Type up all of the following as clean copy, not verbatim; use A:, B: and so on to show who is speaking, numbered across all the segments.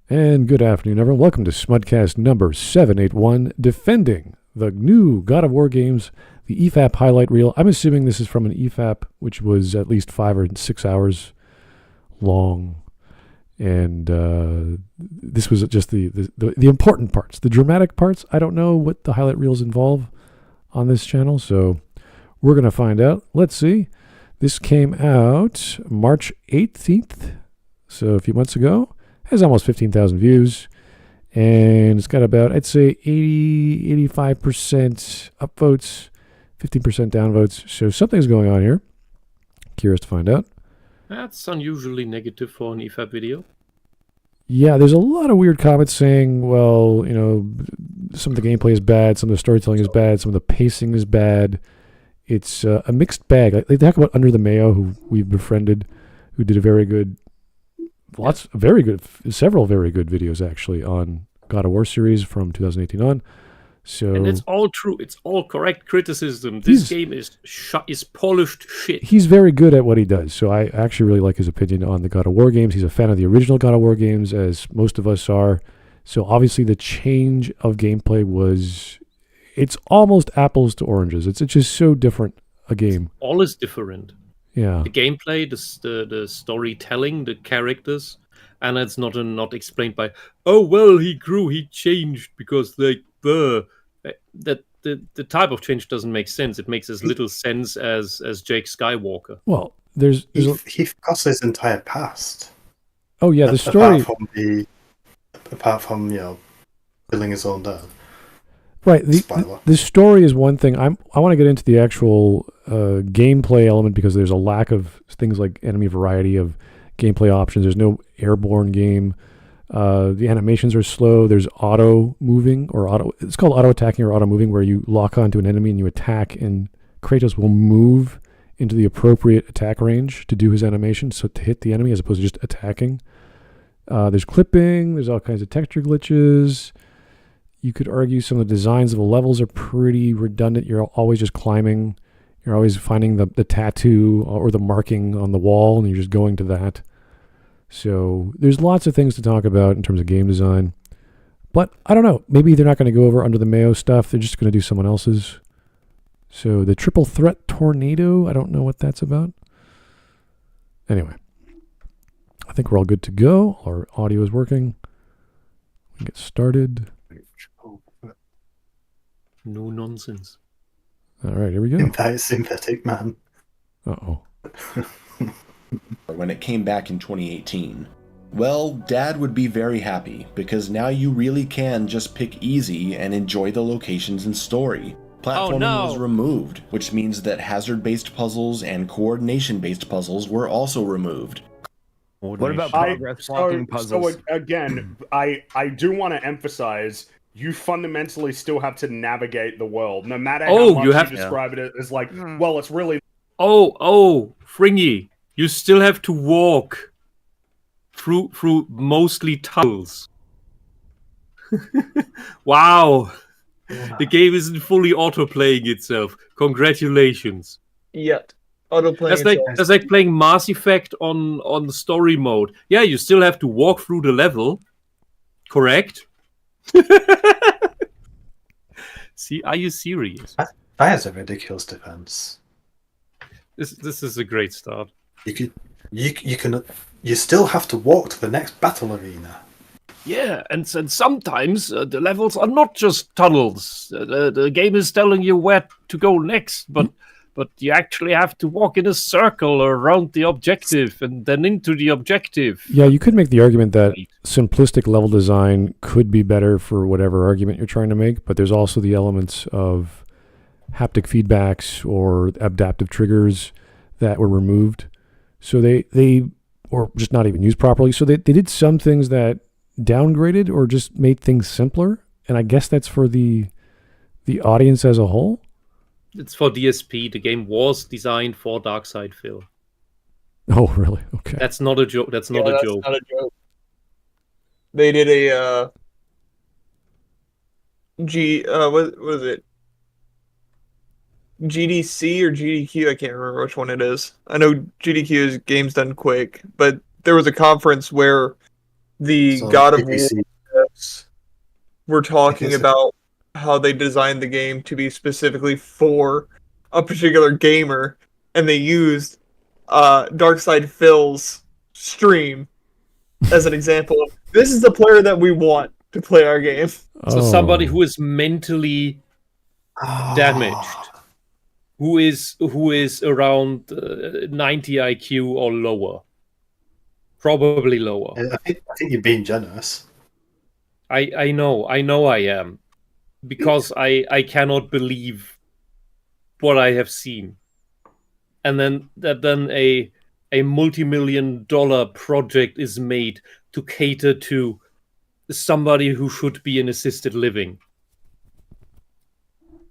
A: And good afternoon, everyone. Welcome to Smudcast number 781, defending the new God of War games, the EFAP highlight reel. I'm assuming this is from an EFAP, which was at least 5 or 6 hours long. And this was just the important parts, the dramatic parts. I don't know what the highlight reels involve on this channel, so we're going to find out. Let's see. This came out March 18th, so a few months ago. Has almost 15,000 views, and it's got about, I'd say, 85% upvotes, 15% downvotes. So something's going on here. Curious to find out.
B: That's unusually negative for an EFAP video.
A: Yeah, there's a lot of weird comments saying, well, you know, some of the gameplay is bad, some of the storytelling is bad, some of the pacing is bad. It's a mixed bag. They talk about Under the Mayo, who we've befriended, who did a very good... several very good videos actually on God of War series from 2018 on. So,
B: and it's all true. It's all correct criticism. This game is polished shit.
A: He's very good at what he does. So I actually really like his opinion on the God of War games. He's a fan of the original God of War games, as most of us are. So obviously the change of gameplay it's almost apples to oranges. It's just so different a game.
B: All is different.
A: Yeah,
B: the gameplay, the storytelling, the characters, and it's not explained by, oh well, he grew, he changed because the type of change doesn't make sense. It makes as little sense as Jake Skywalker.
A: Well,
C: he forgot his entire past.
A: Oh yeah, the story
C: apart from killing his own dad.
A: Right. The story is one thing. I want to get into the actual gameplay element because there's a lack of things like enemy variety of gameplay options. There's no airborne game. The animations are slow. There's auto moving it's called auto attacking or auto moving, where you lock onto an enemy and you attack, and Kratos will move into the appropriate attack range to do his animation, so to hit the enemy as opposed to just attacking. There's clipping. There's all kinds of texture glitches. You could argue some of the designs of the levels are pretty redundant. You're always just climbing. You're always finding the tattoo or the marking on the wall, and you're just going to that. So there's lots of things to talk about in terms of game design. But I don't know. Maybe they're not going to go over Under the Mayo stuff. They're just going to do someone else's. So the Triple Threat Tornado, I don't know what that's about. Anyway, I think we're all good to go. Our audio is working. We can get started.
B: No nonsense.
A: All right, here we go.
C: Synthetic man.
A: Uh-oh.
D: When it came back in 2018. Well, Dad would be very happy, because now you really can just pick easy and enjoy the locations and story. Platforming was removed, which means that hazard-based puzzles and coordination-based puzzles were also removed.
E: What about progress blocking puzzles?
F: So again, I do want to emphasize, you fundamentally still have to navigate the world, no matter how much you describe it as like, well, it's really...
B: Oh, Fringy, you still have to walk through mostly tunnels. Wow. The game isn't fully auto-playing itself. Congratulations.
E: Yet. Auto-playing
B: That's like playing Mass Effect on story mode. Yeah, you still have to walk through the level. Correct? See, are you serious?
C: That is a ridiculous defense.
B: This is a great start.
C: You still have to walk to the next battle arena.
B: Yeah, and sometimes the levels are not just tunnels. The game is telling you where to go next, but you actually have to walk in a circle around the objective and then into the objective.
A: Yeah, you could make the argument that simplistic level design could be better for whatever argument you're trying to make, but there's also the elements of haptic feedbacks or adaptive triggers that were removed. So they or just not even used properly. So they did some things that downgraded or just made things simpler, and I guess that's for the audience as a whole.
B: It's for DSP. The game was designed for Dark Side Phil.
A: Oh, really? Okay.
B: That's not a joke. That's not a joke.
E: They did a what was it? GDC or GDQ? I can't remember which one it is. I know GDQ is Games Done Quick, but there was a conference where the
C: So
E: God of War
C: BBC
E: were talking about how they designed the game to be specifically for a particular gamer, and they used Darkside Phil's stream as an example of this is the player that we want to play our game.
B: So somebody who is mentally damaged, who is around 90 IQ or lower, probably lower.
C: I think you're being generous.
B: I know I am, because I cannot believe what I have seen, and then a multi-million-dollar project is made to cater to somebody who should be in assisted living.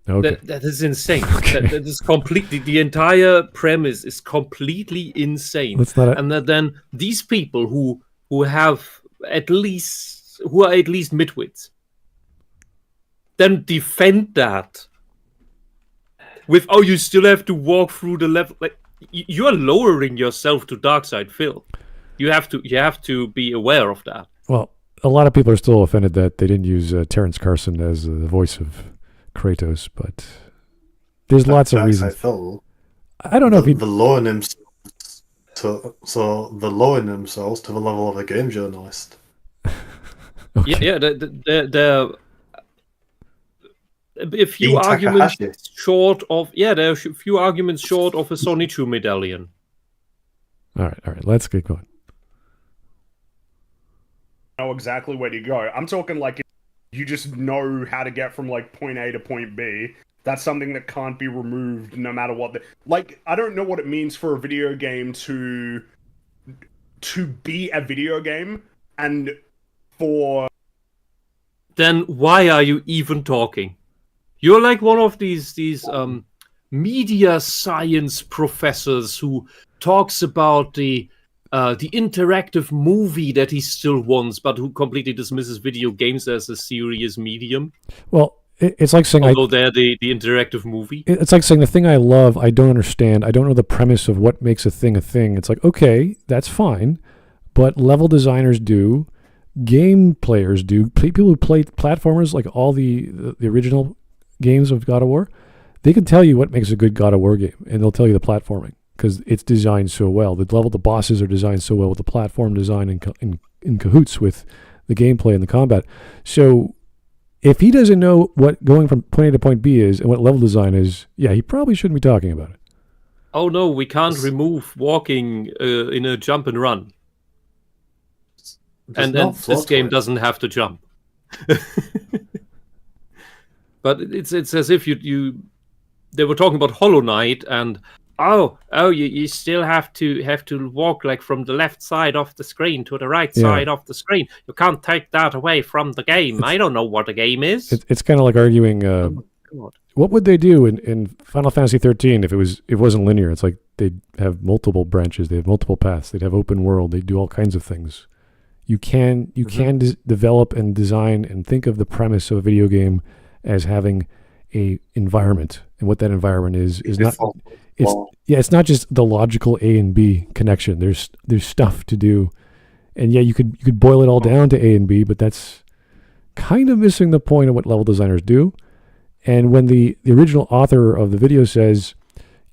A: Okay.
B: That is insane.
A: Okay.
B: That is completely, the entire premise is completely insane. And then these people who are at least midwits then defend that with, oh, you still have to walk through the level. Like, you are lowering yourself to Darkside Phil. You have to be aware of that.
A: Well, a lot of people are still offended that they didn't use Terrence Carson as the voice of Kratos, but there's lots of reasons. I don't know if
C: the lowering themselves the lowering themselves to the level of a game journalist.
A: Okay.
B: Yeah, they're a few arguments short of there are a few arguments short of a Sonichu medallion.
A: All right, let's get going.
F: Know exactly where to go. I'm talking like you just know how to get from like point A to point B. That's something that can't be removed no matter what. Like, I don't know what it means for a video game to be a video game, and for...
B: Then why are you even talking? You're like one of these media science professors who talks about the interactive movie that he still wants, but who completely dismisses video games as a serious medium.
A: Well, it's like saying...
B: Although they're the interactive movie.
A: It's like saying the thing I love, I don't understand. I don't know the premise of what makes a thing a thing. It's like, okay, that's fine, but level designers do, game players do, people who play platformers, like all the original games of God of War, they can tell you what makes a good God of War game, and they'll tell you the platforming, because it's designed so well. The bosses are designed so well with the platform design in cahoots with the gameplay and the combat. So if he doesn't know what going from point A to point B is and what level design is, yeah, he probably shouldn't be talking about it.
B: Oh no, we can't remove walking in a jump and run. And this game doesn't have to jump. But it's as if they were talking about Hollow Knight, and you still have to walk like from the left side of the screen to the right side of the screen. You can't take that away from the game. I don't know what the game is.
A: It's kind of like arguing. What would they do in Final Fantasy 13 if it wasn't linear? It's like they'd have multiple branches, they have multiple paths, they'd have open world, they'd do all kinds of things. You can develop and design and think of the premise of a video game as having a environment, and what that environment is not. It's not just the logical A and B connection. There's stuff to do, and you could boil it all down to A and B, but that's kind of missing the point of what level designers do. And when the original author of the video says,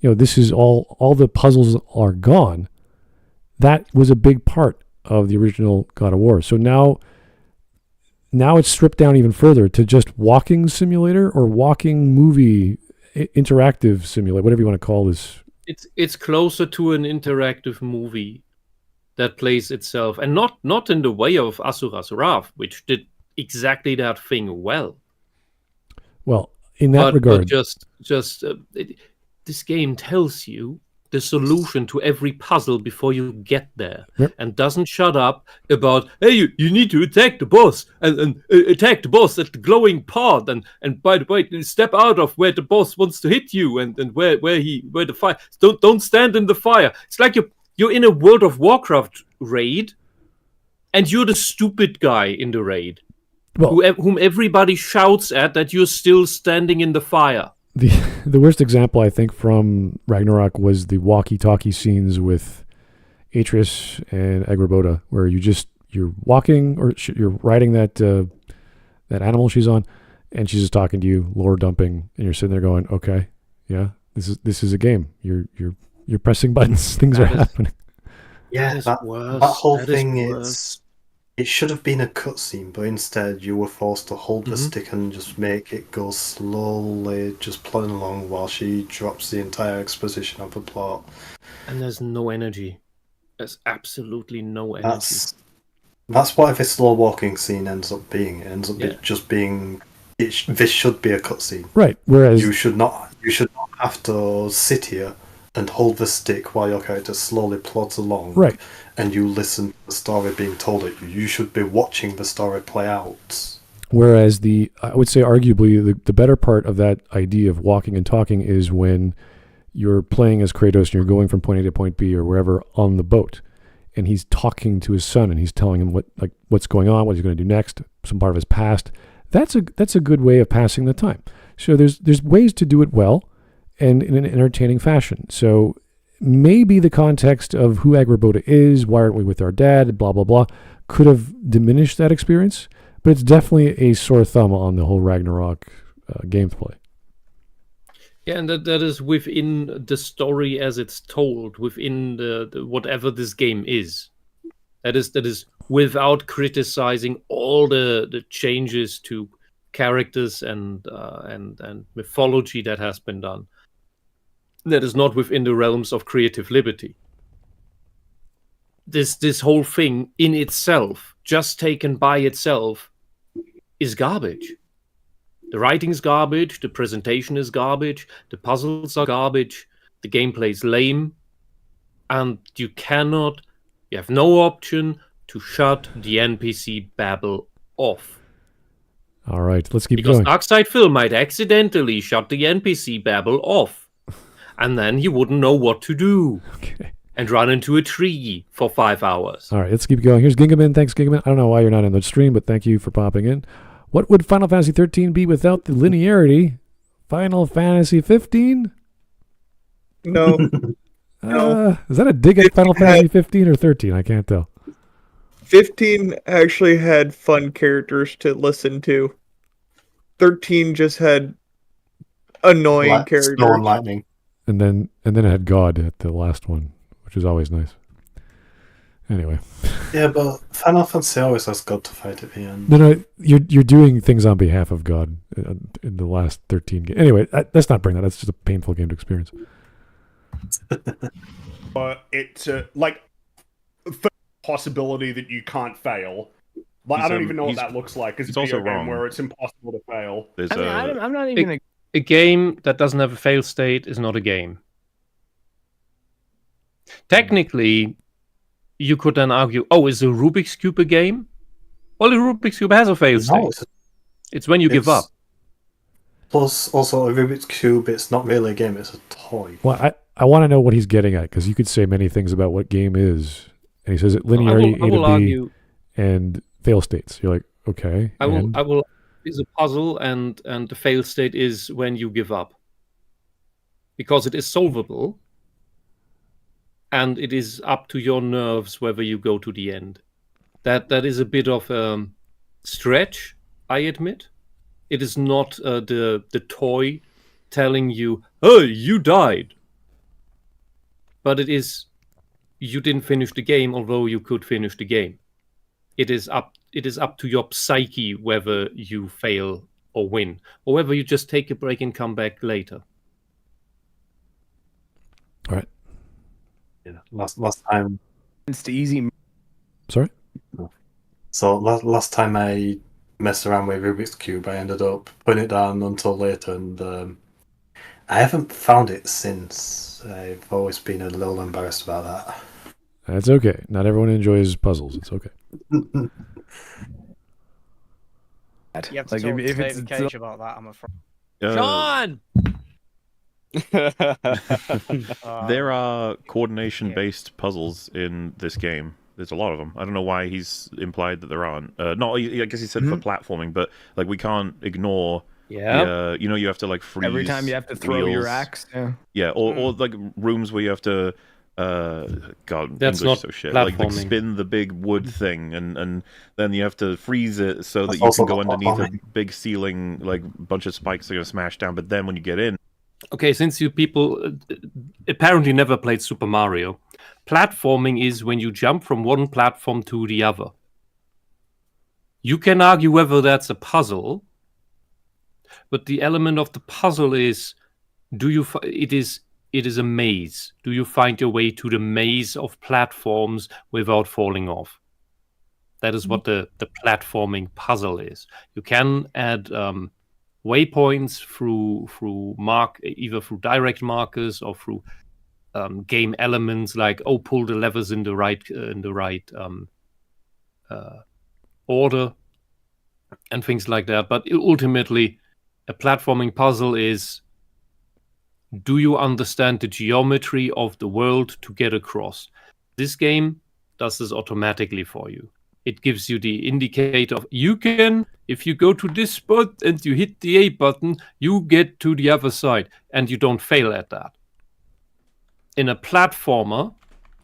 A: this is all the puzzles are gone, that was a big part of the original God of War. So now it's stripped down even further to just walking simulator or walking movie interactive simulator, whatever you want to call this.
B: It's closer to an interactive movie that plays itself, and not in the way of Asura's Wrath, which did exactly that thing well.
A: Well, in that regard,
B: but just this game tells you the solution to every puzzle before you get there, and doesn't shut up about, hey, you need to attack the boss and attack the boss at the glowing part, and by the way, step out of where the boss wants to hit you, and where the fire. Don't stand in the fire. It's like you're in a World of Warcraft raid, and you're the stupid guy in the raid, whom everybody shouts at that you're still standing in the fire.
A: The worst example, I think, from Ragnarok was the walkie-talkie scenes with Atreus and Agrabota, where you you're walking or you're riding that that animal she's on, and she's just talking to you, lore dumping, and you're sitting there going, okay, yeah, this is a game. You're pressing buttons. Things are happening.
C: Yeah, that whole thing it should have been a cutscene, but instead you were forced to hold the stick and just make it go slowly, just plodding along while she drops the entire exposition of the plot.
B: And there's no energy. There's absolutely no energy.
C: That's what every slow walking scene ends up being. It ends up just being. This should be a cutscene,
A: right? Whereas
C: you should not have to sit here and hold the stick while your character slowly plods along,
A: right?
C: And you listen to the story being told at you. You should be watching the story play out. Whereas
A: I would say arguably the better part of that idea of walking and talking is when you're playing as Kratos and you're going from point A to point B or wherever on the boat, and he's talking to his son and he's telling him what's going on, what he's going to do next, some part of his past. That's a good way of passing the time. So there's ways to do it well and in an entertaining fashion. So maybe the context of who Agrabota is, why aren't we with our dad, blah, blah, blah, could have diminished that experience, but it's definitely a sore thumb on the whole Ragnarok gameplay.
B: Yeah, and that is within the story as it's told, within the whatever this game is. That is without criticizing all the changes to characters and mythology that has been done. That is not within the realms of creative liberty. This whole thing in itself, just taken by itself, is garbage. The writing is garbage, the presentation is garbage, the puzzles are garbage, the gameplay is lame, and you have no option to shut the NPC babble off.
A: All right, let's keep
B: because
A: going.
B: Because Darkside Phil might accidentally shut the NPC babble off, and then he wouldn't know what to do.
A: Okay.
B: And run into a tree for 5 hours.
A: All right, let's keep going. Here's Gingaman. Thanks, Gingaman. I don't know why you're not in the stream, but thank you for popping in. What would Final Fantasy 13 be without the linearity? Final Fantasy 15?
E: No. No.
A: Is that a dig at Final Fantasy 15 or 13? I can't tell.
E: 15 actually had fun characters to listen to. 13 just had annoying characters.
C: Snow and lightning.
A: And then it had God at the last one, which is always nice. Anyway.
C: Yeah, but Final Fantasy always has God to fight at the end.
A: No, you're doing things on behalf of God in the last 13 games. Anyway, let's not bring that. That's just a painful game to experience.
F: It's like the possibility that you can't fail. Like, I don't even know what that looks like. It's a video game where it's impossible to fail.
G: I'm not even
B: a game that doesn't have a fail state is not a game. Technically, you could then argue, is a Rubik's Cube a game? Well, the Rubik's Cube has a fail state. It's when you give up.
C: Plus, also, a Rubik's Cube, it's not really a game, it's a toy.
A: Well, I want to know what he's getting at, because you could say many things about what game is. And he says it linearity, A to B, and fail states. You're like, okay.
B: I will. Is a puzzle, and the fail state is when you give up, because it is solvable, and it is up to your nerves whether you go to the end. That is a bit of a stretch, I admit. It is not the toy telling you, "Hey, you died," but it is you didn't finish the game, although you could finish the game. It is up to your psyche whether you fail or win, or whether you just take a break and come back later.
A: All right.
C: Yeah, last time.
G: It's easy.
A: Sorry?
C: So last time I messed around with Rubik's Cube, I ended up putting it down until later, and I haven't found it since. I've always been a little embarrassed about that.
A: That's okay. Not everyone enjoys puzzles. It's okay.
H: You have to talk to David Cage about that, I'm afraid.
G: John!
I: There are coordination-based puzzles in this game. There's a lot of them. I don't know why he's implied that there aren't. I guess he said for platforming, but like we can't ignore.
B: Yeah.
I: You have to like freeze.
G: Every time you have to throw your axe.
I: Yeah, or like rooms where you have to God,
B: That's
I: English
B: not
I: so shit. Like
B: platforming.
I: spin the big wood thing, and then you have to freeze it so that
C: That's
I: you
C: also
I: can go
C: not
I: underneath a
C: platforming.
I: big ceiling, like a bunch of spikes are gonna smash down. But then when you get in,
B: Okay, since you people apparently never played Super Mario, platforming is when you jump from one platform to the other. You can argue whether that's a puzzle, but the element of the puzzle is, it is a maze. Do you find your way to the maze of platforms without falling off? That is what the platforming puzzle is. You can add waypoints through either through direct markers or through game elements like pull the levers in the right order and things like that. But ultimately, a platforming puzzle is, do you understand the geometry of the world to get across? This game does this automatically for you. It gives you the indicator of, you can, if you go to this spot and you hit the A button, you get to the other side, and you don't fail at that. In a platformer,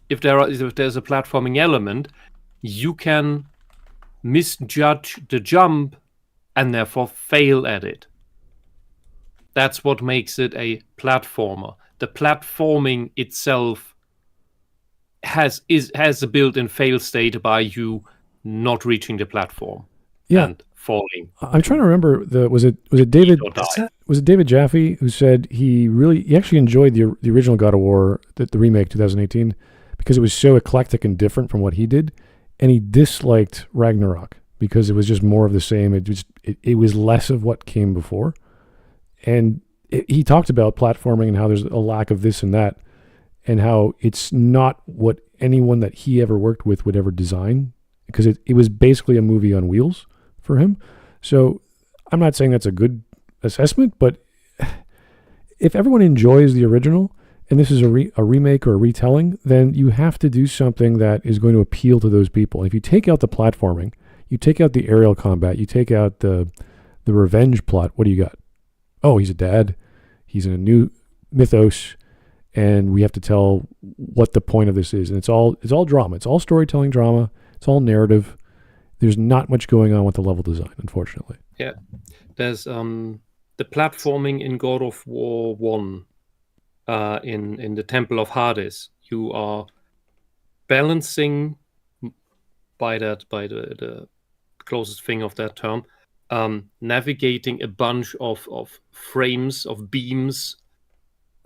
B: if there's a platforming element, you can misjudge the jump and therefore fail at it. That's what makes it a platformer. The platforming itself has a built-in fail state by you not reaching the platform and falling.
A: I'm trying to remember, was it David Jaffe who said he actually enjoyed the original God of War, the remake 2018, because it was so eclectic and different from what he did, and he disliked Ragnarok because it was just more of the same. It was less of what came before. And he talked about platforming and how there's a lack of this and that, and how it's not what anyone that he ever worked with would ever design, because it was basically a movie on wheels for him. So I'm not saying that's a good assessment, but if everyone enjoys the original and this is a remake or a retelling, then you have to do something that is going to appeal to those people. If you take out the platforming, you take out the aerial combat, you take out the revenge plot, what do you got? Oh, he's a dad. He's in a new mythos, and we have to tell what the point of this is. And it's all drama. It's all storytelling drama. It's all narrative. There's not much going on with the level design, unfortunately.
B: Yeah, there's the platforming in God of War 1 in the Temple of Hades. You are balancing by the closest thing of that term. Navigating a bunch of frames of beams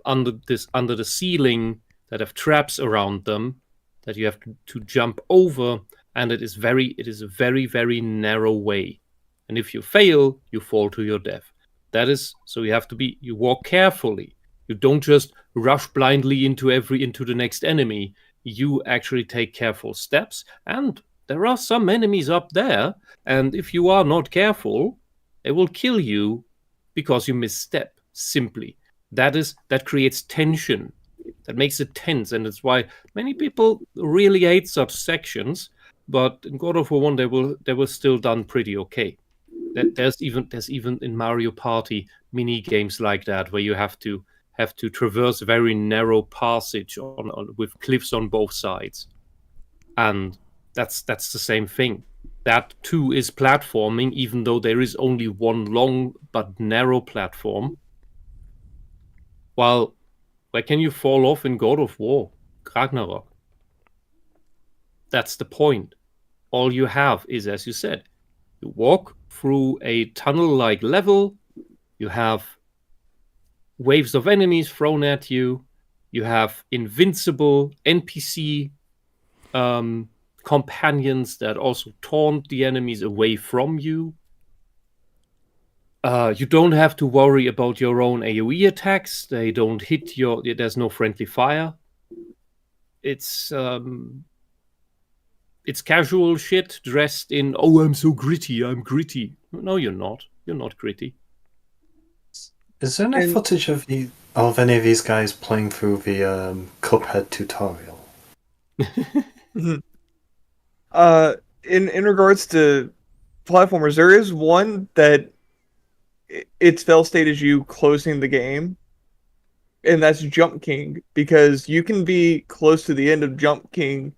B: under the ceiling that have traps around them that you have to jump over, and it is a very, very narrow way. And if you fail, you fall to your death. That is, so you walk carefully. You don't just rush blindly into the next enemy. You actually take careful steps, and there are some enemies up there, and if you are not careful, they will kill you because you misstep, simply. That creates tension. That makes it tense, and it's why many people really hate such sections, but in God of War 1 they were still done pretty okay. There's even in Mario Party mini games like that where you have to traverse very narrow passage with cliffs on both sides. And that's the same thing. That too is platforming, even though there is only one long but narrow platform. While where can you fall off in God of War? Ragnarok. That's the point. All you have is, as you said, you walk through a tunnel-like level, you have waves of enemies thrown at you, you have invincible NPC companions that also taunt the enemies away from you. You don't have to worry about your own AoE attacks. They don't hit there's no friendly fire. It's casual shit dressed in, I'm so gritty, I'm gritty. No, you're not. You're not gritty.
C: Is there any footage of any of these guys playing through the Cuphead tutorial?
E: In regards to platformers, there is one that its fail state is you closing the game, and that's Jump King, because you can be close to the end of Jump King,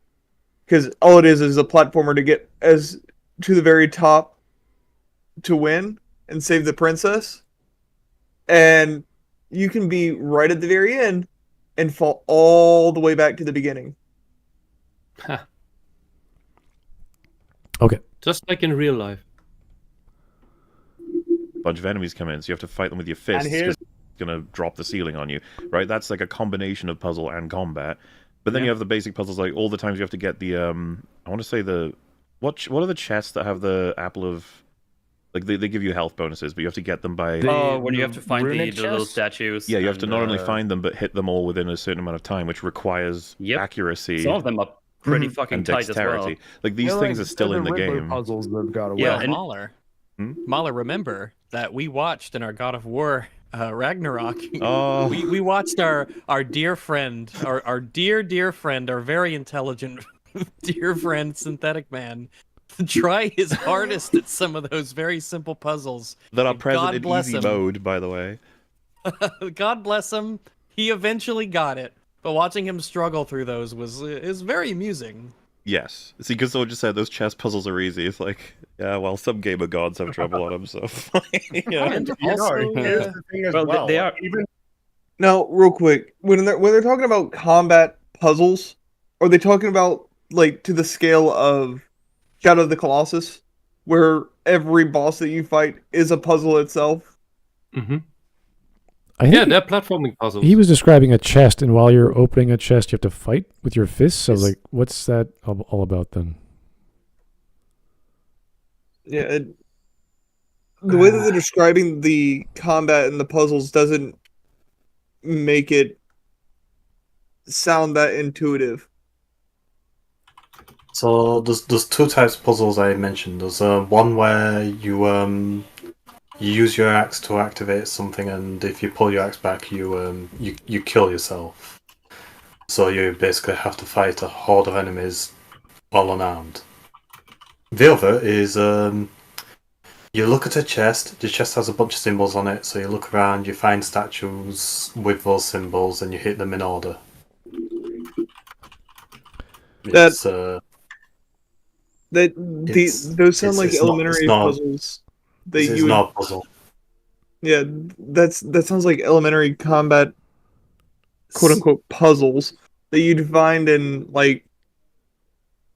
E: because all it is a platformer to get as to the very top to win and save the princess, and you can be right at the very end and fall all the way back to the beginning.
B: Huh.
A: Okay.
B: Just like in real life.
I: A bunch of enemies come in, so you have to fight them with your fists. It's going to drop the ceiling on you, right? That's like a combination of puzzle and combat. But then you have the basic puzzles, like all the times you have to get the I want to say the what are the chests that have the apple of, like they give you health bonuses, but you have to get them by
J: when you have to find the little statues.
I: Yeah, you have to not only find them but hit them all within a certain amount of time, which requires accuracy.
J: Some of them are pretty fucking
I: and
J: tight
I: dexterity.
J: As well.
I: Like these things are still in the game.
G: Puzzles that got away.
J: Yeah, and
K: Mahler, remember that we watched in our God of War Ragnarok.
I: Oh.
K: We watched our dear friend, our dear friend, our very intelligent dear friend, Synthetic Man, try his hardest at some of those very simple puzzles.
I: That are present in easy mode, by the way.
K: God bless him. He eventually got it, but watching him struggle through those is very amusing.
I: Yes. See, because someone just said those chess puzzles are easy. It's like, yeah, well, some gamer gods have trouble on them, so yeah.
F: And also, here's the thing as well.
J: They are
F: even
E: Now, real quick, when they're talking about combat puzzles, are they talking about like to the scale of Shadow of the Colossus, where every boss that you fight is a puzzle itself?
B: Mm-hmm.
A: Yeah,
B: they're platforming puzzles.
A: He was describing a chest, and while you're opening a chest, you have to fight with your fists. I was like, what's that all about then?
E: Yeah, the way that they're describing the combat and the puzzles doesn't make it sound that intuitive.
C: So there's two types of puzzles I mentioned. There's one where you use your axe to activate something, and if you pull your axe back, you kill yourself. So you basically have to fight a horde of enemies all unarmed. The other is you look at a chest. The chest has a bunch of symbols on it, so you look around, you find statues with those symbols, and you hit them in order.
E: Those sound like elementary puzzles.
C: It's not a puzzle.
E: Yeah, that sounds like elementary combat, quote unquote, puzzles that you'd find in like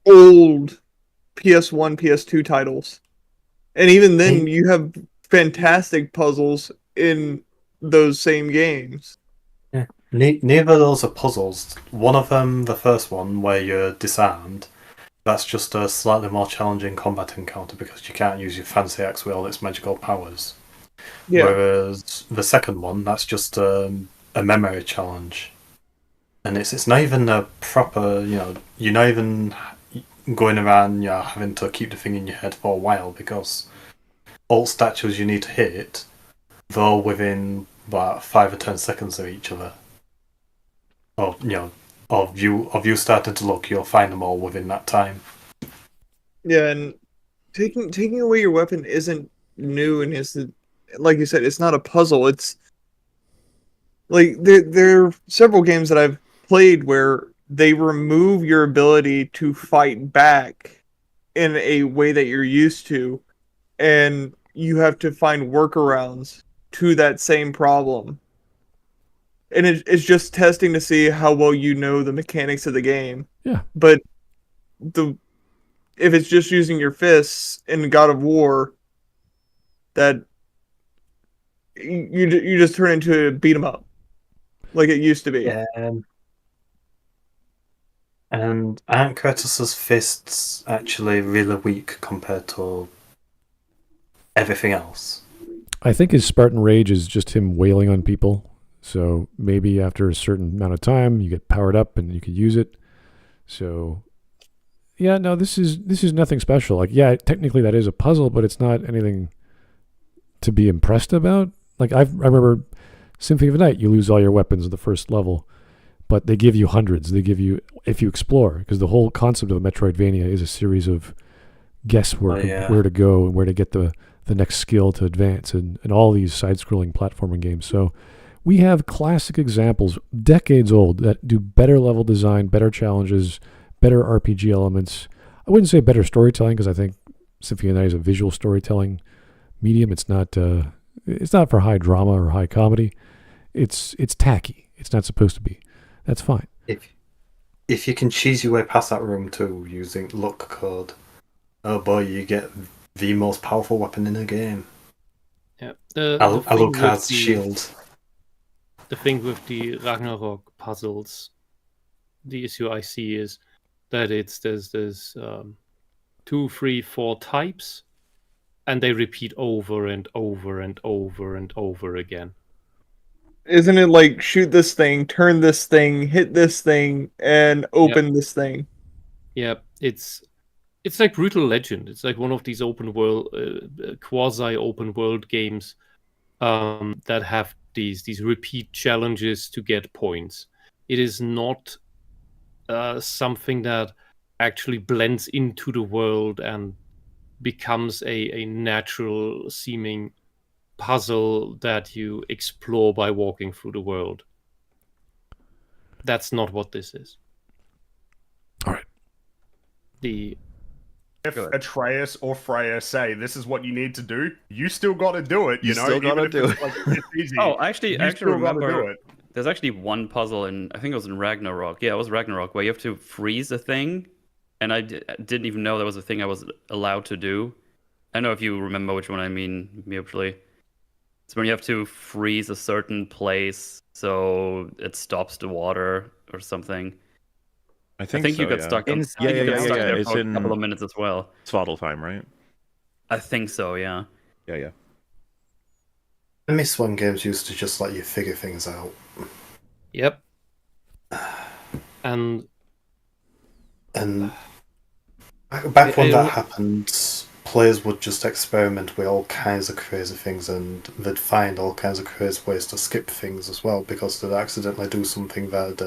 E: old PS1, PS2 titles. And even then, you have fantastic puzzles in those same games.
C: Yeah. Neither of those are puzzles. One of them, the first one, where you're disarmed, that's just a slightly more challenging combat encounter because you can't use your fancy axe with all its magical powers. Yeah. Whereas the second one, that's just a memory challenge. And it's not even a proper, you're not even going around having to keep the thing in your head for a while, because all statues you need to hit, they're all within about 5 or 10 seconds of each other. Or of you starting to look, you'll find them all within that time.
E: Yeah, and taking away your weapon isn't new, and like you said, it's not a puzzle. It's like there are several games that I've played where they remove your ability to fight back in a way that you're used to, and you have to find workarounds to that same problem. And it's just testing to see how well you know the mechanics of the game.
A: Yeah.
E: But if it's just using your fists in God of War, that you just turn into a beat 'em up, like it used to be.
C: Yeah. And aren't Kratos' fists actually really weak compared to everything else?
A: I think his Spartan Rage is just him wailing on people. So maybe after a certain amount of time, you get powered up and you could use it. So, yeah, no, this is nothing special. Like, yeah, technically that is a puzzle, but it's not anything to be impressed about. Like, I remember Symphony of the Night, you lose all your weapons in the first level, but they give you hundreds. They give you, if you explore, because the whole concept of a Metroidvania is a series of guesswork of where to go and where to get the next skill to advance, and all these side-scrolling platforming games. So We have classic examples, decades old, that do better level design, better challenges, better RPG elements. I wouldn't say better storytelling because I think Symphony of the Night is a visual storytelling medium. It's not for high drama or high comedy. It's tacky. It's not supposed to be. That's fine.
C: If you can cheese your way past that room too using luck code, oh boy, you get the most powerful weapon in the game.
B: Yeah,
C: Alucard's shield.
B: The thing with the Ragnarok puzzles, the issue I see is that there's 2, 3, 4 types, and they repeat over and over and over and over again.
E: Isn't it like shoot this thing, turn this thing, hit this thing, and open this thing?
B: Yeah, it's like Brutal Legend. It's like one of these open world, quasi open world games that have these repeat challenges to get points. It is not something that actually blends into the world and becomes a natural seeming puzzle that you explore by walking through the world. That's not what this is.
A: All right.
F: If Atreus or Freya say this is what you need to do, you still got to do it. You know,
J: still gotta do it.
F: Like, it's easy.
J: Oh, actually remember.
F: It.
J: There's actually one puzzle in, I think it was in Ragnarok. Yeah, it was Ragnarok, where you have to freeze a thing, and I didn't even know that was a thing I was allowed to do. I don't know if you remember which one I mean mutually. It's when you have to freeze a certain place so it stops the water or something. I think so, you got stuck.
I: Yeah.
J: There
I: It's
J: for a
I: in
J: couple of minutes as well.
I: Svartalfheim, right?
J: I think so. Yeah.
I: Yeah.
C: I miss when games used to just let you figure things out.
B: Yep. And
C: back when that happened, players would just experiment with all kinds of crazy things, and they'd find all kinds of crazy ways to skip things as well because they'd accidentally do something that'd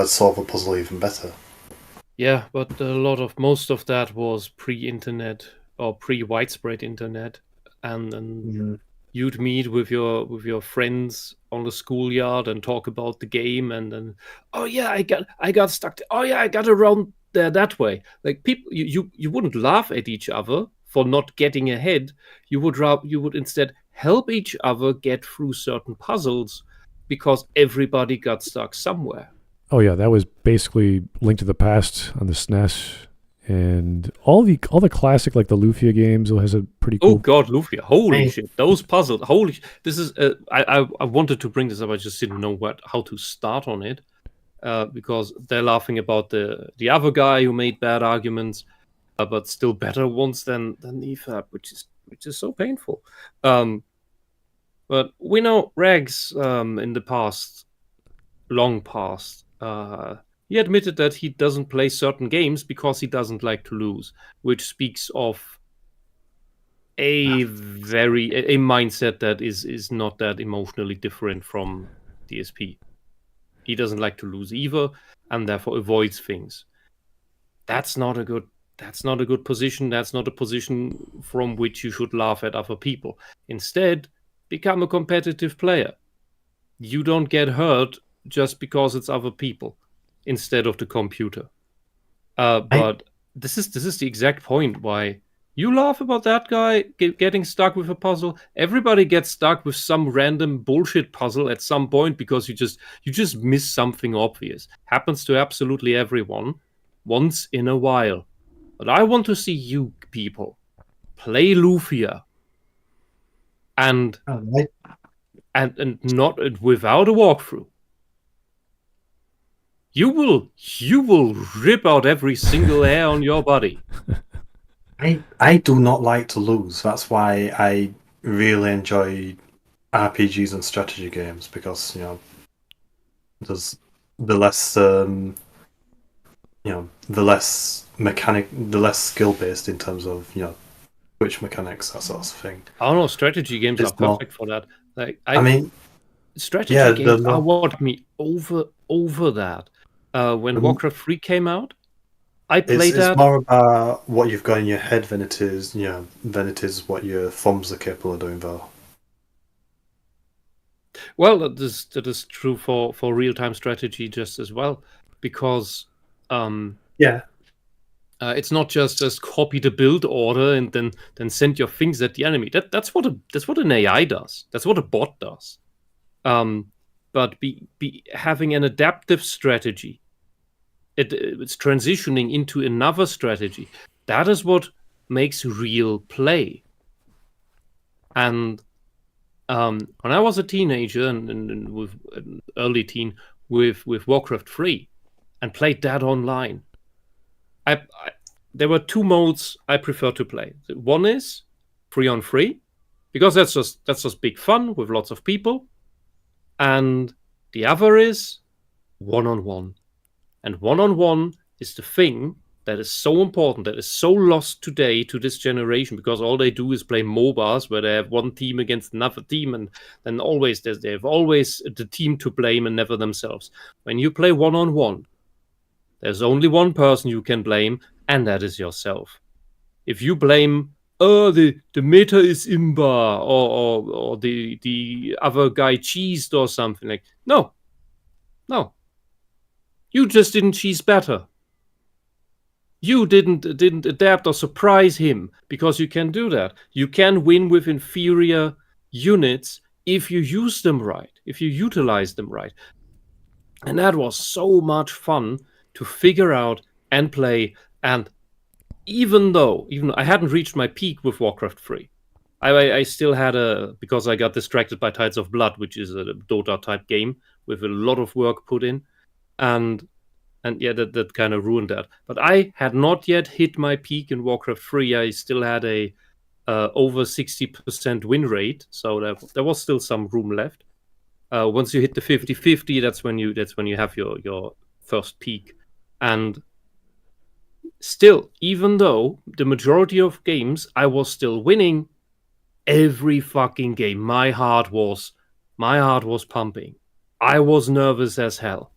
C: solve a puzzle even better.
B: Yeah, but most of that was pre-internet or pre-widespread internet, and you'd meet with your friends on the schoolyard and talk about the game, and then I got stuck. I got around there that way. Like people, you wouldn't laugh at each other for not getting ahead. You would instead help each other get through certain puzzles because everybody got stuck somewhere.
A: Oh yeah, that was basically Link to the Past on the SNES, and all the classic like the Lufia games has a pretty cool.
B: Oh god, Lufia! Holy shit, those puzzles! Holy, this is. I wanted to bring this up. I just didn't know how to start on it, because they're laughing about the other guy who made bad arguments, but still better ones than EFAP, which is so painful. But we know Rags in the past, long past. He admitted that he doesn't play certain games because he doesn't like to lose, which speaks of a mindset that is not that emotionally different from DSP. He doesn't like to lose either, and therefore avoids things. That's not a good position. That's not a position from which you should laugh at other people. Instead, become a competitive player. You don't get hurt just because it's other people instead of the computer. But this is the exact point why you laugh about that guy getting stuck with a puzzle. Everybody gets stuck with some random bullshit puzzle at some point because you just miss something obvious. Happens to absolutely everyone once in a while. But I want to see you people play Lufia and not without a walkthrough. You will rip out every single hair on your body.
C: I do not like to lose. That's why I really enjoy RPGs and strategy games, because there's the less the less skill based in terms of which mechanics, that sort of thing.
B: I don't know. Strategy games are perfect for that. Like strategy games are what me over that. When Warcraft 3 came out, I played that.
C: It's more about what you've got in your head than it is what your thumbs are capable of doing, though.
B: Well, that is true for real-time strategy just as well, because it's not just copy the build order and then send your things at the enemy. That's what an AI does. That's what a bot does. But having an adaptive strategy, it's transitioning into another strategy. That is what makes real play. And when I was a teenager and with an early teen with Warcraft 3 and played that online, there were two modes I prefer to play. One is 3-on-3, because that's just big fun with lots of people, and the other is 1-on-1. And 1-on-1 is the thing that is so important, that is so lost today to this generation, because all they do is play MOBAs where they have one team against another team, and then always they have always the team to blame and never themselves. When you play 1-on-1, there's only one person you can blame, and that is yourself. If you blame, the meta is imba, or the other guy cheesed or something, like, no. You just didn't cheese better. You didn't adapt or surprise him, because you can do that. You can win with inferior units if you use them right, if you utilize them right. And that was so much fun to figure out and play. And even though I hadn't reached my peak with Warcraft 3, I still had because I got distracted by Tides of Blood, which is a Dota type game with a lot of work put in. And yeah, that kind of ruined that. But I had not yet hit my peak in Warcraft 3. I still had a over 60% win rate, so there was still some room left. Once you hit the 50-50, that's when you have your first peak. And still, even though the majority of games I was still winning, every fucking game my heart was pumping. I was nervous as hell.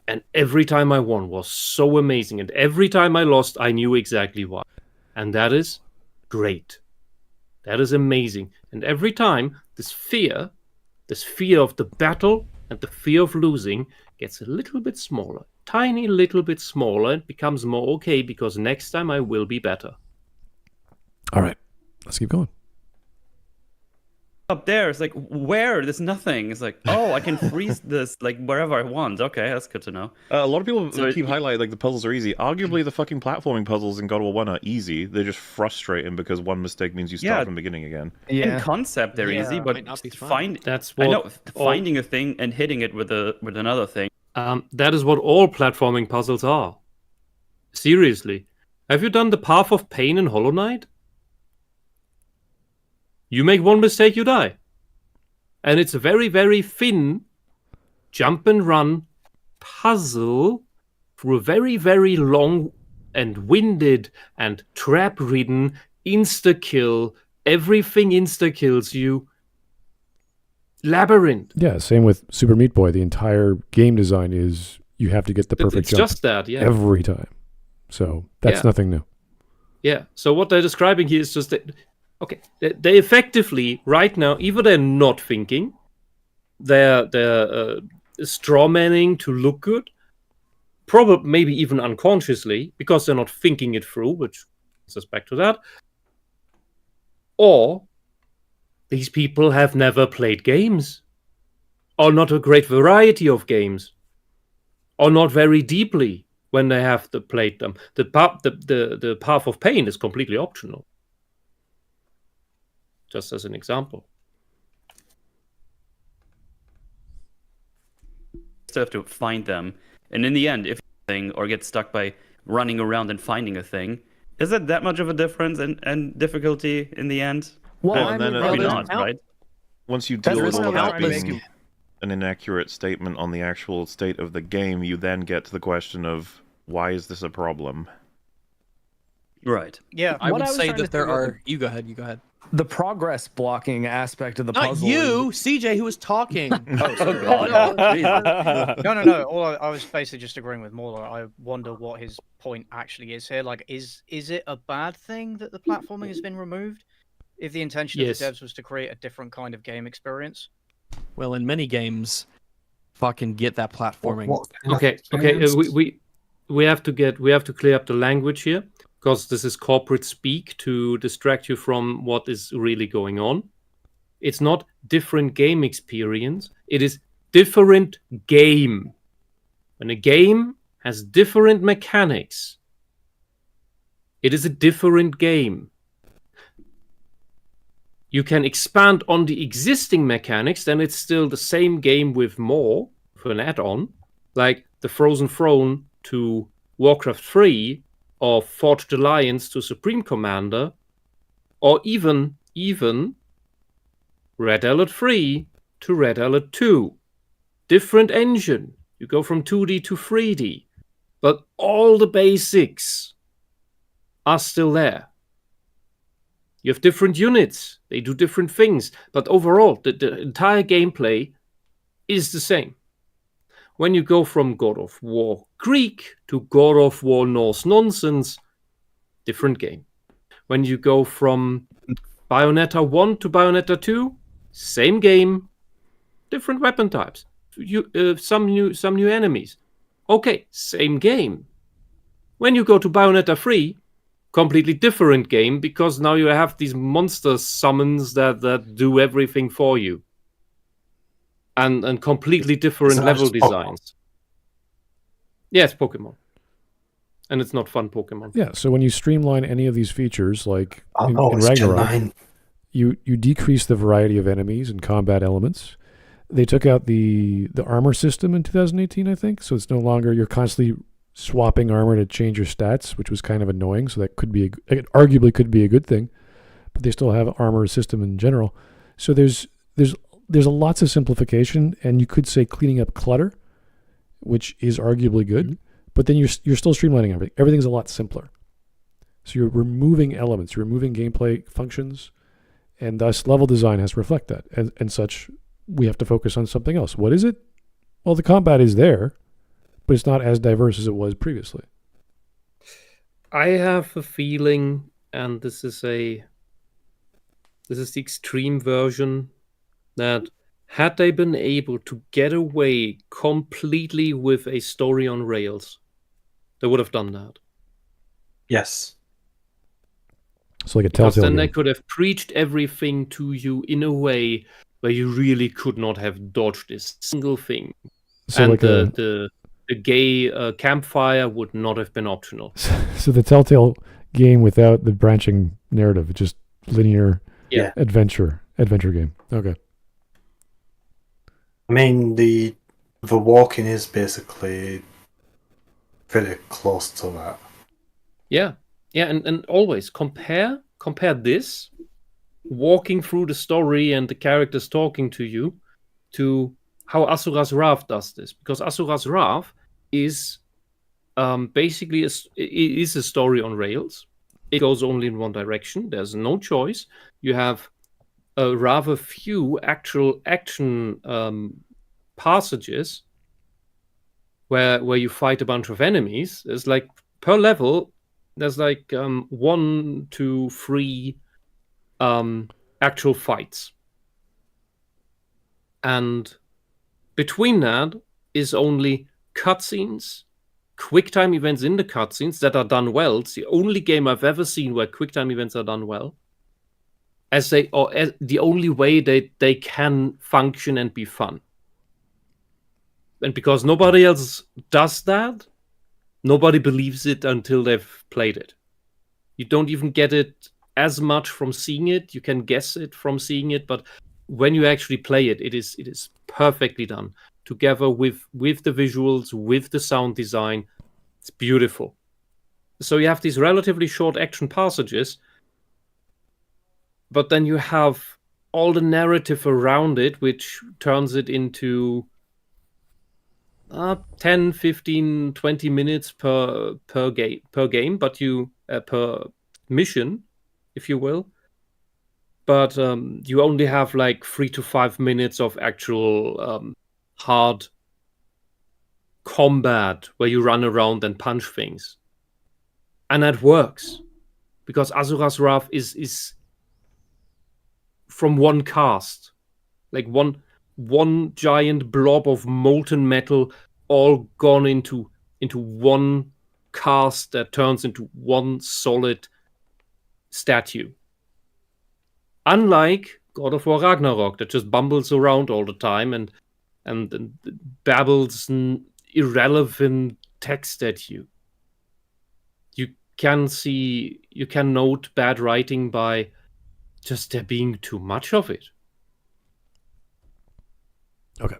B: And every time I won was so amazing. And every time I lost, I knew exactly why. And that is great. That is amazing. And every time, this fear of the battle and the fear of losing gets a little bit smaller. Tiny little bit smaller. It becomes more okay, because next time I will be better.
A: All right. Let's keep going.
J: Up there, it's like, where? There's nothing. It's like, oh, I can freeze this like wherever I want. Okay, that's good to know.
I: A lot of people keep highlighting like the puzzles are easy. Arguably, the fucking platforming puzzles in God of War 1 are easy. They're just frustrating because one mistake means you start from the beginning again.
J: Yeah. In concept, they're easy, but finding a thing and hitting it with another thing.
B: That is what all platforming puzzles are. Seriously, have you done the Path of Pain in Hollow Knight? You make one mistake, you die. And it's a very, very thin jump and run puzzle through a very, very long and winded and trap-ridden insta-kill. Everything insta-kills you. Labyrinth.
A: Yeah, same with Super Meat Boy. The entire game design is you have to get the perfect jump
B: just that, yeah.
A: every time. So that's nothing new.
B: Yeah, so what they're describing here is just that, okay, they effectively, right now, either they're not thinking, they're strawmanning to look good, probably maybe even unconsciously, because they're not thinking it through, which brings us back to that, or these people have never played games, or not a great variety of games, or not very deeply when they have played them. The Path of Pain is completely optional. Just as an example.
J: Still have to find them. And in the end, if you or get stuck by running around and finding a thing, is it that much of a difference and difficulty in the end?
I: Well, and then
J: probably not, right?
I: Once you deal with all that being an inaccurate statement on the actual state of the game, you then get to the question of, why is this a problem?
J: Right.
K: Yeah, I would say that there are... You go ahead.
G: The progress blocking aspect of the puzzle.
K: Not you, CJ, who was talking.
H: Oh, God. No. All I was basically just agreeing with Mauler. I wonder what his point actually is here. Like, is it a bad thing that the platforming has been removed? If the intention of the devs was to create a different kind of game experience?
K: Well, in many games, fucking get that platforming.
B: Okay. We have to clear up the language here, because this is corporate speak to distract you from what is really going on. It's not different game experience. It is different game. When a game has different mechanics, it is a different game. You can expand on the existing mechanics, then it's still the same game with more, for an add-on, like the Frozen Throne to Warcraft 3, or Forged Alliance to Supreme Commander, or even Red Alert 3 to Red Alert 2. Different engine. You go from 2D to 3D. But all the basics are still there. You have different units. They do different things. But overall, the entire gameplay is the same. When you go from God of War Greek to God of War Norse nonsense, different game. When you go from Bayonetta 1 to Bayonetta 2, same game, different weapon types. Some new enemies. Okay, same game. When you go to Bayonetta 3, completely different game, because now you have these monster summons that do everything for you. And completely different level designs. Yes, Pokemon. And it's not fun Pokemon.
A: Yeah, so when you streamline any of these features, like in Ragnarok, you decrease the variety of enemies and combat elements. They took out the armor system in 2018, I think, so it's no longer you're constantly swapping armor to change your stats, which was kind of annoying, so that it arguably could be a good thing, but they still have an armor system in general. So there's lots of simplification, and you could say cleaning up clutter, which is arguably good, but then you're still streamlining everything. Everything's a lot simpler. So you're removing elements, you're removing gameplay functions, and thus level design has to reflect that. And such, we have to focus on something else. What is it? Well, the combat is there, but it's not as diverse as it was previously.
B: I have a feeling, and this is the extreme version, that had they been able to get away completely with a story on rails, they would have done that.
C: Yes.
A: So like a Telltale
B: then
A: game.
B: they could have preached everything to you in a way where you really could not have dodged this single thing.
A: So
B: and
A: like
B: the gay campfire would not have been optional.
A: So the Telltale game without the branching narrative, just linear adventure game. Okay.
C: I mean, the walking is basically pretty close to that.
B: Yeah, and always compare this, walking through the story and the characters talking to you, to how Asura's Wrath does this. Because Asura's Wrath is basically it is a story on rails. It goes only in one direction. There's no choice. You have rather few actual action passages where you fight a bunch of enemies. There's like per level, there's like 1 to 3 actual fights, and between that is only cutscenes, QuickTime events in the cutscenes that are done well. It's the only game I've ever seen where QuickTime events are done well, as the only way they can function and be fun. And because nobody else does that, nobody believes it until they've played it. You don't even get it as much from seeing it. You can guess it from seeing it, but when you actually play it, it is perfectly done. Together with the visuals, with the sound design, it's beautiful. So you have these relatively short action passages, but then you have all the narrative around it, which turns it into 10, 15, 20 minutes per game, but you per mission, if you will. But you only have like 3 to 5 minutes of actual hard combat where you run around and punch things, and that works because Asura's Wrath is from one cast, like one one giant blob of molten metal all gone into one cast that turns into one solid statue. Unlike God of War Ragnarok, that just bumbles around all the time and babbles irrelevant text at you. You can note bad writing by just there being too much of it.
A: Okay.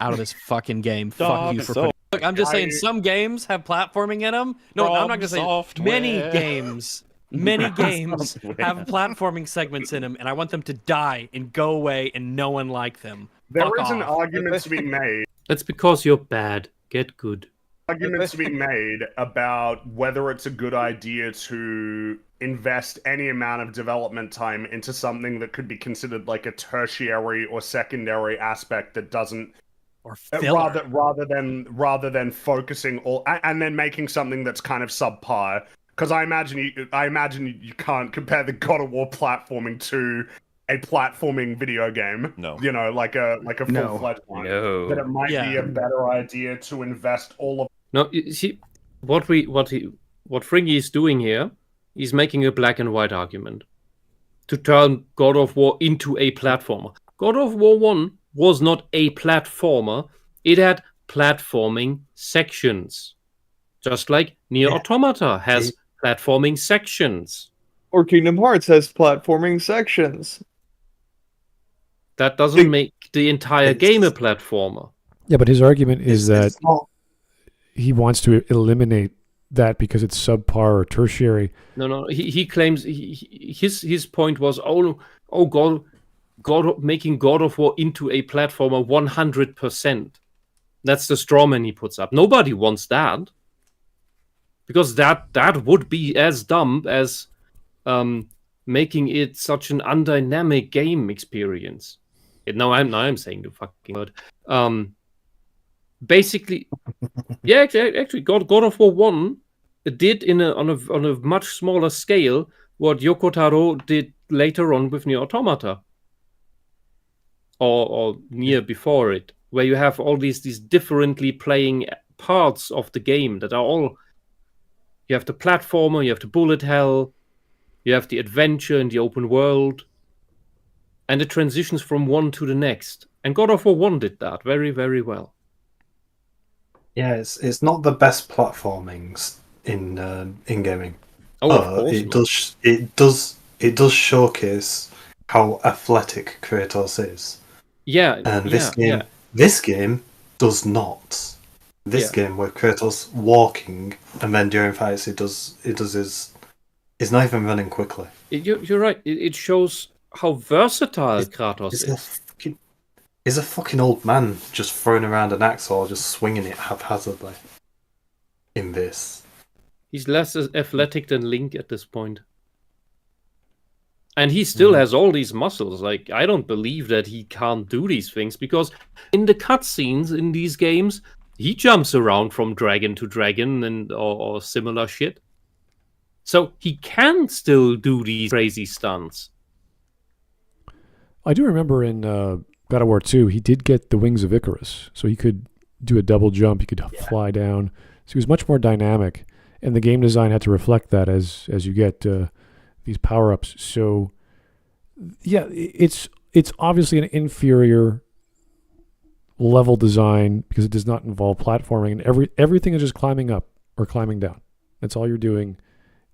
K: Out of this fucking game. Fuck you for putting... Look, I'm just saying some games have platforming in them. No, I'm not going to say many games. Many games have platforming segments in them, and I want them to die and go away and no one like them.
F: There is an argument to be made.
B: That's because you're bad. Get good.
F: Arguments to be made about whether it's a good idea to invest any amount of development time into something that could be considered like a tertiary or secondary aspect that doesn't,
K: or
F: rather than focusing all and then making something that's kind of subpar. Because I imagine you can't compare the God of War platforming to a platforming video game.
I: No.
F: You know, like a full-fledged one.
J: No.
F: That it might be a better idea to invest all of...
B: No, you see, what Fringy is doing here, he's making a black and white argument to turn God of War into a platformer. God of War 1 was not a platformer. It had platforming sections. Just like Nier Automata has platforming sections.
E: Or Kingdom Hearts has platforming sections.
B: That doesn't make the entire game a platformer.
A: Yeah, but his argument is that he wants to eliminate that because it's subpar or tertiary.
B: No. He claims his point was God making God of War into a platformer 100%. That's the straw man he puts up. Nobody wants that. Because that would be as dumb as making it such an undynamic game experience. Now I'm saying the fucking word. Basically, yeah, actually, God of War 1 did on a much smaller scale what Yoko Taro did later on with Nier Automata, or Nier before it, where you have all these differently playing parts of the game that are all. You have the platformer, you have the bullet hell, you have the adventure in the open world, and it transitions from one to the next. And God of War 1 did that very, very well.
C: Yeah, it's not the best platformings in gaming.
B: Oh, of course
C: it does showcase how athletic Kratos is.
B: Yeah,
C: and this game does not. This game where Kratos walking and then during fights it does is not even running quickly.
B: You're right. It shows how versatile Kratos is.
C: He's a fucking old man just throwing around an axe or just swinging it haphazardly. In this,
B: he's less athletic than Link at this point, and he still has all these muscles. Like, I don't believe that he can't do these things because in the cutscenes in these games. He jumps around from dragon to dragon and or similar shit. So he can still do these crazy stunts.
A: I do remember in God of War 2, he did get the wings of Icarus. So he could do a double jump, he could fly down. So he was much more dynamic. And the game design had to reflect that as you get these power-ups. So, yeah, it's obviously an inferior level design because it does not involve platforming, and everything is just climbing up or climbing down. That's all you're doing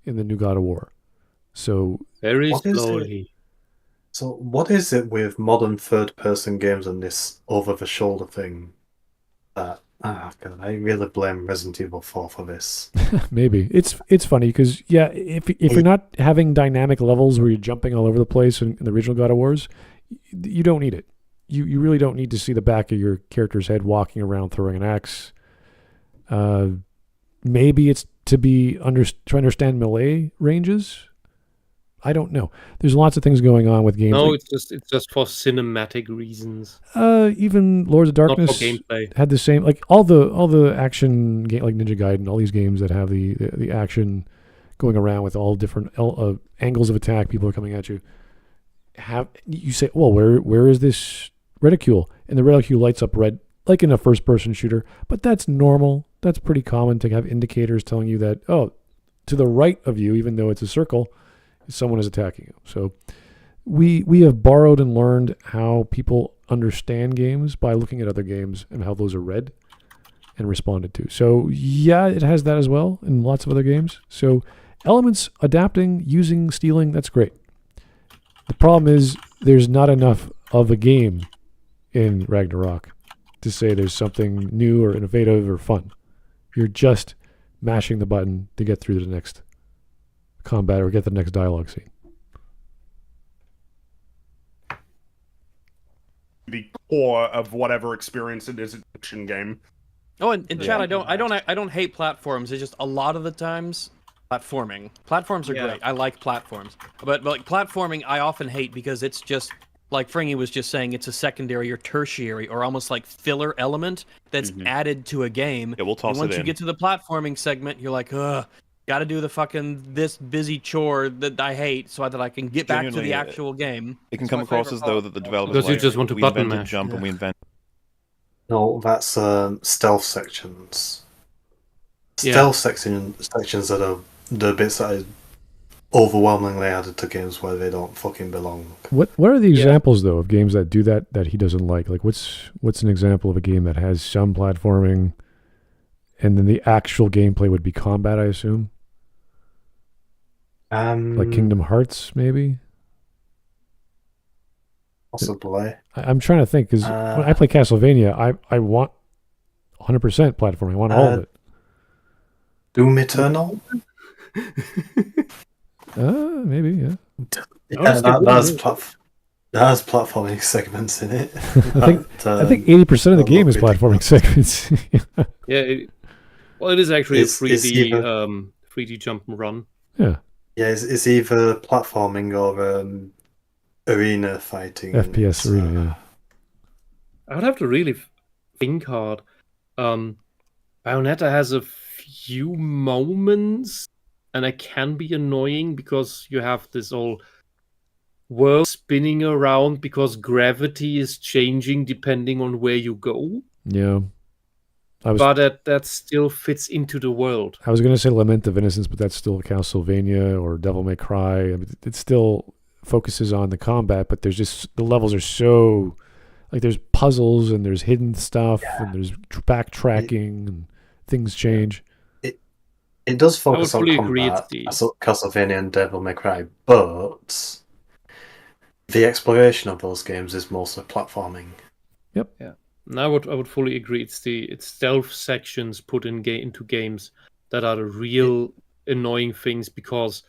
A: in the new God of War. So
B: very slowly.
C: So what is it with modern third-person games and this over-the-shoulder thing that God, I really blame Resident Evil 4 for this.
A: Maybe it's funny because if you're not having dynamic levels where you're jumping all over the place in the original God of Wars, you don't need it. You really don't need to see the back of your character's head walking around throwing an axe. Maybe it's to to understand melee ranges. I don't know. There's lots of things going on with games.
B: No, it's just for cinematic reasons.
A: Even Lords of Darkness had the same. Like all the action game, like Ninja Gaiden, all these games that have the action going around with all different angles of attack. People are coming at you. you say, well, where is this reticule? And the reticule lights up red, like in a first-person shooter. But that's normal. That's pretty common to have indicators telling you that, oh, to the right of you, even though it's a circle, someone is attacking you. So we have borrowed and learned how people understand games by looking at other games and how those are read and responded to. So yeah, it has that as well in lots of other games. So elements, adapting, using, stealing, that's great. The problem is there's not enough of a game in Ragnarok to say there's something new or innovative or fun. You're just mashing the button to get through to the next combat or get the next dialogue scene.
F: The core of whatever experience it is, a action game.
K: Oh, and Chad, I don't hate platforms. It's just a lot of the times platforming. Platforms are great. I like platforms, but like platforming, I often hate because it's just like Fringy was just saying. It's a secondary or tertiary or almost like filler element that's added to a game.
I: Yeah, we'll toss
K: and once
I: it
K: you
I: in.
K: get to the platforming segment, you're like, ugh. Got to do the fucking this busy chore that I hate so that I can get back to the actual game.
I: It can come across as though that the developers
B: because you just want to
I: we
B: button
I: invented
B: mash.
I: jump and we invent.
C: No, that's stealth sections. Stealth sections are the bits that are overwhelmingly added to games where they don't fucking belong.
A: What are the examples though of games that do that he doesn't like? Like what's an example of a game that has some platforming and then the actual gameplay would be combat, I assume? Like Kingdom Hearts, maybe?
C: Possibly.
A: I'm trying to think, because when I play Castlevania, I want 100% platforming. I want all of it.
C: Doom Eternal?
A: Maybe, yeah.
C: That has platforming segments in it.
A: I think 80% of the game is platforming segments.
B: Yeah, it is actually a 3D jump and run.
A: Yeah.
C: Yeah, it's either platforming or arena fighting.
A: FPS arena, yeah.
B: I would have to really think hard. Bayonetta has a few moments, and it can be annoying because you have this whole world spinning around because gravity is changing depending on where you go.
A: Yeah.
B: But that still fits into the world.
A: I was going to say Lament of Innocence, but that's still Castlevania or Devil May Cry. I mean, it still focuses on the combat, but there's just the levels are so like there's puzzles and there's hidden stuff and there's backtracking and things change.
C: It does focus on combat, Castlevania and Devil May Cry, but the exploration of those games is mostly platforming.
A: Yep.
B: Yeah. And I would fully agree. It's stealth sections put into games that are the real annoying things because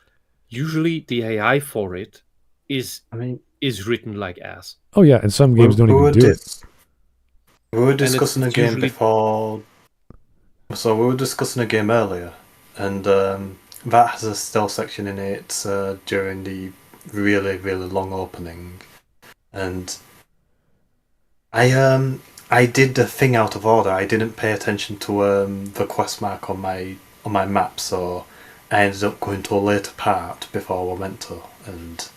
B: usually the AI for it is written like ass.
A: Oh yeah, and some games don't even do it.
C: We were discussing a game before, so we were discussing a game earlier, and that has a stealth section in it during the really, really long opening, and I did the thing out of order. I didn't pay attention to the quest mark on my map, so I ended up going to a later part before I meant to, and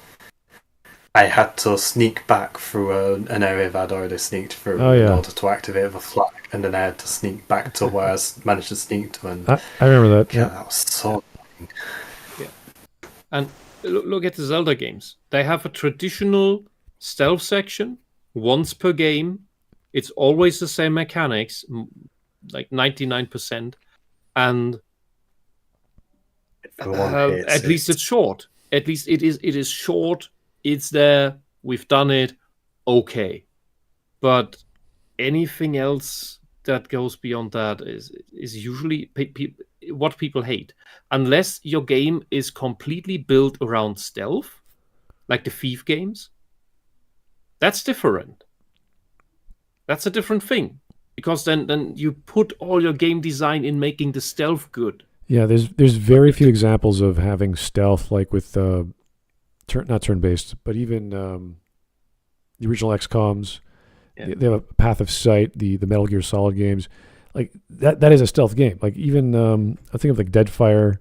C: I had to sneak back through an area that I'd already sneaked through in order to activate the flag, and then I had to sneak back to where I managed to sneak to. And
A: I remember that.
C: Yeah, that was so annoying.
B: Yeah, and look at the Zelda games. They have a traditional stealth section once per game. It's always the same mechanics, like 99%, and at least it's short. At least it is short. It's there. We've done it. Okay, but anything else that goes beyond that is usually what people hate, unless your game is completely built around stealth, like the Thief games. That's different. That's a different thing, because then you put all your game design in making the stealth good.
A: Yeah, there's very few examples of having stealth like with not turn-based, but even the original XCOMs. Yeah. They have a path of sight. The Metal Gear Solid games, like that is a stealth game. Like even I think of like Deadfire,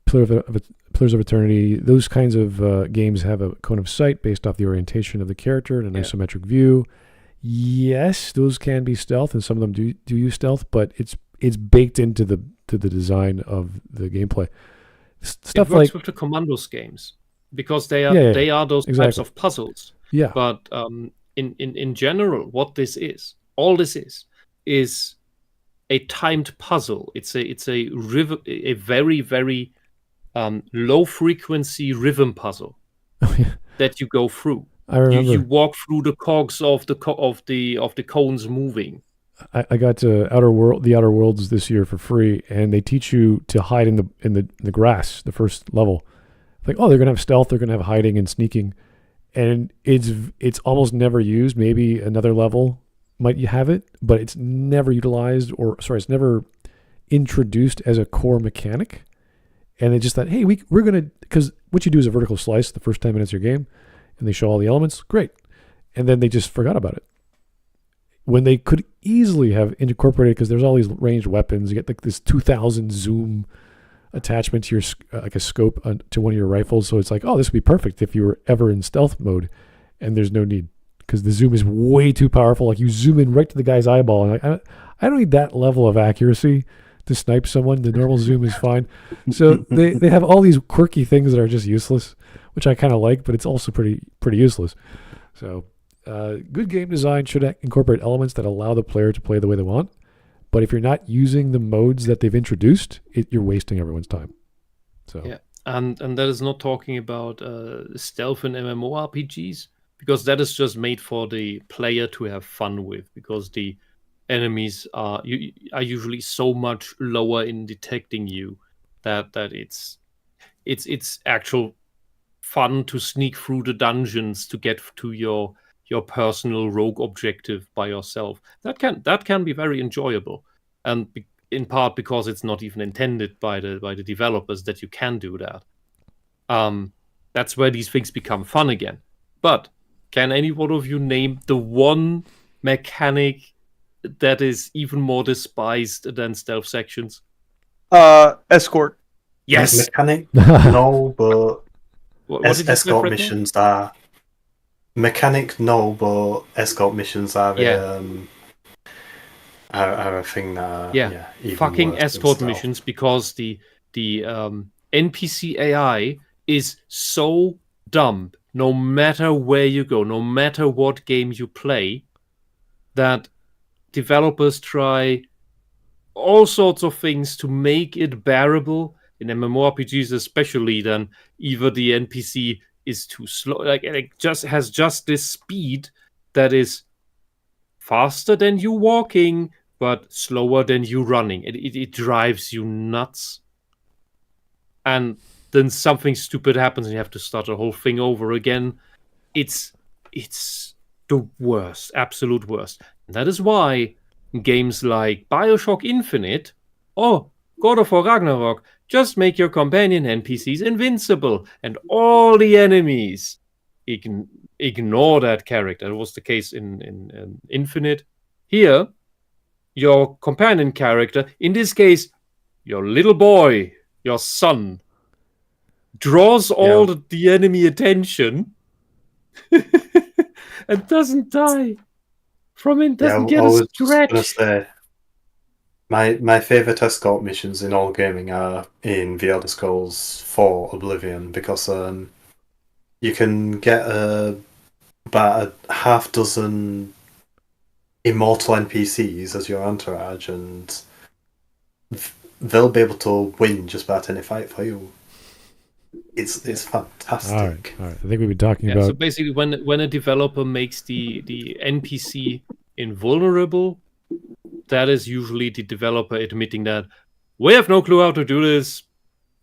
A: Pillar Pillars of Eternity, those kinds of games have a cone of sight based off the orientation of the character and an isometric view. Yes, those can be stealth, and some of them do use stealth, but it's baked into the design of the gameplay. Stuff
B: it works
A: like
B: with the Commandos games because they are those types of puzzles.
A: Yeah.
B: But in general, what this is, all this is a timed puzzle. It's a very, very low frequency rhythm puzzle that you go through.
A: I remember
B: you walk through the cogs of the cones moving.
A: I got to the Outer Worlds this year for free, and they teach you to hide in the grass. The first level, like, oh, they're gonna have stealth, they're gonna have hiding and sneaking, and it's almost never used. Maybe another level might you have it, but it's never utilized, it's never introduced as a core mechanic. And they just thought, hey, we're gonna, because what you do is a vertical slice the first 10 minutes of your game, and they show all the elements, great, and then they just forgot about it. When they could easily have incorporated, because there's all these ranged weapons, you get like this 2000 zoom attachment to your like a scope to one of your rifles, so it's like, oh, this would be perfect if you were ever in stealth mode, and there's no need because the zoom is way too powerful. Like you zoom in right to the guy's eyeball, and like, I don't need that level of accuracy to snipe someone. The normal zoom is fine. So they have all these quirky things that are just useless, which I kind of like, but it's also pretty useless. So. Good game design should incorporate elements that allow the player to play the way they want. But if you're not using the modes that they've introduced, you're wasting everyone's time. So
B: yeah, and that is not talking about stealth in MMORPGs, because that is just made for the player to have fun with, because the enemies are usually so much lower in detecting you that it's actual fun to sneak through the dungeons to get to your personal rogue objective by yourself. That can be very enjoyable, and in part because it's not even intended by the developers that you can do that. That's where these things become fun again. But can any one of you name the one mechanic that is even more despised than stealth sections?
E: Escort.
B: Yes.
C: Mechanic? No, but
B: what
C: escort missions are. Mechanic, no, but escort missions are a thing that even
B: fucking
C: worse
B: escort missions, because the NPC AI is so dumb, no matter where you go, no matter what game you play, that developers try all sorts of things to make it bearable. In MMORPGs especially, then either the NPC is too slow, like it just has this speed that is faster than you walking but slower than you running. It drives you nuts, and then something stupid happens and you have to start the whole thing over again. It's the worst, absolute worst. And that is why games like BioShock Infinite or God of War Ragnarok just make your companion NPCs invincible, and all the enemies ignore that character. That was the case in Infinite. Here, your companion character, in this case, your little boy, your son, draws all the enemy attention and doesn't die from it, doesn't get a scratch.
C: My favourite escort missions in all gaming are in The Elder Scrolls 4 Oblivion, because you can get about a half dozen immortal NPCs as your entourage, and they'll be able to win just about any fight for you. It's fantastic.
A: All right. I think we've been talking about.
B: So basically, when a developer makes the NPC invulnerable, that is usually the developer admitting that we have no clue how to do this.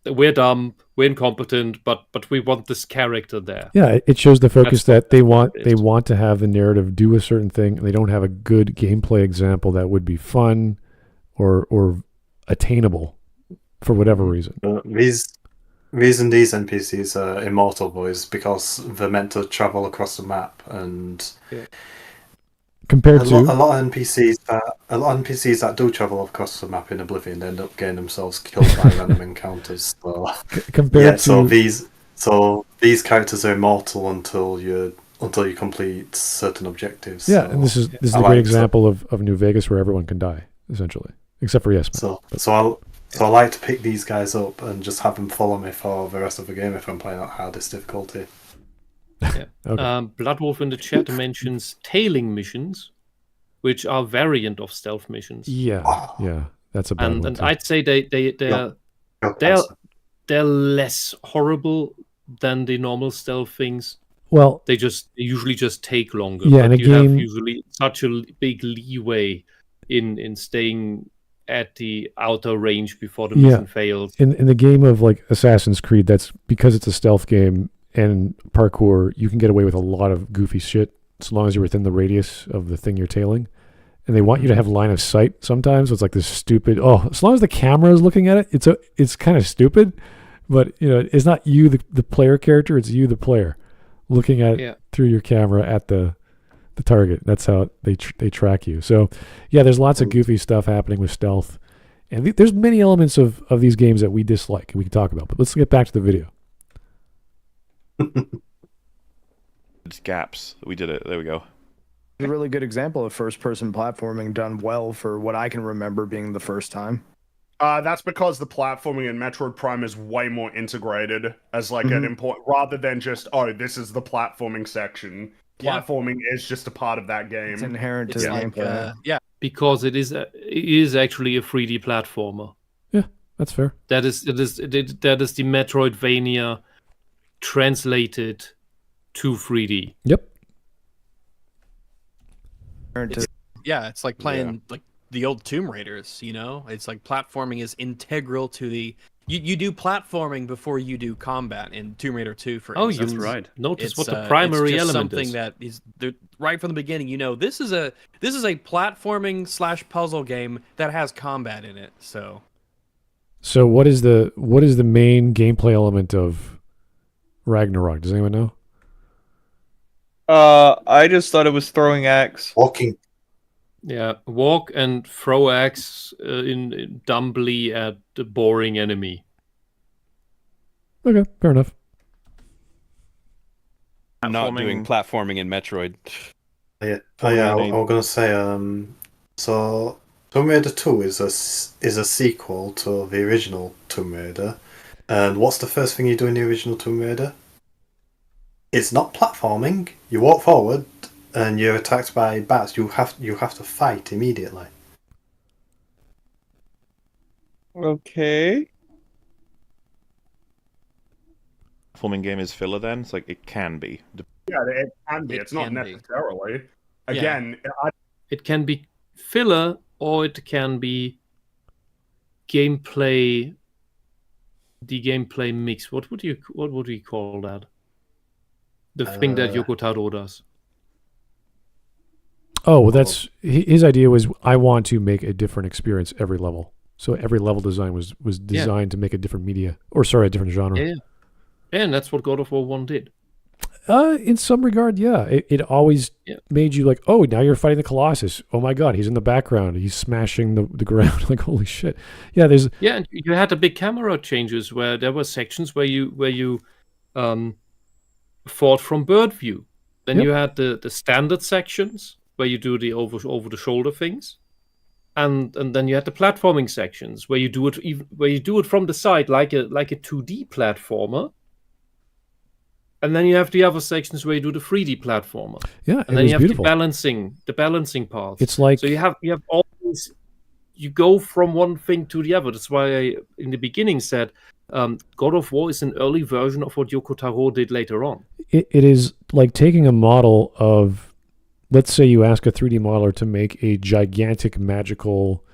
B: We're dumb. We're incompetent. But we want this character there.
A: Yeah, it shows the focus that they want to have the narrative do a certain thing, and they don't have a good gameplay example that would be fun or attainable for whatever reason.
C: Reason these NPCs are immortal, boys, because they're meant to travel across the map, and
A: compared to
C: a lot of NPCs that do travel across the map in Oblivion end up getting themselves killed by random encounters. So,
A: compared to
C: so these characters are immortal until you complete certain objectives.
A: Yeah,
C: so,
A: and this is a great example of New Vegas where everyone can die essentially, except for yes.
C: So I like to pick these guys up and just have them follow me for the rest of the game if I'm playing at hardest difficulty.
B: Yeah.
A: Okay.
B: Bloodwolf in the chat mentions tailing missions, which are variant of stealth missions.
A: Yeah, that's a bad one.
B: And
A: too.
B: I'd say they're less horrible than the normal stealth things.
A: Well,
B: they usually just take longer.
A: Yeah,
B: but
A: in a
B: you
A: game,
B: have usually such a big leeway in staying at the outer range before the mission fails.
A: In the game of like Assassin's Creed, that's because it's a stealth game and parkour, you can get away with a lot of goofy shit as long as you're within the radius of the thing you're tailing. And they want you to have line of sight sometimes. So it's like this stupid, as long as the camera is looking at it, it's kind of stupid. But it's not you, the player character, it's you, the player, looking at through your camera at the target. That's how they track you. So yeah, there's lots of goofy stuff happening with stealth. And there's many elements of these games that we dislike and we can talk about. But let's get back to the video.
I: It's gaps. We did it. There we go.
G: A really good example of first-person platforming done well for what I can remember being the first time.
F: That's because the platforming in Metroid Prime is way more integrated as like an important, rather than just, this is the platforming section. Platforming is just a part of that game.
G: It's inherent to the gameplay.
B: Because it is actually a 3D platformer.
A: Yeah, that's fair.
B: That is the Metroidvania translated to 3D.
A: Yep.
K: It's like playing like the old Tomb Raiders, It's like platforming is integral to the... You do platforming before you do combat in Tomb Raider 2, for instance.
J: That's right.
B: Notice what the primary
K: it's just
B: element
K: something
B: is.
K: that is right from the beginning. This is a platforming / puzzle game that has combat in it. So
A: what is the main gameplay element of Ragnarok? Does anyone know?
E: I just thought it was throwing axe.
C: Walking.
B: Yeah, walk and throw axe dumbly at the boring enemy.
A: Okay, fair enough.
L: I'm not doing platforming in Metroid.
C: I was gonna say, so Tomb Raider 2 is a sequel to the original Tomb Raider, and what's the first thing you do in the original Tomb Raider? It's not platforming. You walk forward, and you're attacked by bats. You have to fight immediately.
E: Okay.
I: Platforming game is filler then? It's like it can be.
F: Yeah, it can be. It's not necessarily. Again,
B: it can be filler or it can be gameplay. The gameplay mix. What would we call that? The thing that Yoko Taro does.
A: Oh, well, that's his idea was I want to make a different experience every level. So every level design was designed to make a different media, a different genre.
B: Yeah, and that's what God of War 1 did.
A: In some regard, yeah. It always made you like, oh, now you're fighting the Colossus. Oh my God, he's in the background. He's smashing the ground. Like, holy shit. Yeah,
B: and you had the big camera changes where there were sections where you fought from bird view. Then you had the standard sections where you do the over the shoulder things, and then you had the platforming sections where you do it from the side like a 2D platformer. And then you have the other sections where you do the 3D platformer.
A: Yeah,
B: and then you have
A: beautiful.
B: the balancing parts.
A: It's like
B: so you have all these. You go from one thing to the other. That's why I in the beginning said God of War is an early version of what Yoko Taro did later on.
A: It is like taking a model of, let's say you ask a 3D modeler to make a gigantic magical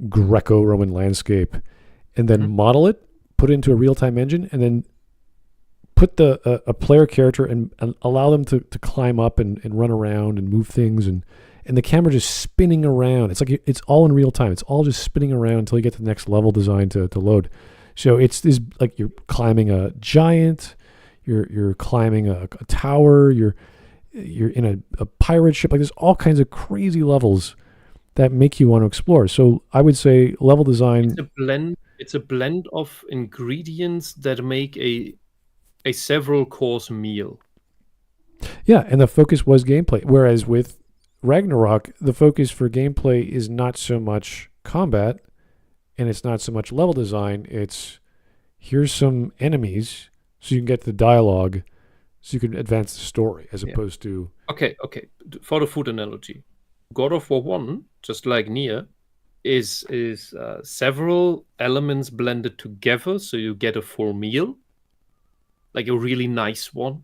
A: Greco-Roman landscape, and then model it, put it into a real-time engine, and then put a player character and allow them to climb up and run around and move things, and the camera just spinning around. It's like it's all in real time. It's all just spinning around until you get to the next level design to load. So it's this like you're climbing a giant, you're climbing a tower. you're in a pirate ship. Like there's all kinds of crazy levels that make you want to explore. So I would say level design.
B: It's a blend of ingredients that make a several course meal.
A: Yeah, and the focus was gameplay. Whereas with Ragnarok, the focus for gameplay is not so much combat, and it's not so much level design. It's here's some enemies so you can get the dialogue, so you can advance the story, as opposed to...
B: Okay. For the food analogy, God of War 1, just like Nier, is several elements blended together, so you get a full meal, like a really nice one,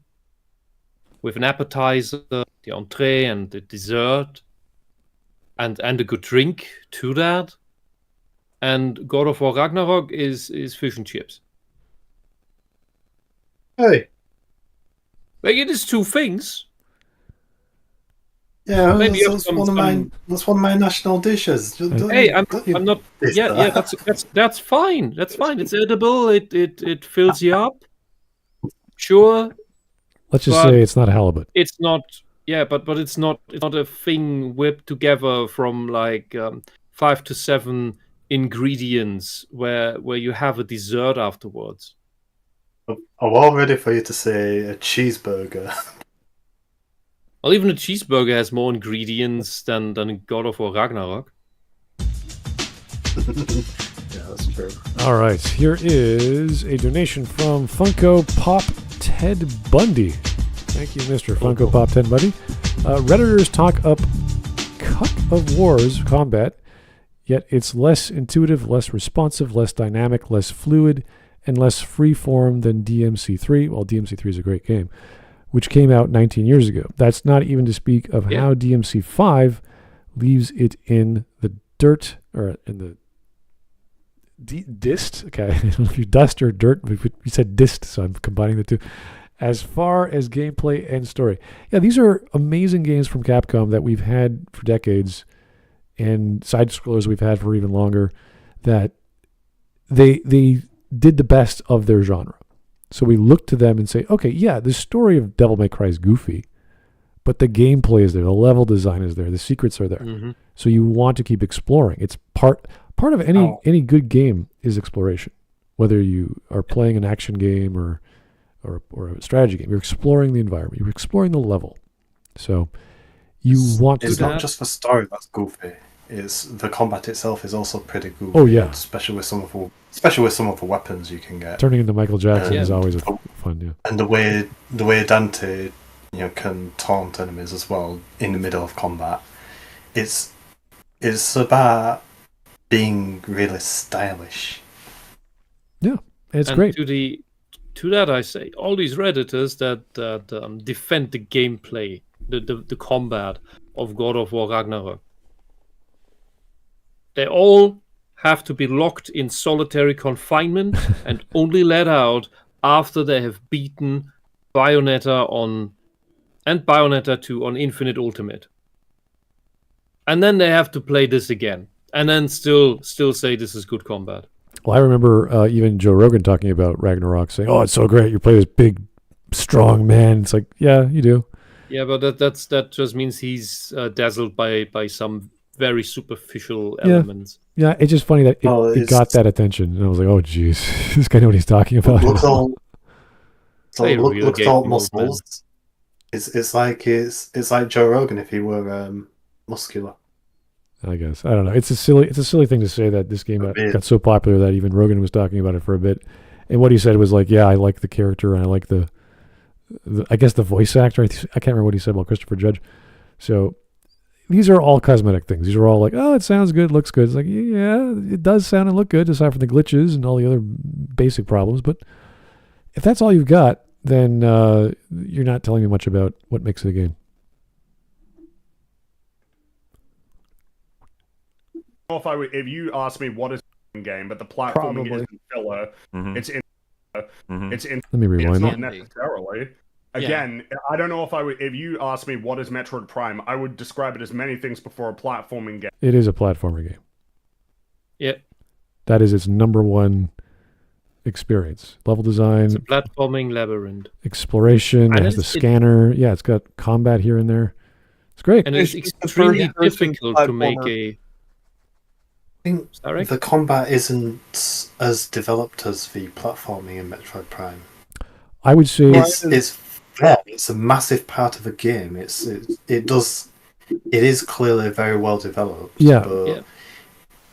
B: with an appetizer, the entree, and the dessert, and a good drink to that. And God of War Ragnarok is fish and chips.
C: Hey.
B: Like it is two things.
C: Yeah,
B: maybe
C: that's one of my national dishes.
B: Hey, I'm not. Yeah, that's fine. That's fine. It's edible. It fills you up. Sure.
A: Let's just say it's not halibut.
B: It's not. Yeah, but it's not. It's not a thing whipped together from like 5 to 7 ingredients where you have a dessert afterwards.
C: I'm all ready for you to say a cheeseburger.
B: Well, even a cheeseburger has more ingredients than God of War Ragnarok.
C: Yeah, that's true.
A: All right, here is a donation from Funko Pop Ted Bundy. Thank you, Mr. Funko Pop Ted Bundy. Redditors talk up Cup of War's combat, yet it's less intuitive, less responsive, less dynamic, less fluid, and less free-form than DMC3. Well, DMC3 is a great game, which came out 19 years ago. That's not even to speak of how DMC5 leaves it in the dirt, or in the dist. Okay, I don't know if you dust or dirt. You said dist, so I'm combining the two. As far as gameplay and story. Yeah, these are amazing games from Capcom that we've had for decades, and side-scrollers we've had for even longer, that they did the best of their genre. So we look to them and say, okay, yeah, the story of Devil May Cry is goofy, but the gameplay is there, the level design is there, the secrets are there. Mm-hmm. So you want to keep exploring. It's part of any good game is exploration. Whether you are playing an action game or a strategy game, you're exploring the environment, you're exploring the level. So you want to...
C: It's not just the story that's goofy. It's the combat itself is also pretty goofy.
A: Oh yeah,
C: especially with some of the weapons you can get.
A: Turning into Michael Jackson is always fun. Yeah,
C: and the way Dante, can taunt enemies as well in the middle of combat. It's about being really stylish.
A: Yeah, it's great.
B: To that I say, all these Redditors that defend the gameplay, the combat of God of War Ragnarok, they all have to be locked in solitary confinement and only let out after they have beaten Bayonetta 2 on Infinite Ultimate. And then they have to play this again. And then still say this is good combat.
A: Well, I remember even Joe Rogan talking about Ragnarok, saying, "Oh, it's so great! You play this big, strong man." It's like, yeah, you do.
B: Yeah, but that just means he's dazzled by some very superficial elements.
A: Yeah, it's just funny that it got that attention, and I was like, "Oh, geez, this guy knows what he's talking about."
C: Look at all muscles. It's like Joe Rogan if he were muscular.
A: I guess I don't know. It's a silly thing to say that this game got so popular that even Rogan was talking about it for a bit. And what he said was like, "Yeah, I like the character and I like the I guess the voice actor." I can't remember what he said about Christopher Judge. So these are all cosmetic things. These are all like, "Oh, it sounds good, looks good." It's like, yeah, it does sound and look good, aside from the glitches and all the other basic problems. But if that's all you've got, then you're not telling me much about what makes it a game.
F: If you ask me what is a game, but the platforming isn't filler, it's in. It's in.
A: Let me rewind
F: it's
A: that.
F: Not necessarily. Again, I don't know if you ask me what is Metroid Prime, I would describe it as many things before a platforming game.
A: It is a platformer game.
B: Yeah.
A: That is its number one experience. Level design,
B: It's a platforming labyrinth.
A: exploration. It has the scanner. Yeah, it's got combat here and there. It's great.
B: And it's extremely difficult to make a.
C: I think the combat isn't as developed as the platforming in Metroid Prime.
A: I would say
C: it's a massive part of the game. It is clearly very well developed. But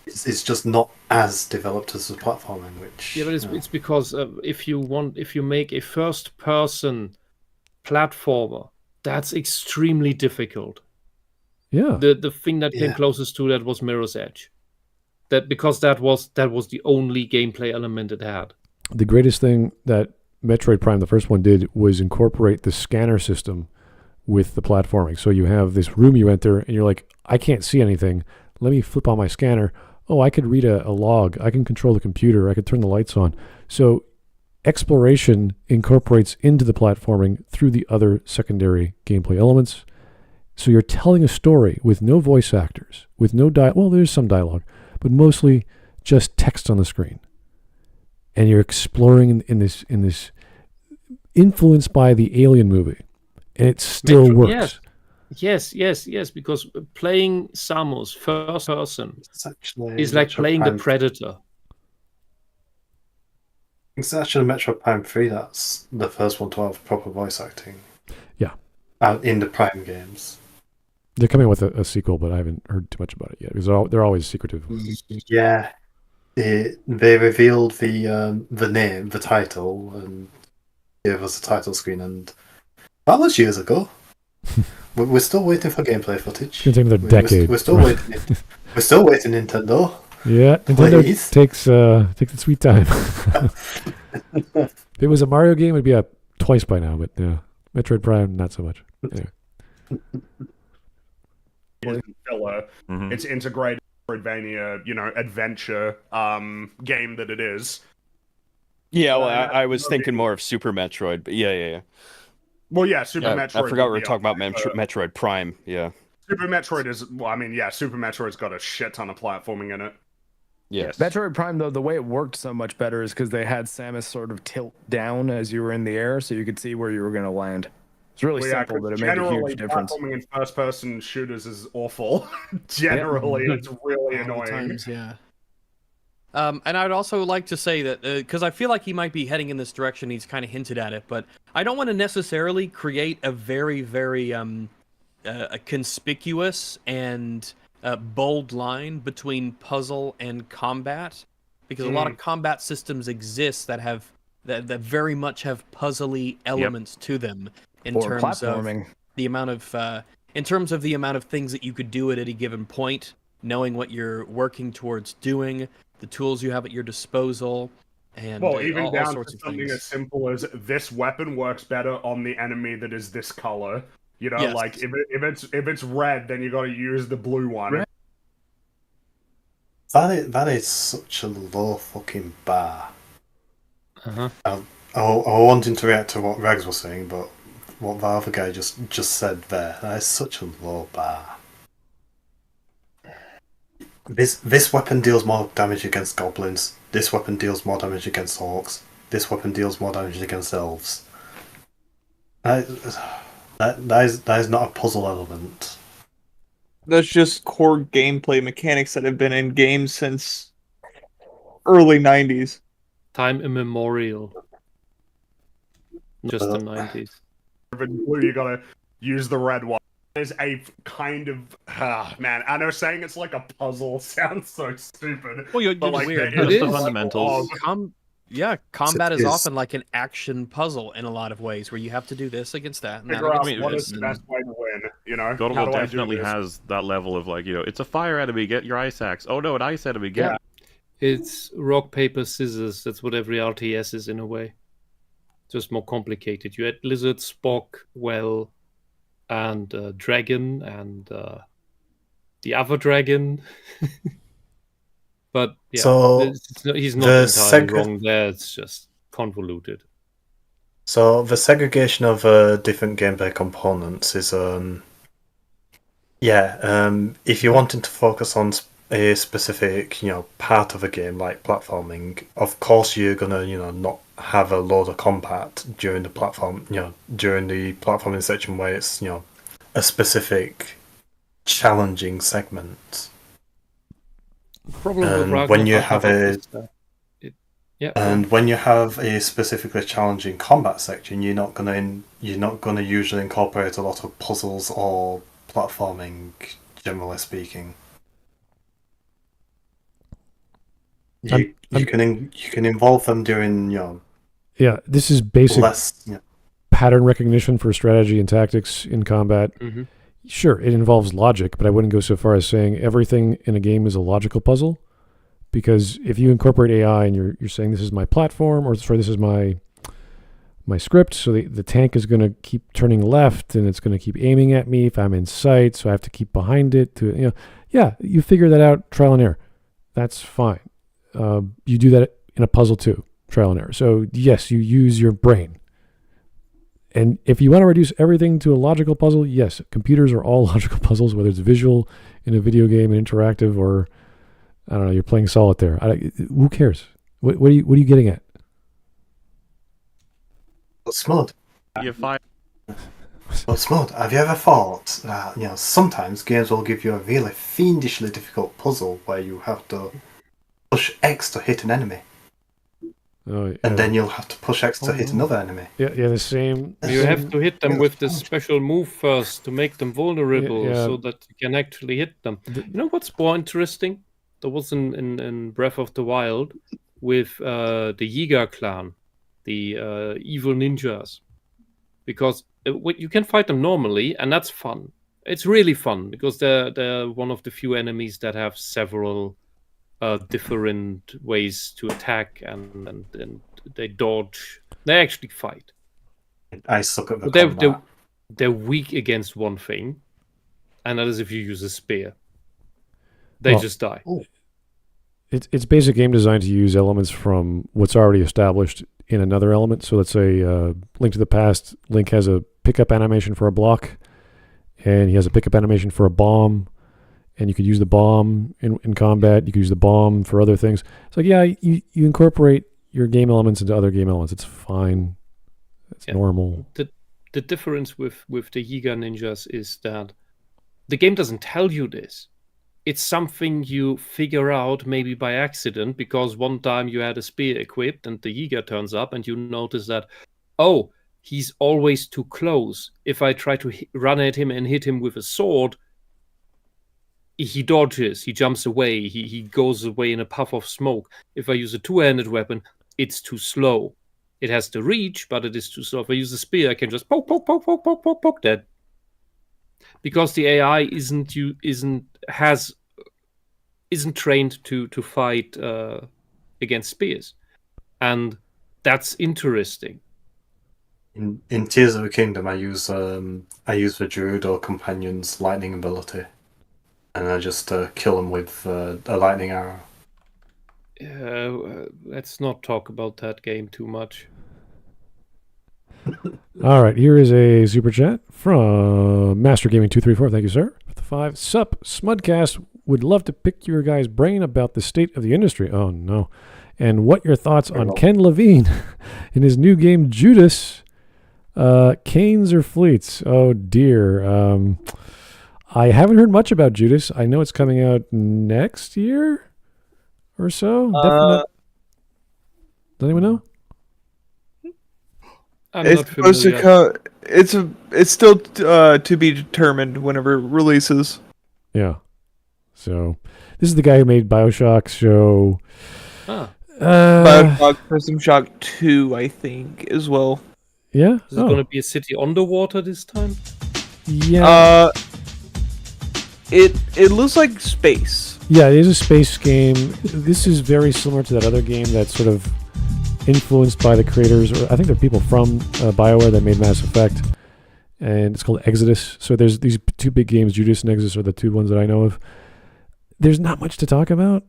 C: it's just not as developed as the platforming.
B: But it's because if you make a first-person platformer, that's extremely difficult.
A: Yeah.
B: The thing that came closest to that was Mirror's Edge. Because that was the only gameplay element it had.
A: The greatest thing that Metroid Prime, the first one, did was incorporate the scanner system with the platforming. So you have this room you enter, and you're like, I can't see anything. Let me flip on my scanner. Oh, I could read a log. I can control the computer. I could turn the lights on. So exploration incorporates into the platforming through the other secondary gameplay elements. So you're telling a story with no voice actors, with no well, there's some dialogue, but mostly just text on the screen. And you're exploring in this influenced by the Alien movie, and it still works.
B: Yes, because playing Samus first person is like playing the Predator.
C: It's actually Metroid Prime 3 that's the first one to have proper voice acting.
A: Yeah.
C: In the Prime games.
A: They're coming with a sequel, but I haven't heard too much about it yet because they're always secretive.
C: Yeah. They revealed the name, the title, and gave us a title screen, and that was years ago. We're still waiting for gameplay footage.
A: It's going to take another decade.
C: We're still waiting. We're still waiting, Nintendo.
A: Yeah, Nintendo takes its sweet time. If it was a Mario game, it'd be up twice by now. But Metroid Prime, not so much. Anyway.
F: Filler. It's integrated Metroidvania, adventure game that it is.
L: Yeah, well, I was thinking more of Super Metroid, but yeah.
F: Well, yeah, Super Metroid.
L: I forgot we were talking about Metroid Prime. Yeah.
F: Super Metroid is. Well, I mean, yeah, Super Metroid's got a shit ton of platforming in it.
L: Yes.
G: Metroid Prime, though, the way it worked so much better is because they had Samus sort of tilt down as you were in the air, so you could see where you were going to land. It's really simple, but it made a huge difference.
F: Platforming in first-person shooters is awful. Generally, it's really annoying.
K: Times, yeah. And I'd also like to say that, because I feel like he might be heading in this direction, he's kind of hinted at it, but I don't want to necessarily create a very, very a conspicuous and bold line between puzzle and combat, because a lot of combat systems exist that have that very much have puzzly elements to them in terms of the amount of the amount of things that you could do at any given point, knowing what you're working towards doing, the tools you have at your disposal, and
F: even
K: all
F: down
K: sorts
F: to
K: of
F: something
K: things.
F: as simple as this weapon works better on the enemy that is this color.
K: Yes.
F: Like if it's red, then you got to use the blue one.
C: That is such a low fucking bar.
B: Uh-huh.
C: I wanted to react to what Rags was saying, but what the other guy just said there, that is such a low bar. This weapon deals more damage against goblins. This weapon deals more damage against orcs. This weapon deals more damage against elves. That is not a puzzle element.
E: That's just core gameplay mechanics that have been in games since early 90s.
B: Time immemorial. Just the 90s.
F: In blue, you gotta use the red one. There's a kind of man. I know saying it's like a puzzle sounds so stupid.
K: Well, you're
F: like,
K: weird.
I: It is the fundamentals.
K: Combat is often like an action puzzle in a lot of ways, where you have to do this against that. And
F: figure out what is the best way to win.
I: God of War definitely has that level of like, it's a fire enemy, get your ice axe. Oh no, an ice enemy, get.
B: Yeah. It's rock, paper, scissors. That's what every RTS is in a way. Just more complicated. You had Lizard, Spock, Well, and Dragon, and the other dragon. But yeah,
C: so
B: he's not entirely wrong there. It's just convoluted.
C: So the segregation of different gameplay components is, if you're wanting to focus on a specific, part of a game like platforming, of course you're gonna, not have a load of combat during the platforming section where it's, a specific challenging segment. And when you have when you have a specifically challenging combat section, you're not gonna usually incorporate a lot of puzzles or platforming, generally speaking. You can involve them during
A: Yeah, this is basic pattern recognition for strategy and tactics in combat.
B: Mm-hmm.
A: Sure, it involves logic, but I wouldn't go so far as saying everything in a game is a logical puzzle. Because if you incorporate AI and you're saying this is my platform, or sorry, this is my script, so the tank is going to keep turning left and it's going to keep aiming at me if I'm in sight, so I have to keep behind it. You figure that out, trial and error. That's fine. You do that in a puzzle too, trial and error. So yes, you use your brain. And if you want to reduce everything to a logical puzzle, yes, computers are all logical puzzles, whether it's visual in a video game and interactive, or I don't know, you're playing solitaire. Who cares? What are you getting at?
C: Smud.
I: You're fine.
C: Well, Smud, have you ever thought that, sometimes games will give you a really fiendishly difficult puzzle where you have to push X to hit an enemy.
A: Oh, yeah.
C: And then you'll have to push X to hit another enemy.
A: Yeah, the same.
B: You have to hit them with the special move first to make them vulnerable so that you can actually hit them. You know what's more interesting? There was in Breath of the Wild with the Yiga clan, the evil ninjas. Because you can fight them normally, and that's fun. It's really fun, because they're one of the few enemies that have several different ways to attack, and they dodge. They actually fight.
C: I suck at the combat.
B: They're weak against one thing, and that is if you use a spear. They just die.
A: It's basic game design to use elements from what's already established in another element. So let's say Link to the Past, Link has a pickup animation for a block, and he has a pickup animation for a bomb, and you could use the bomb in combat. You could use the bomb for other things. It's like, you incorporate your game elements into other game elements. It's fine. It's normal.
B: The difference with the Yiga ninjas is that the game doesn't tell you this. It's something you figure out maybe by accident, because one time you had a spear equipped and the Yiga turns up and you notice that, he's always too close. If I try to run at him and hit him with a sword, he dodges, he jumps away, he goes away in a puff of smoke. If I use a two-handed weapon, it's too slow. It has the reach, but it is too slow. If I use a spear, I can just poke, dead. Because the AI isn't trained to fight against spears, and that's interesting.
C: In Tears of the Kingdom, I use the Gerudo companion's lightning ability, and I just kill him with a lightning arrow.
B: Let's not talk about that game too much.
A: All right, here is a super chat from Master Gaming 234. Thank you, sir. With the 5. Sup, Smudcast would love to pick your guys' brain about the state of the industry. Oh no. And what your thoughts on Ken Levine in his new game Judas? Canes or fleets? Oh dear. I haven't heard much about Judas. I know it's coming out next year or so. Does anyone know?
E: It's supposed to come. It's still to be determined whenever it releases.
A: Yeah. So this is the guy who made BioShock. So
E: BioShock System Shock 2, I think, as well.
A: Yeah.
B: Is it going to be a city underwater this time?
A: Yeah.
E: It looks like space.
A: Yeah, it is a space game. This is very similar to that other game that's sort of influenced by the creators, or I think they're people from BioWare that made Mass Effect, and it's called Exodus. So there's these two big games, Judas and Exodus are the two ones that I know of. There's not much to talk about,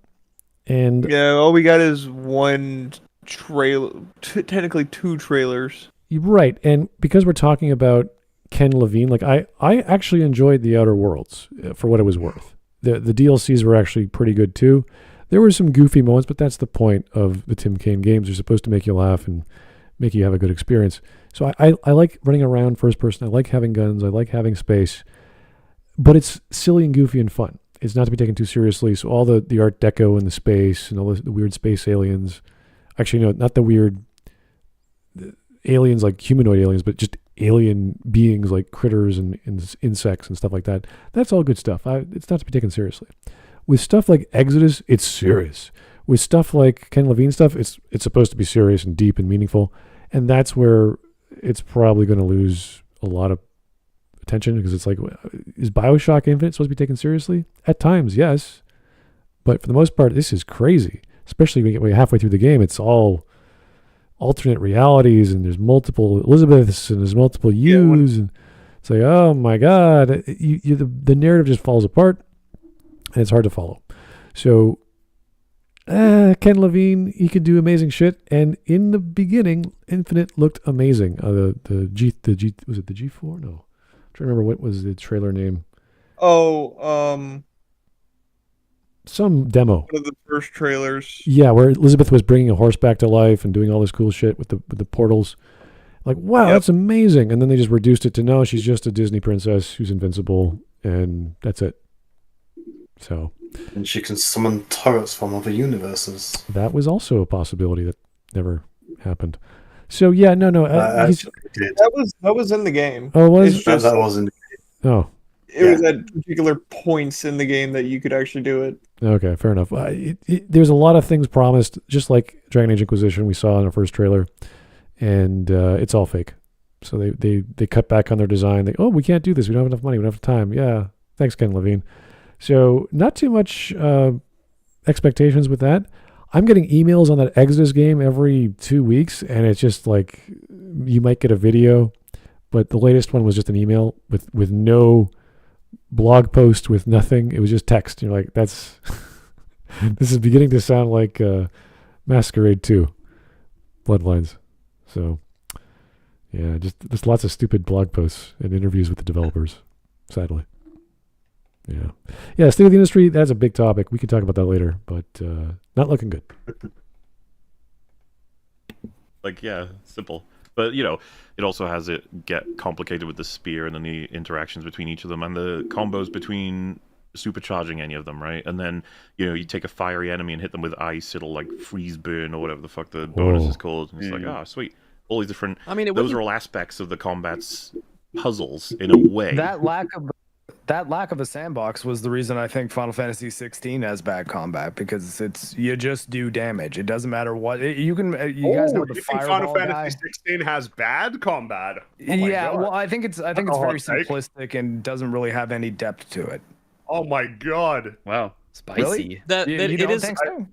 A: and
E: yeah, all we got is one trailer, technically two trailers.
A: Right, and because we're talking about Ken Levine, like I actually enjoyed The Outer Worlds for what it was worth. The DLCs were actually pretty good too. There were some goofy moments, but that's the point of the Tim Kaine games. They're supposed to make you laugh and make you have a good experience. So I like running around first person. I like having guns. I like having space. But it's silly and goofy and fun. It's not to be taken too seriously. So all the Art Deco and the space and all the weird space aliens. Actually, no, not the weird aliens like humanoid aliens, but just alien beings like critters and insects and stuff like that. That's all good stuff. It's not to be taken seriously. With stuff like Exodus, it's serious. With stuff like Ken Levine stuff, it's supposed to be serious and deep and meaningful. And that's where it's probably going to lose a lot of attention, because it's like, is BioShock Infinite supposed to be taken seriously? At times, yes. But for the most part, this is crazy. Especially when you get halfway through the game, it's all alternate realities, and there's multiple Elizabeths, and there's multiple Yous, and it's like, oh my God, the narrative just falls apart, and it's hard to follow. So, Ken Levine, he could do amazing shit, and in the beginning, Infinite looked amazing. The G was it the G4? No, I'm trying to remember what was the trailer name. Some demo.
E: One of the first trailers.
A: Yeah, where Elizabeth was bringing a horse back to life and doing all this cool shit with the portals. Like, wow, that's amazing. And then they just reduced it to, no, she's just a Disney princess who's invincible, and that's it. So.
C: And she can summon turrets from other universes.
A: That was also a possibility that never happened. So yeah, no.
E: That was in the game.
A: Oh, was
C: that was in the game.
A: Oh.
E: It was at particular points in the game that you could actually do it.
A: Okay, fair enough. There's a lot of things promised, just like Dragon Age Inquisition we saw in our first trailer, and it's all fake. So they cut back on their design. We can't do this. We don't have enough money. We don't have time. Yeah, thanks, Ken Levine. So not too much expectations with that. I'm getting emails on that Exodus game every 2 weeks, and it's just like, you might get a video, but the latest one was just an email with no blog post, with nothing. It was just text. You're like, that's this is beginning to sound like Masquerade 2 Bloodlines. So yeah, just lots of stupid blog posts and interviews with the developers, sadly. Yeah, state of the industry, that's a big topic. We can talk about that later, but not looking good.
I: Like, yeah, simple. But, it also has it get complicated with the spear and then the interactions between each of them and the combos between supercharging any of them, right? And then, you take a fiery enemy and hit them with ice, it'll, like, freeze burn or whatever the fuck the bonus is called. And it's like, sweet. All these different... those are all aspects of the combat's puzzles, in a way.
G: That lack of a sandbox was the reason I think Final Fantasy 16 has bad combat, because you just do damage. It doesn't matter what you guys know. The
F: Final Fantasy 16 has bad combat.
G: Well, I think it's very simplistic and doesn't really have any depth to it.
F: Oh my God!
J: Wow, spicy.
G: Really? You don't think so?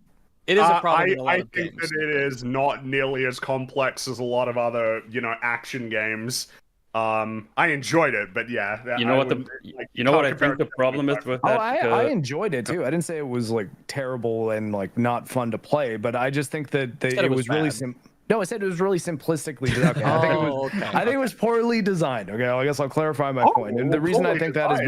K: It is a problem. In a lot
F: I
K: of
F: think
K: games.
F: that it is not nearly as complex as a lot of other, action games. I enjoyed it, but yeah.
J: You know what I think the problem is with that?
G: I enjoyed it too. I didn't say it was like terrible and like not fun to play, but I just think that it was really No, I said it was really simplistically designed. I think it was poorly designed. Okay, I guess I'll clarify my point. And the reason I think that is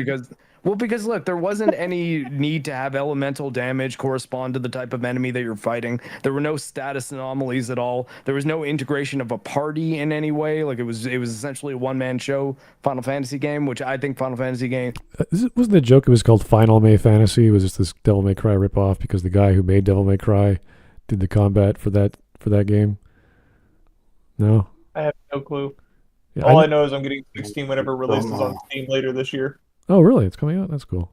G: because look, there wasn't any need to have elemental damage correspond to the type of enemy that you're fighting. There were no status anomalies at all. There was no integration of a party in any way. Like it was essentially a one-man show Final Fantasy game, which I think Final Fantasy game.
A: Wasn't the joke it was called Final May Fantasy? It was just this Devil May Cry ripoff because the guy who made Devil May Cry did the combat for that game. No,
E: I have no clue.
A: Yeah,
E: all I know is I'm getting 16 whenever it releases on Steam later this year.
A: Oh, really? It's coming out? That's cool.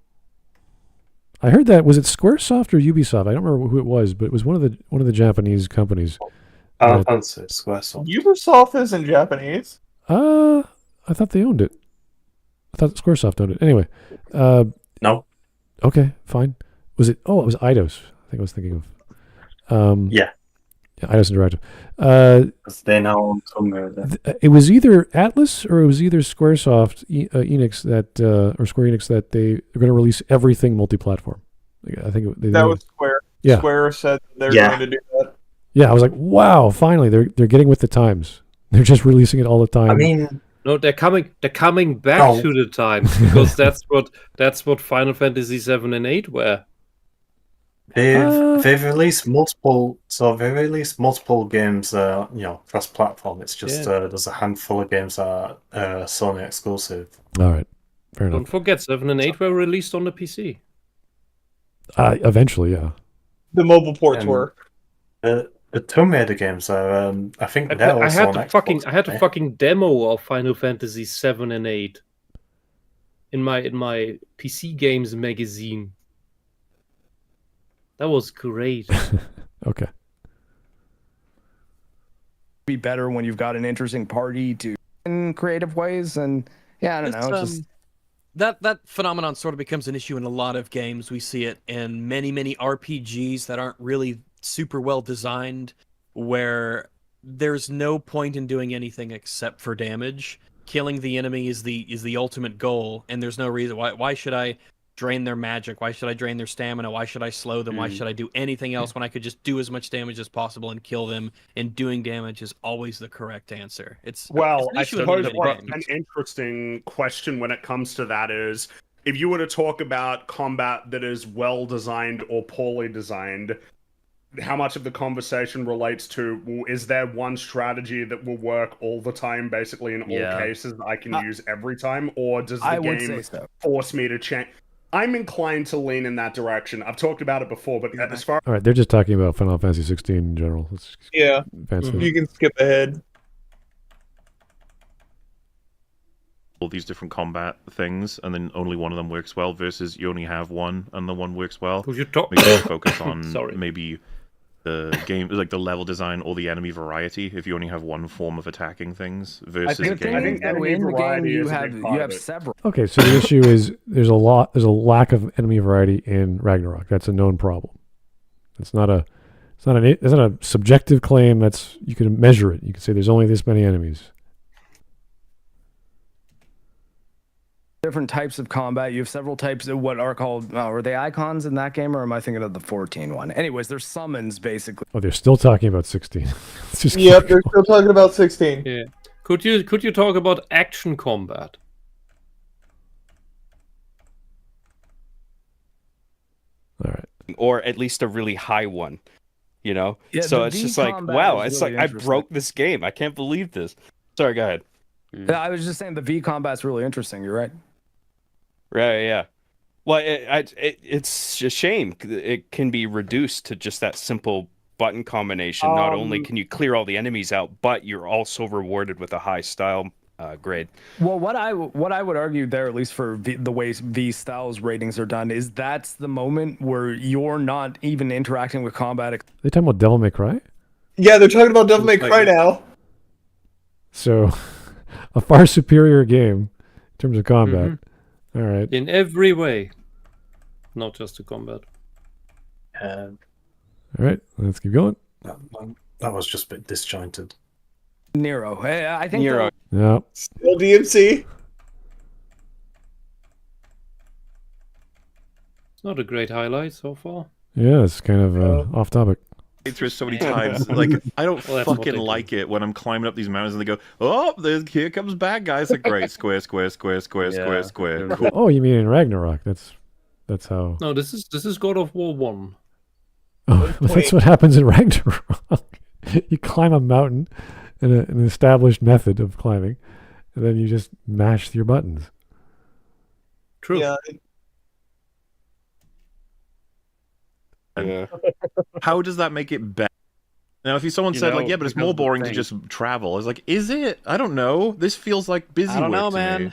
A: I heard that. Was it Squaresoft or Ubisoft? I don't remember who it was, but it was one of the Japanese companies.
C: I don't answer Squaresoft.
E: Ubisoft is in Japanese.
A: I thought they owned it. I thought Squaresoft owned it. Anyway.
C: No.
A: Okay, fine. Was it? Oh, it was Eidos. I think I was thinking of.
C: Yeah.
A: Eidos Interactive.
C: They now own somewhere there.
A: It was either Atlas or it was either Squaresoft, Enix or Square Enix that they are going to release everything multi-platform. I think
E: that was Square.
A: Yeah.
E: Square said they're going to do that.
A: Yeah, I was like, wow, finally they're getting with the times. They're just releasing it all the time.
C: I mean,
B: No, they're coming back to the times because that's what Final Fantasy 7 and 8 were.
C: They've released multiple. So they released multiple games. Cross-platform. It's just there's a handful of games that are Sony exclusive.
A: All right, fair enough.
B: Don't forget, 7 and 8 were released on the PC.
A: Eventually, yeah.
E: The mobile ports were.
C: The Tomb Raider games are. I think they're also on Xbox.
B: I had a fucking demo of Final Fantasy 7 and 8 in my PC Games magazine. That was great.
A: Okay.
G: Be better when you've got an interesting party to in creative ways, and I don't know. It's just
K: that phenomenon sort of becomes an issue in a lot of games. We see it in many RPGs that aren't really super well designed, where there's no point in doing anything except for damage. Killing the enemy is the ultimate goal, and there's no reason why should I drain their magic? Why should I drain their stamina? Why should I slow them? Why should I do anything else when I could just do as much damage as possible and kill them? And doing damage is always the correct answer.
F: I suppose an interesting question when it comes to that is, if you were to talk about combat that is well designed or poorly designed, how much of the conversation relates to, well, is there one strategy that will work all the time, basically in all cases, that I can use every time? Or does the game force me to change? I'm inclined to lean in that direction. I've talked about it before, but as far...
A: All right, they're just talking about Final Fantasy 16 in general.
E: You can skip ahead.
I: All these different combat things, and then only one of them works well, versus you only have one, and the one works well.
B: Maybe
I: focus on maybe the game, like the level design or the enemy variety, if you only have one form of attacking things versus
G: I think enemy variety you have several.
A: Okay, so the issue is there's a lack of enemy variety in Ragnarok. That's a known problem. It's not a subjective claim. You can measure it. You can say there's only this many enemies.
G: Different types of combat. You have several types of what are called, are they icons in that game, or am I thinking of the 14 one? Anyways, they're summons, basically.
A: Oh, they're still talking about 16.
E: Yep, they're still talking about 16.
B: Yeah. Could you talk about action combat?
A: All right.
L: Or at least a really high one, Yeah, so it's just like, wow, it's
G: really
L: like I broke this game. I can't believe this. Sorry, go ahead.
G: I was just saying the V combat's really interesting. You're right.
L: Right, yeah. Well, it's a shame. It can be reduced to just that simple button combination. Not only can you clear all the enemies out, but you're also rewarded with a high style grade.
G: Well, what I would argue there, at least for the way V styles ratings are done, is that's the moment where you're not even interacting with combat.
A: They talking about Devil May Cry?
E: Yeah, they're talking about Devil May Cry now.
A: So, a far superior game in terms of combat.
B: Mm-hmm.
A: All right.
B: In every way, not just the combat.
A: All right, let's keep going.
C: That was just a bit disjointed.
G: Nero. I think
L: Nero.
A: Yeah.
E: Still DMC.
B: It's not a great highlight so far.
A: Yeah, it's kind of off topic.
I: Through so many times, like I don't fucking like it when I'm climbing up these mountains and they go, "Oh, here comes bad guys!" Like, great, square. Cool.
A: Oh, you mean in Ragnarok? That's how.
B: No, this is God of War 1.
A: Oh, that's what happens in Ragnarok. You climb a mountain in an established method of climbing, and then you just mash your buttons.
B: True.
E: Yeah.
I: How does that make it better? Now, if someone said, like, yeah, but it's more boring to just travel, I was like, is it? I don't know. This feels like busy work. I don't know, man.
K: Me.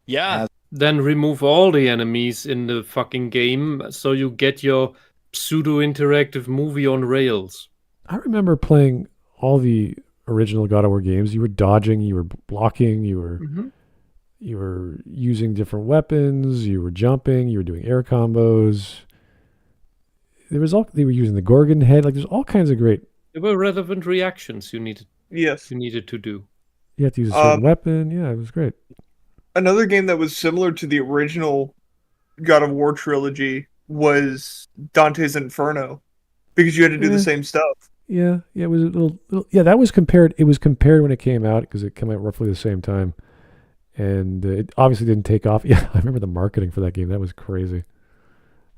K: Yeah.
B: Then remove all the enemies in the fucking game so you get your pseudo-interactive movie on rails.
A: I remember playing all the original God of War games. You were dodging, you were blocking, you were using different weapons, you were jumping, you were doing air combos. They were using the Gorgon head. Like, there's all kinds of great.
B: There were relevant reactions you needed.
E: Yes.
B: You needed to do.
A: You had to use a certain weapon. Yeah, it was great.
E: Another game that was similar to the original God of War trilogy was Dante's Inferno, because you had to do the same stuff.
A: Yeah, it was a little. Yeah, that was compared. It was compared when it came out because it came out roughly the same time, and it obviously didn't take off. Yeah, I remember the marketing for that game. That was crazy.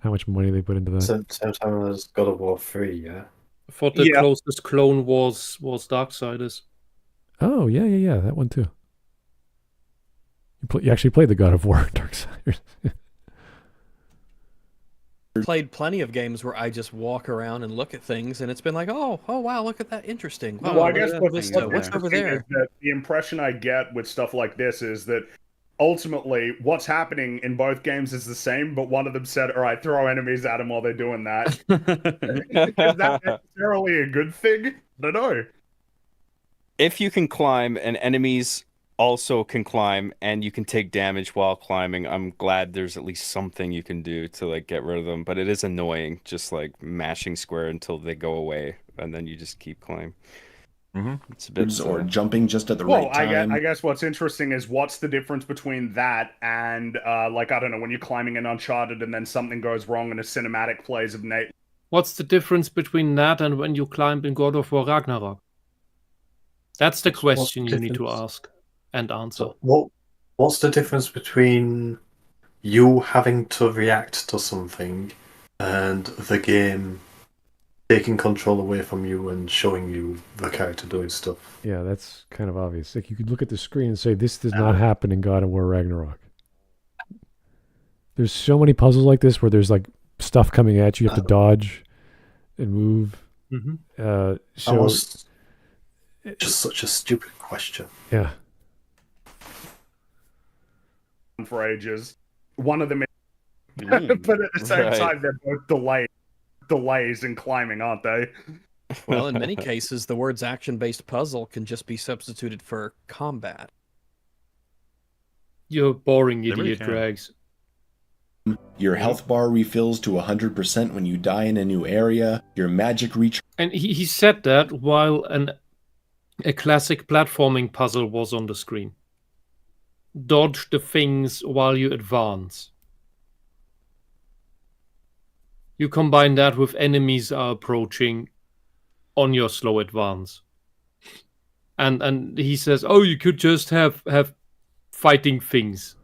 A: How much money they put into that?
C: Same time as God of War 3, yeah.
B: I thought the closest clone was Darksiders.
A: Oh yeah, that one too. You actually played the God of War Darksiders.
K: Played plenty of games where I just walk around and look at things, and it's been like, oh wow, look at that, interesting. Wow,
F: Well, I guess
K: what's over there?
F: Is that the impression I get with stuff like this is that ultimately what's happening in both games is the same, but one of them said, all right, throw enemies at them while they're doing that. Is that necessarily a good thing? I don't know.
L: If you can climb and enemies also can climb and you can take damage while climbing, I'm glad there's at least something you can do to like get rid of them. But it is annoying just like mashing square until they go away and then you just keep climbing. It's a bit
D: or jumping just at the right time.
F: I guess what's interesting is what's the difference between that and like, I don't know, when you're climbing in Uncharted and then something goes wrong and a cinematic plays of Nate.
B: What's the difference between that and when you climb in God of War Ragnarok? That's the question you need to ask and answer.
C: What's the difference between you having to react to something and the game taking control away from you and showing you the character doing stuff?
A: Yeah, that's kind of obvious. Like you could look at the screen and say, this does not happen in God of War Ragnarok. There's so many puzzles like this where there's like stuff coming at you, you have to dodge and move.
C: That was just such a stupid question.
A: Yeah.
F: For ages. One of them is but at the same time they're both delays in climbing, aren't they?
K: Well, in many cases the words action-based puzzle can just be substituted for combat.
B: You're a boring idiot, Drags.
D: Your health bar refills to 100% when you die in a new area. Your magic reach.
B: And he said that while a classic platforming puzzle was on the screen. Dodge the things while you advance. You combine that with enemies are approaching on your slow advance. And he says, oh, you could just have fighting things.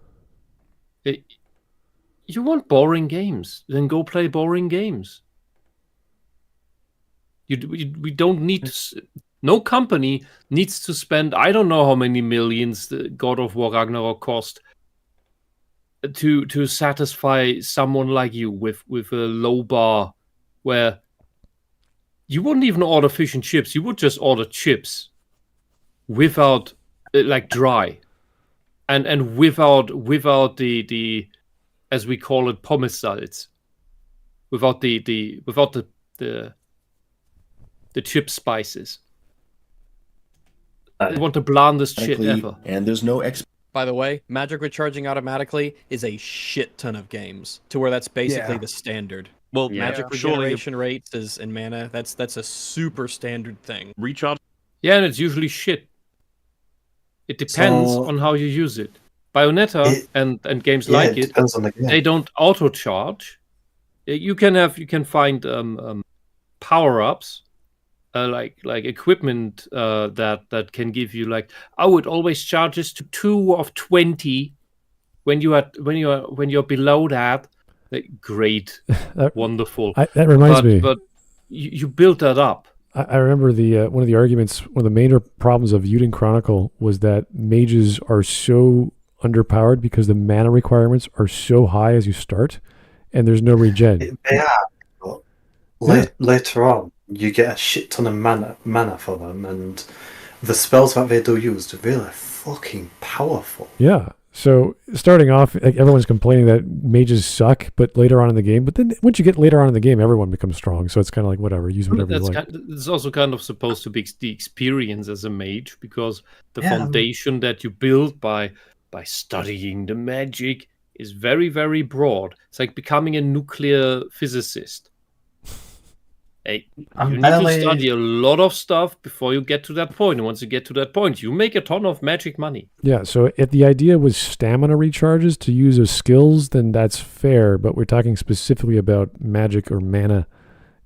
B: You want boring games, then go play boring games. We don't need to... No company needs to spend, I don't know how many millions the God of War Ragnarok cost to satisfy someone like you with a low bar where you wouldn't even order fish and chips. You would just order chips without, like, dry. And without the as we call it, pommes salts. Without the chip spices. They want the blandest shit ever.
D: And there's no
K: By the way, magic recharging automatically is a shit ton of games to where that's basically the standard. Well, magic regeneration rates is in mana. That's a super standard thing.
I: Recharge.
B: Yeah, and it's usually shit. It depends on how you use it. Bayonetta and games like it, they don't auto charge. You can find power-ups. Like equipment that can give you like, it always charges to 2 of 20 when you're below that. Great, wonderful.
A: That reminds me.
B: But you build that up.
A: I remember one of the arguments, one of the major problems of Yuden Chronicle was that mages are so underpowered because the mana requirements are so high as you start, and there's no regen.
C: They are. Later on, you get a shit ton of mana for them, and the spells that they do use are really fucking powerful.
A: Yeah. So starting off, like, everyone's complaining that mages suck, but later on in the game, but then once you get later on in the game, everyone becomes strong. So it's kind of like whatever, use whatever you like.
B: It's also kind of supposed to be the experience as a mage, because the foundation that you build by studying the magic is very, very broad. It's like becoming a nuclear physicist. You need to study a lot of stuff before you get to that point. And once you get to that point, you make a ton of magic money.
A: Yeah, so if the idea was stamina recharges to use as skills, then that's fair. But we're talking specifically about magic or mana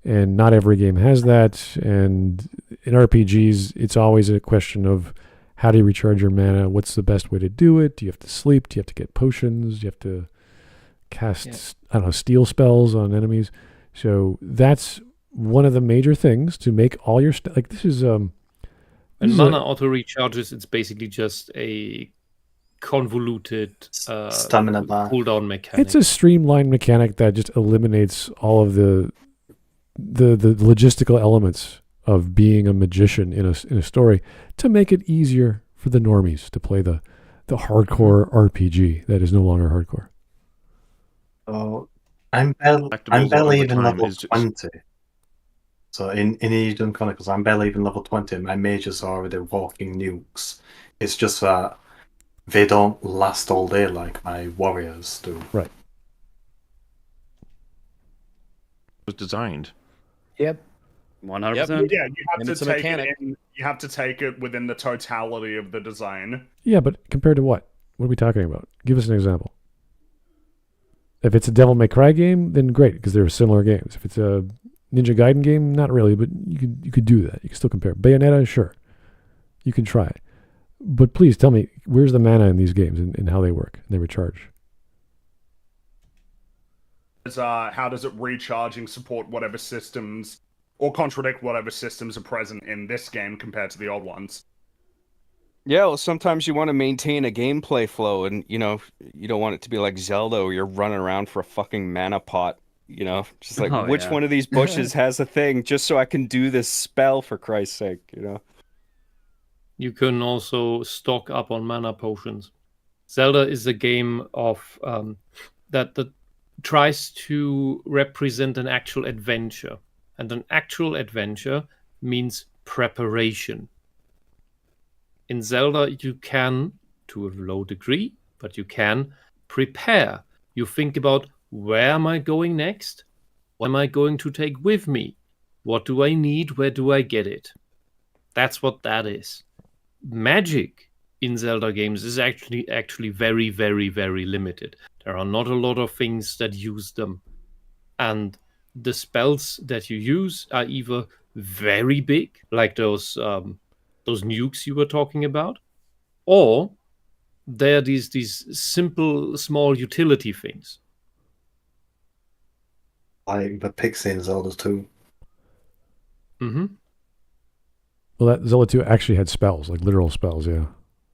A: And not every game has that. And in RPGs, it's always a question of how do you recharge your mana? What's the best way to do it? Do you have to sleep? Do you have to get potions? Do you have to cast, I don't know, steal spells on enemies? So that's one of the major things to make all your like this is
B: when mana auto recharges, it's basically just a convoluted
C: stamina bar
B: cooldown mechanic.
A: It's a streamlined mechanic that just eliminates all of the logistical elements of being a magician in a story to make it easier for the normies to play the hardcore RPG that is no longer hardcore.
C: Oh, I'm barely even level 20. So in Age of Chronicles, I'm barely even level 20. My mages are already walking nukes. It's just that they don't last all day like my warriors do.
A: Right.
I: It was designed.
G: Yep.
J: 100%.
F: Yeah, you have to take it within the totality of the design.
A: Yeah, but compared to what? What are we talking about? Give us an example. If it's a Devil May Cry game, then great, because they're similar games. If it's a Ninja Gaiden game, not really, but you could do that. You can still compare. Bayonetta, sure. You can try it. But please tell me, where's the mana in these games and how they work and they recharge?
F: How does it recharging support whatever systems or contradict whatever systems are present in this game compared to the old ones?
L: Yeah, well, sometimes you want to maintain a gameplay flow, and you don't want it to be like Zelda where you're running around for a fucking mana pot. Just like which one of these bushes has a thing, just so I can do this spell for Christ's sake.
B: You can also stock up on mana potions. Zelda is a game of that tries to represent an actual adventure, and an actual adventure means preparation. In Zelda, you can, to a low degree, but you can prepare. You think about, where am I going next? What am I going to take with me? What do I need? Where do I get it? That's what that is. Magic in Zelda games is actually very, very, very limited. There are not a lot of things that use them. And the spells that you use are either very big, like those nukes you were talking about, or they're these simple, small utility things.
C: Like the Pixie in Zelda 2.
B: Mm-hmm.
A: Well, that Zelda 2 actually had spells, like literal spells, yeah.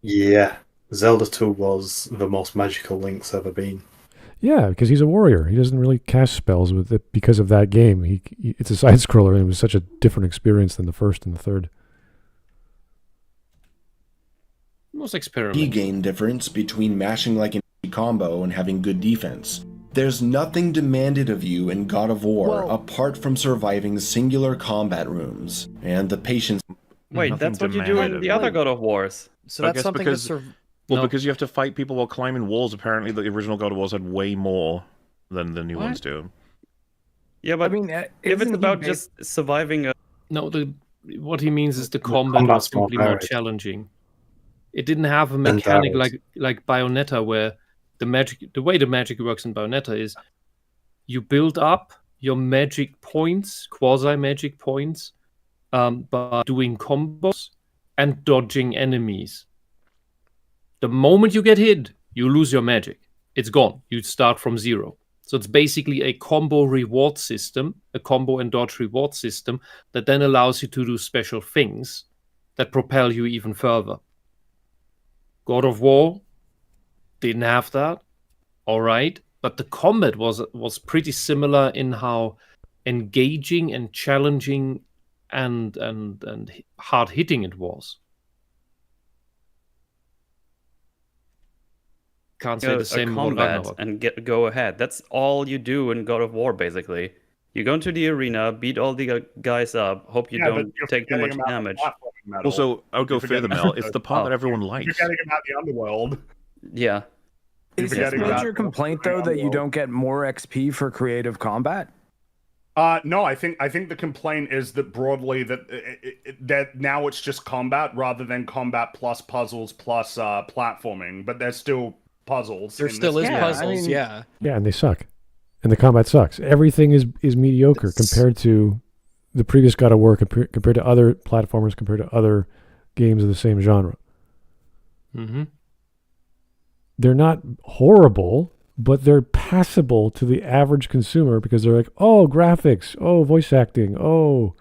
C: Yeah. Zelda 2 was the most magical Link's ever been.
A: Yeah, because he's a warrior. He doesn't really cast spells with it because of that game. It's a side-scroller, and it was such a different experience than the first and the third.
B: Most experimental.
D: Key game difference between mashing like an combo and having good defense. There's nothing demanded of you in God of War apart from surviving singular combat rooms and the patience.
J: Wait, that's what you do in the other God of Wars.
K: So that's something
I: because you have to fight people while climbing walls. Apparently, the original God of Wars had way more than the new ones do.
J: Yeah, but I mean, if it's about just surviving
B: what he means is the combat was simply more challenging. It didn't have a mechanic like Bayonetta, where the way the magic works in Bayonetta is you build up your magic points, quasi-magic points, by doing combos and dodging enemies. The moment you get hit, you lose your magic. It's gone. You start from zero. So it's basically a combo reward system, a combo and dodge reward system that then allows you to do special things that propel you even further. God of War didn't have that, all right, but the combat was pretty similar in how engaging and challenging and hard hitting it was. Can't say the same about Ragnarok.
J: And go ahead. That's all you do in God of War, basically. You go into the arena, beat all the guys up, hope you don't take too much damage.
I: Also, I would go further, Mel. It's the part that everyone likes.
F: You're forgetting about the underworld.
J: Yeah.
G: Is it a major complaint, though, that you don't get more XP for creative combat?
F: No, I think the complaint is that broadly that now it's just combat rather than combat plus puzzles plus platforming, but there's still puzzles.
K: There still is puzzles, yeah.
A: Yeah, and they suck. and the combat sucks. Everything is mediocre compared to the previous God of War, compared to other platformers, compared to other games of the same genre.
B: Mm-hmm.
A: They're not horrible, but they're passable to the average consumer because they're like, oh, graphics, oh, voice acting, oh,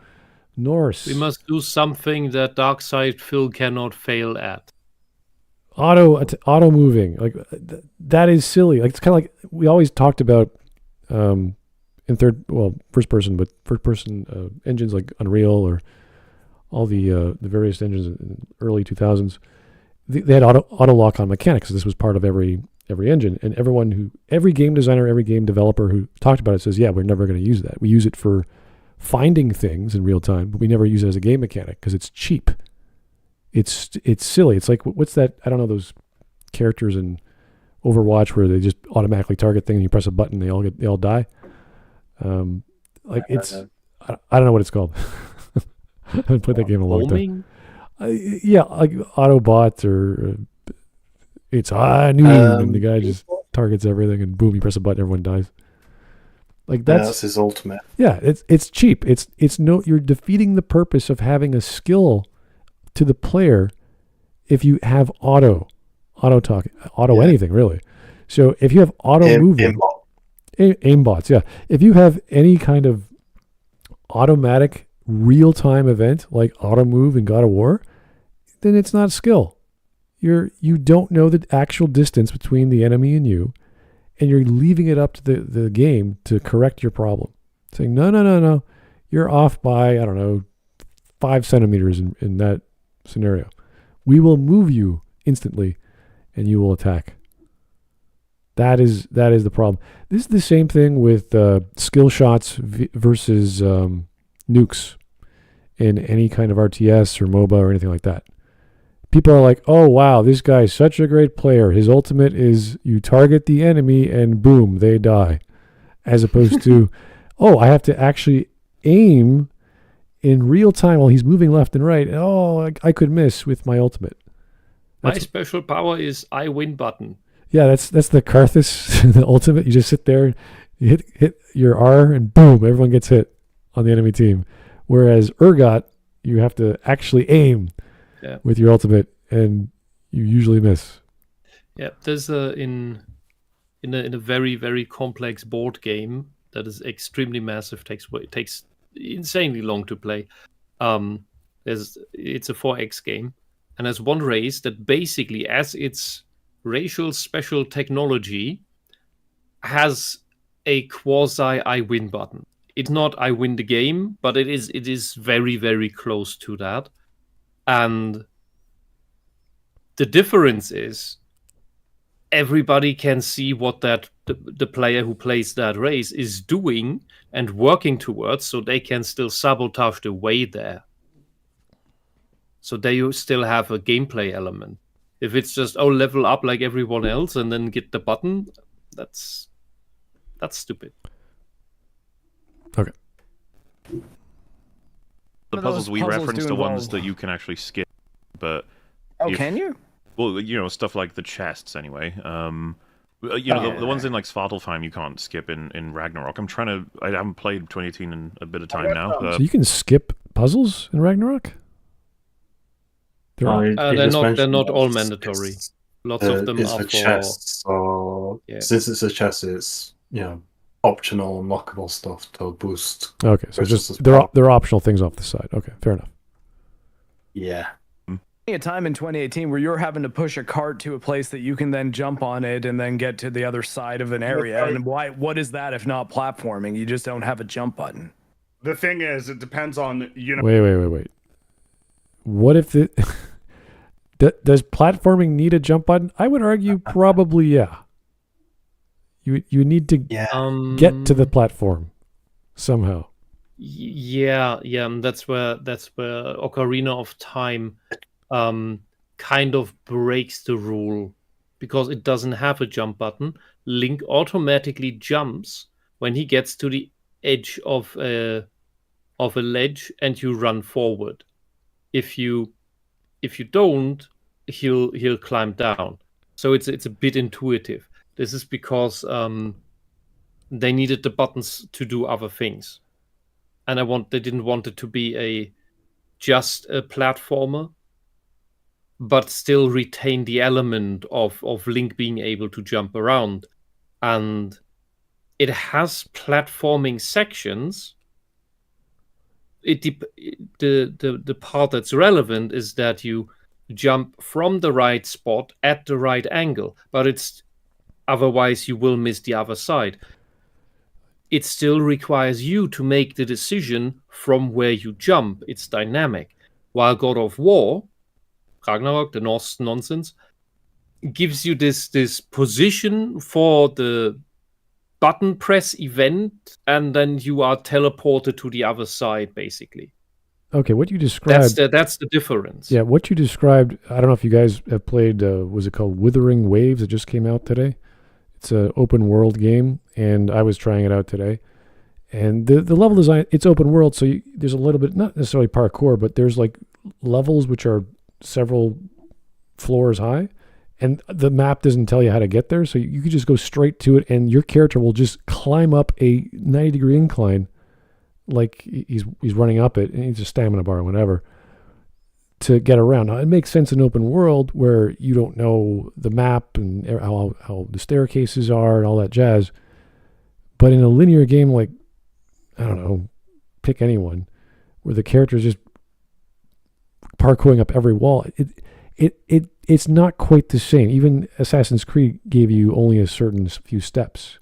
A: Norse.
B: We must do something that Darkside Phil cannot fail at.
A: Auto moving, like that is silly. Like it's kind of like we always talked about in first person, but first person engines like Unreal or all the various engines in early 2000s. They had auto lock on mechanics. This was part of every engine, and every game designer, every game developer who talked about it says, yeah, we're never going to use that. We use it for finding things in real time, but we never use it as a game mechanic because it's cheap. It's silly. It's like, what's that? I don't know, those characters in Overwatch where they just automatically target things and you press a button, they all die. It's I don't know what it's called. I haven't played that game in a long time. Yeah, like Autobots or it's high noon and the guy just targets everything and boom, you press a button, everyone dies. Like that's
C: his ultimate.
A: Yeah, it's cheap. It's no, you're defeating the purpose of having a skill to the player if you have auto talk, anything really. So if you have auto movement, aimbots, yeah. If you have any kind of automatic real-time event like auto move in God of War, then it's not skill. You don't know the actual distance between the enemy and you, and you're leaving it up to the game to correct your problem. Saying, no, you're off by, I don't know, 5 centimeters in that scenario. We will move you instantly and you will attack. That is the problem. This is the same thing with skill shots versus nukes in any kind of RTS or MOBA or anything like that. People are like, oh, wow, this guy is such a great player. His ultimate is you target the enemy and boom, they die. As opposed to, oh, I have to actually aim in real time while he's moving left and right. Oh, I could miss with my ultimate.
B: My special power is I win button.
A: Yeah, that's the Karthus, the ultimate. You just sit there, you hit your R, and boom, everyone gets hit on the enemy team. Whereas Urgot, you have to actually aim with your ultimate, and you usually miss.
B: Yeah, there's in a very, very complex board game that is extremely massive, takes insanely long to play. It's a 4X game, and there's one race that basically, as its racial special technology, has a quasi I win button. It's not I win the game, but it is very, very close to that. And the difference is everybody can see what the player who plays that race is doing and working towards, so they can still sabotage the way there. So they still have a gameplay element. If it's just, level up like everyone else and then get the button, that's stupid.
A: Okay.
I: The puzzles we referenced are ones that you can actually skip, but
G: can you?
I: Well, stuff like the chests anyway. The ones in like Svartalfheim you can't skip in Ragnarok. I haven't played 2018 in a bit of time now.
A: So you can skip puzzles in Ragnarok?
B: They're not all mandatory. Lots of them are for
C: chests. So since it's a chest, it's optional unlockable stuff to boost.
A: Okay, so just they're optional things off the side. Okay, fair enough.
C: Yeah.
G: A time in 2018 where you're having to push a cart to a place that you can then jump on it and then get to the other side of an area. And what is that if not platforming? You just don't have a jump button.
F: The thing is, it depends on
A: Wait. What if it does platforming need a jump button? I would argue probably yeah. You need to get to the platform somehow.
B: Yeah, that's where Ocarina of Time kind of breaks the rule because it doesn't have a jump button. Link automatically jumps when he gets to the edge of a ledge and you run forward. If you don't, he'll climb down. So it's a bit intuitive. This is because they needed the buttons to do other things. And they didn't want it to be just a platformer, but still retain the element of Link being able to jump around. And it has platforming sections. The part that's relevant is that you jump from the right spot at the right angle, but otherwise you will miss the other side. It still requires you to make the decision from where you jump. It's dynamic. While God of War, Ragnarok, the Norse nonsense, gives you this position for the button press event, and then you are teleported to the other side, basically.
A: Okay, what you described...
B: That's the difference.
A: Yeah, what you described, I don't know if you guys have played, was it called Withering Waves? It just came out today. It's an open world game, and I was trying it out today. And the level design, it's open world, so there's a little bit, not necessarily parkour, but there's like levels which are several floors high, and the map doesn't tell you how to get there, so you could just go straight to it, and your character will just climb up a 90-degree incline, like he's running up it, and he's a stamina bar or whatever, to get around. Now, it makes sense in open world where you don't know the map and how the staircases are and all that jazz. But in a linear game like, I don't know, pick anyone, where the character is just parkouring up every wall, it's not quite the same. Even Assassin's Creed gave you only a certain few steps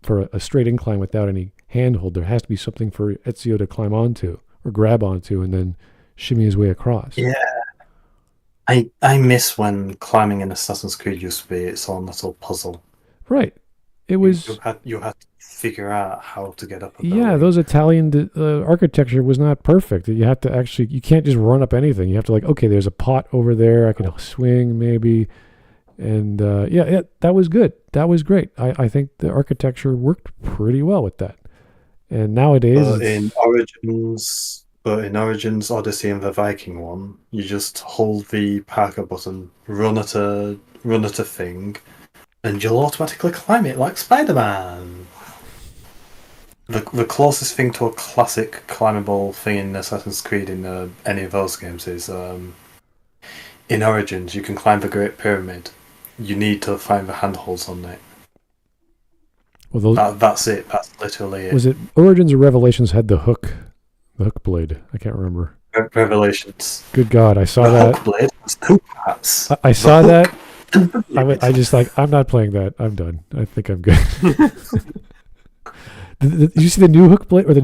A: for a straight incline without any handhold. There has to be something for Ezio to climb onto or grab onto and then shimmy his way across.
C: Yeah. I miss when climbing in Assassin's Creed used to be its own little puzzle.
A: Right. It was...
C: You had to figure out how to get up a
A: building. Yeah, those Italian architecture was not perfect. You have to actually... You can't just run up anything. You have to okay, there's a pot over there. I can swing maybe. And yeah, that was good. That was great. I think the architecture worked pretty well with that. And nowadays...
C: But in Origins, Odyssey, and the Viking one, you just hold the parkour button, run at a thing, and you'll automatically climb it like Spider-Man. The closest thing to a classic climbable thing in Assassin's Creed in any of those games is in Origins, you can climb the Great Pyramid. You need to find the handholds on it.
A: Well,
C: that's it. That's literally it.
A: Was it Origins or Revelations had the hook? The hook blade. I can't remember.
C: Revelations.
A: Good God, I saw that.
C: Hook blade was two parts.
A: I saw that. I just I'm not playing that. I'm done. I think I'm good. Did you see the new hook blade or the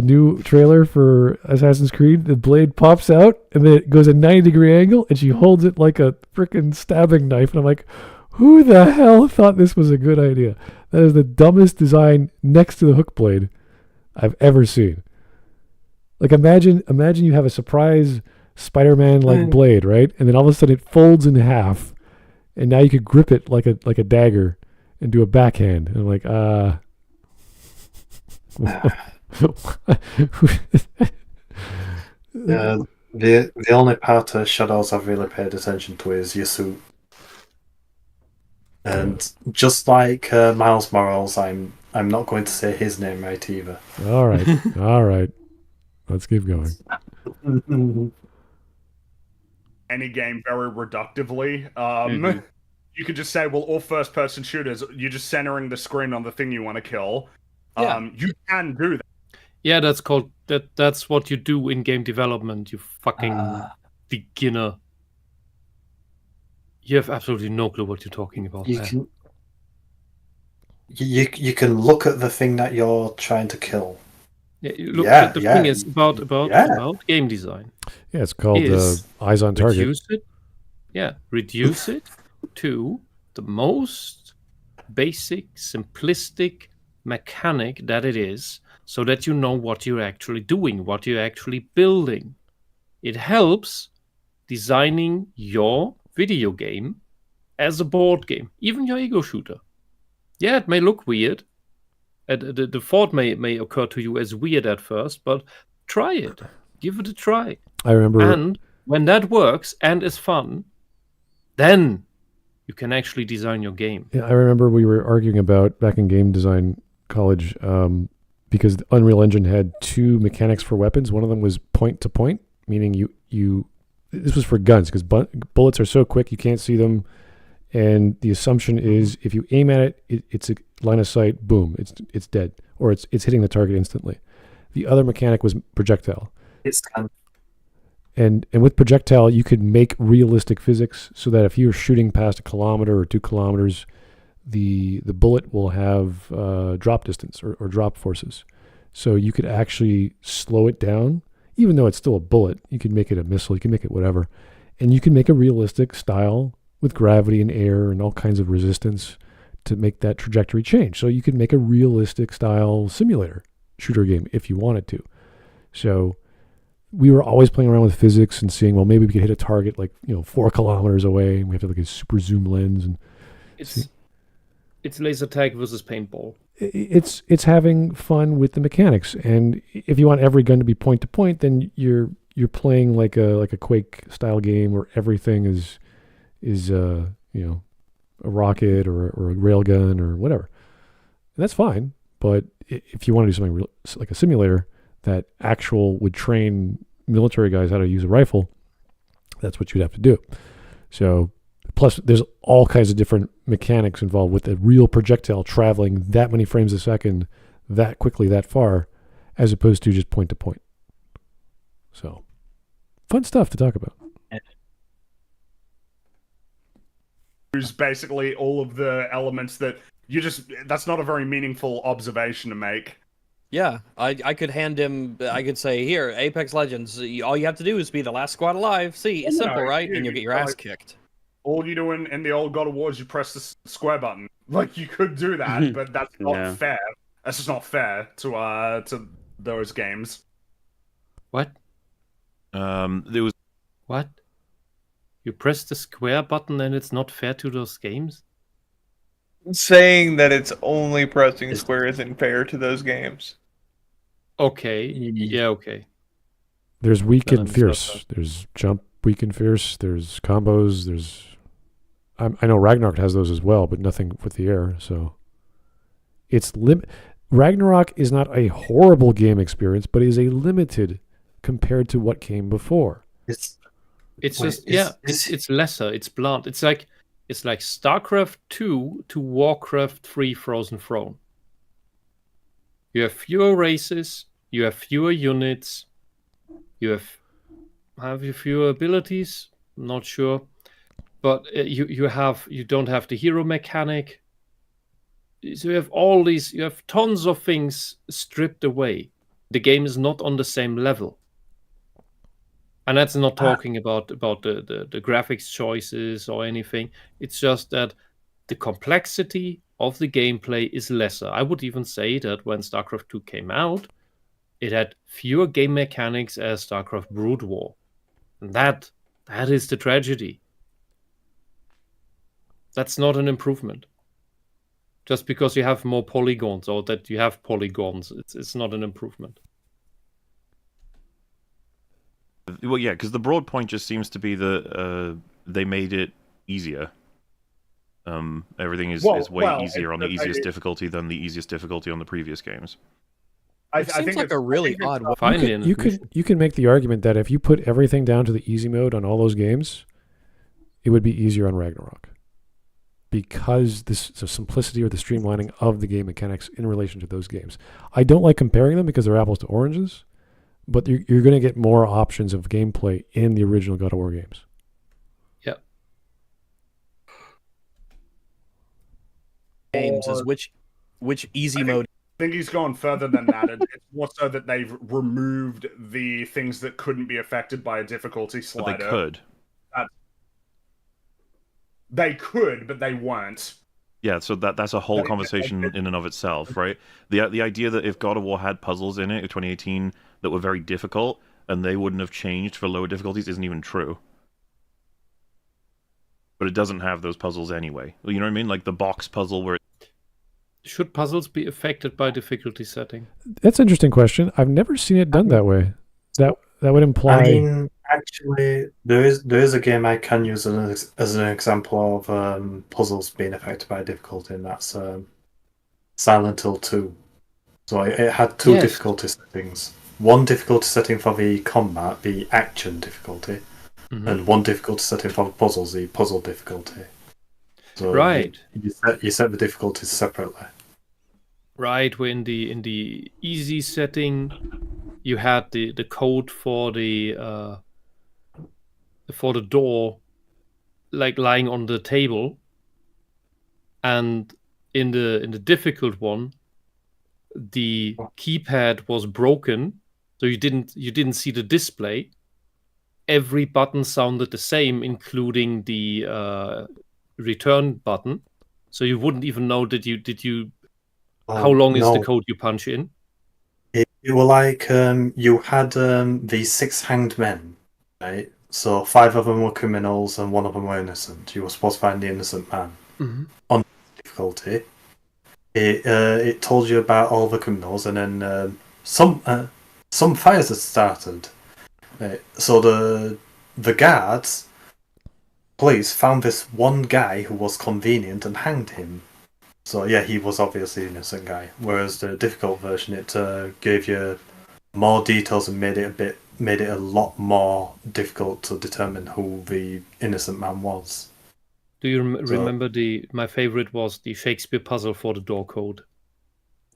A: new trailer for Assassin's Creed? The blade pops out and then it goes a 90-degree angle and she holds it like a freaking stabbing knife. And I'm like, who the hell thought this was a good idea? That is the dumbest design next to the hook blade I've ever seen. Like imagine you have a surprise Spider-Man blade, right? And then all of a sudden it folds in half, and now you could grip it like a dagger and do a backhand. And I'm like,
C: the only part of Shadows I've really paid attention to is your suit. And just like Miles Morales, I'm not going to say his name right either.
A: All right. Let's keep going.
F: Any game very reductively. You could just say, well, all first-person shooters, you're just centering the screen on the thing you want to kill.
B: Yeah.
F: You can do that.
B: Yeah, that's what you do in game development, you fucking beginner. You have absolutely no clue what you're talking about.
C: You can look at the thing that you're trying to kill.
B: Yeah, the thing is about game design.
A: Yeah, it's called eyes on target.
B: Reduce it to the most basic, simplistic mechanic that it is, so that you know what you're actually doing, what you're actually building. It helps designing your video game as a board game, even your ego shooter. Yeah, it may look weird. The thought may occur to you as weird at first, but try it. Give it a try.
A: I remember.
B: And when that works and is fun, then you can actually design your game.
A: Yeah, I remember we were arguing about back in game design college because the Unreal Engine had two mechanics for weapons. One of them was point to point, meaning you this was for guns because bullets are so quick you can't see them, and the assumption is if you aim at it, it's a line of sight, boom, it's dead, or it's hitting the target instantly. The other mechanic was projectile. And with projectile, you could make realistic physics so that if you're shooting past 1 kilometer or 2 kilometers, the bullet will have drop distance or drop forces. So you could actually slow it down, even though it's still a bullet. You can make it a missile, you can make it whatever. And you can make a realistic style with gravity and air and all kinds of resistance to make that trajectory change. So you could make a realistic style simulator shooter game if you wanted to. So we were always playing around with physics and seeing, well, maybe we could hit a target 4 kilometers away, and we have to a super zoom lens. And
B: it's laser tag versus paintball.
A: It's having fun with the mechanics, and if you want every gun to be point to point, then you're playing like a Quake style game where everything is a rocket or a railgun or whatever. And that's fine, but if you want to do something real, like a simulator that would train military guys how to use a rifle, that's what you'd have to do. So, plus there's all kinds of different mechanics involved with a real projectile traveling that many frames a second, that quickly, that far, as opposed to just point to point. So, fun stuff to talk about.
F: Who's basically all of the elements that that's not a very meaningful observation to make.
K: Yeah, I could hand him, I could say, here, Apex Legends, all you have to do is be the last squad alive. See, it's simple, right? And you'll get your ass kicked.
F: All you do in the old God of War is you press the square button. Like, you could do that, but that's not fair. That's just not fair to those games.
B: What?
I: There was...
B: What? You press the square button and it's not fair to those games?
E: Saying that it's only pressing square isn't fair to those games.
B: Okay. Yeah, okay.
A: There's weak and fierce. There's jump, weak and fierce. There's combos. There's... I know Ragnarok has those as well, but nothing with the air. So it's Ragnarok is not a horrible game experience, but is a limited compared to what came before.
B: It's lesser. It's blunt. It's like StarCraft 2 to Warcraft 3 Frozen Throne. You have fewer races, you have fewer units, you have you fewer abilities, not sure. But you don't have the hero mechanic. So you have tons of things stripped away. The game is not on the same level. And that's not talking about the graphics choices or anything. It's just that the complexity of the gameplay is lesser. I would even say that when StarCraft 2 came out, it had fewer game mechanics as StarCraft Brood War. And that is the tragedy. That's not an improvement. Just because you have more polygons or that you have polygons, it's not an improvement.
I: Well, yeah, because the broad point just seems to be that they made it easier. Everything is way easier on the easiest difficulty than the easiest difficulty on the previous games.
K: It seems like a really odd
A: way. You can make the argument that if you put everything down to the easy mode on all those games, it would be easier on Ragnarok. Because the simplicity or the streamlining of the game mechanics in relation to those games. I don't like comparing them because they're apples to oranges, but you're going to get more options of gameplay in the original God of War games.
B: Yeah.
K: Games is which easy mode?
F: I think he's gone further than that. It's more so that they've removed the things that couldn't be affected by a difficulty slider.
I: But they could.
F: They could, but they weren't.
I: Yeah, so that's a whole conversation in and of itself, right? The idea that if God of War had puzzles in it in 2018 that were very difficult and they wouldn't have changed for lower difficulties isn't even true. But it doesn't have those puzzles anyway. You know what I mean? Like the box puzzle where...
B: Should puzzles be affected by difficulty setting?
A: That's an interesting question. I've never seen it done that way. That would imply...
C: Actually, there is a game I can use as an example of puzzles being affected by difficulty, and that's Silent Hill 2. So it had two difficulty settings. One difficulty setting for the combat, the action difficulty, and one difficulty setting for the puzzles, the puzzle difficulty. So you set the difficulties separately.
B: Right, where in the easy setting, you had the code for the door, like lying on the table, and in the difficult one, the keypad was broken, so you didn't see the display. Every button sounded the same, including the return button, so you wouldn't even know did you. How long is the code you punch in?
C: It were like you had the 6 hanged men, right? So 5 of them were criminals and 1 of them were innocent. You were supposed to find the innocent man. On difficulty, it told you about all the criminals, and then some fires had started. So the guards, police, found this one guy who was convenient and hanged him. So yeah, he was obviously an innocent guy. Whereas the difficult version, it gave you more details and made it a lot more difficult to determine who the innocent man was.
B: Do you remember my favorite was the Shakespeare puzzle for the door code,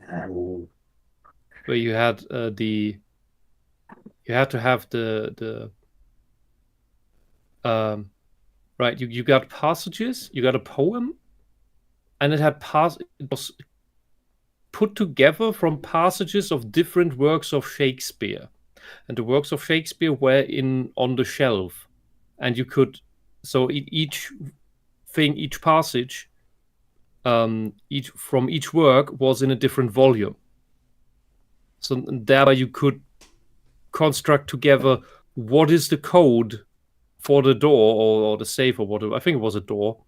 B: where you had you had to have the right. You got passages. You got a poem. And it was put together from passages of different works of Shakespeare, and the works of Shakespeare were on the shelf, and you could each passage, from each work was in a different volume. So thereby you could construct together what is the code for the door or the safe or whatever. I think it was a door.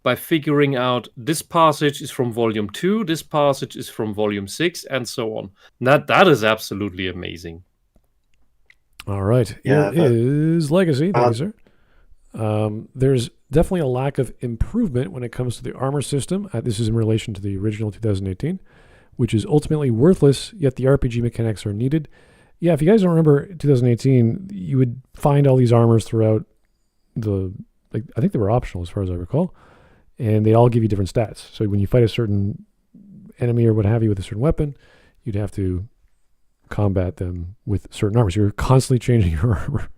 B: By figuring out this passage is from volume 2, this passage is from volume 6, and so on. That is absolutely amazing.
A: All right. Here is Legacy. Thank you, sir. There's definitely a lack of improvement when it comes to the armor system. This is in relation to the original 2018, which is ultimately worthless, yet the RPG mechanics are needed. Yeah, if you guys don't remember 2018, you would find all these armors throughout I think they were optional as far as I recall. And they all give you different stats. So when you fight a certain enemy or what have you with a certain weapon, you'd have to combat them with certain armors. You're constantly changing your armor.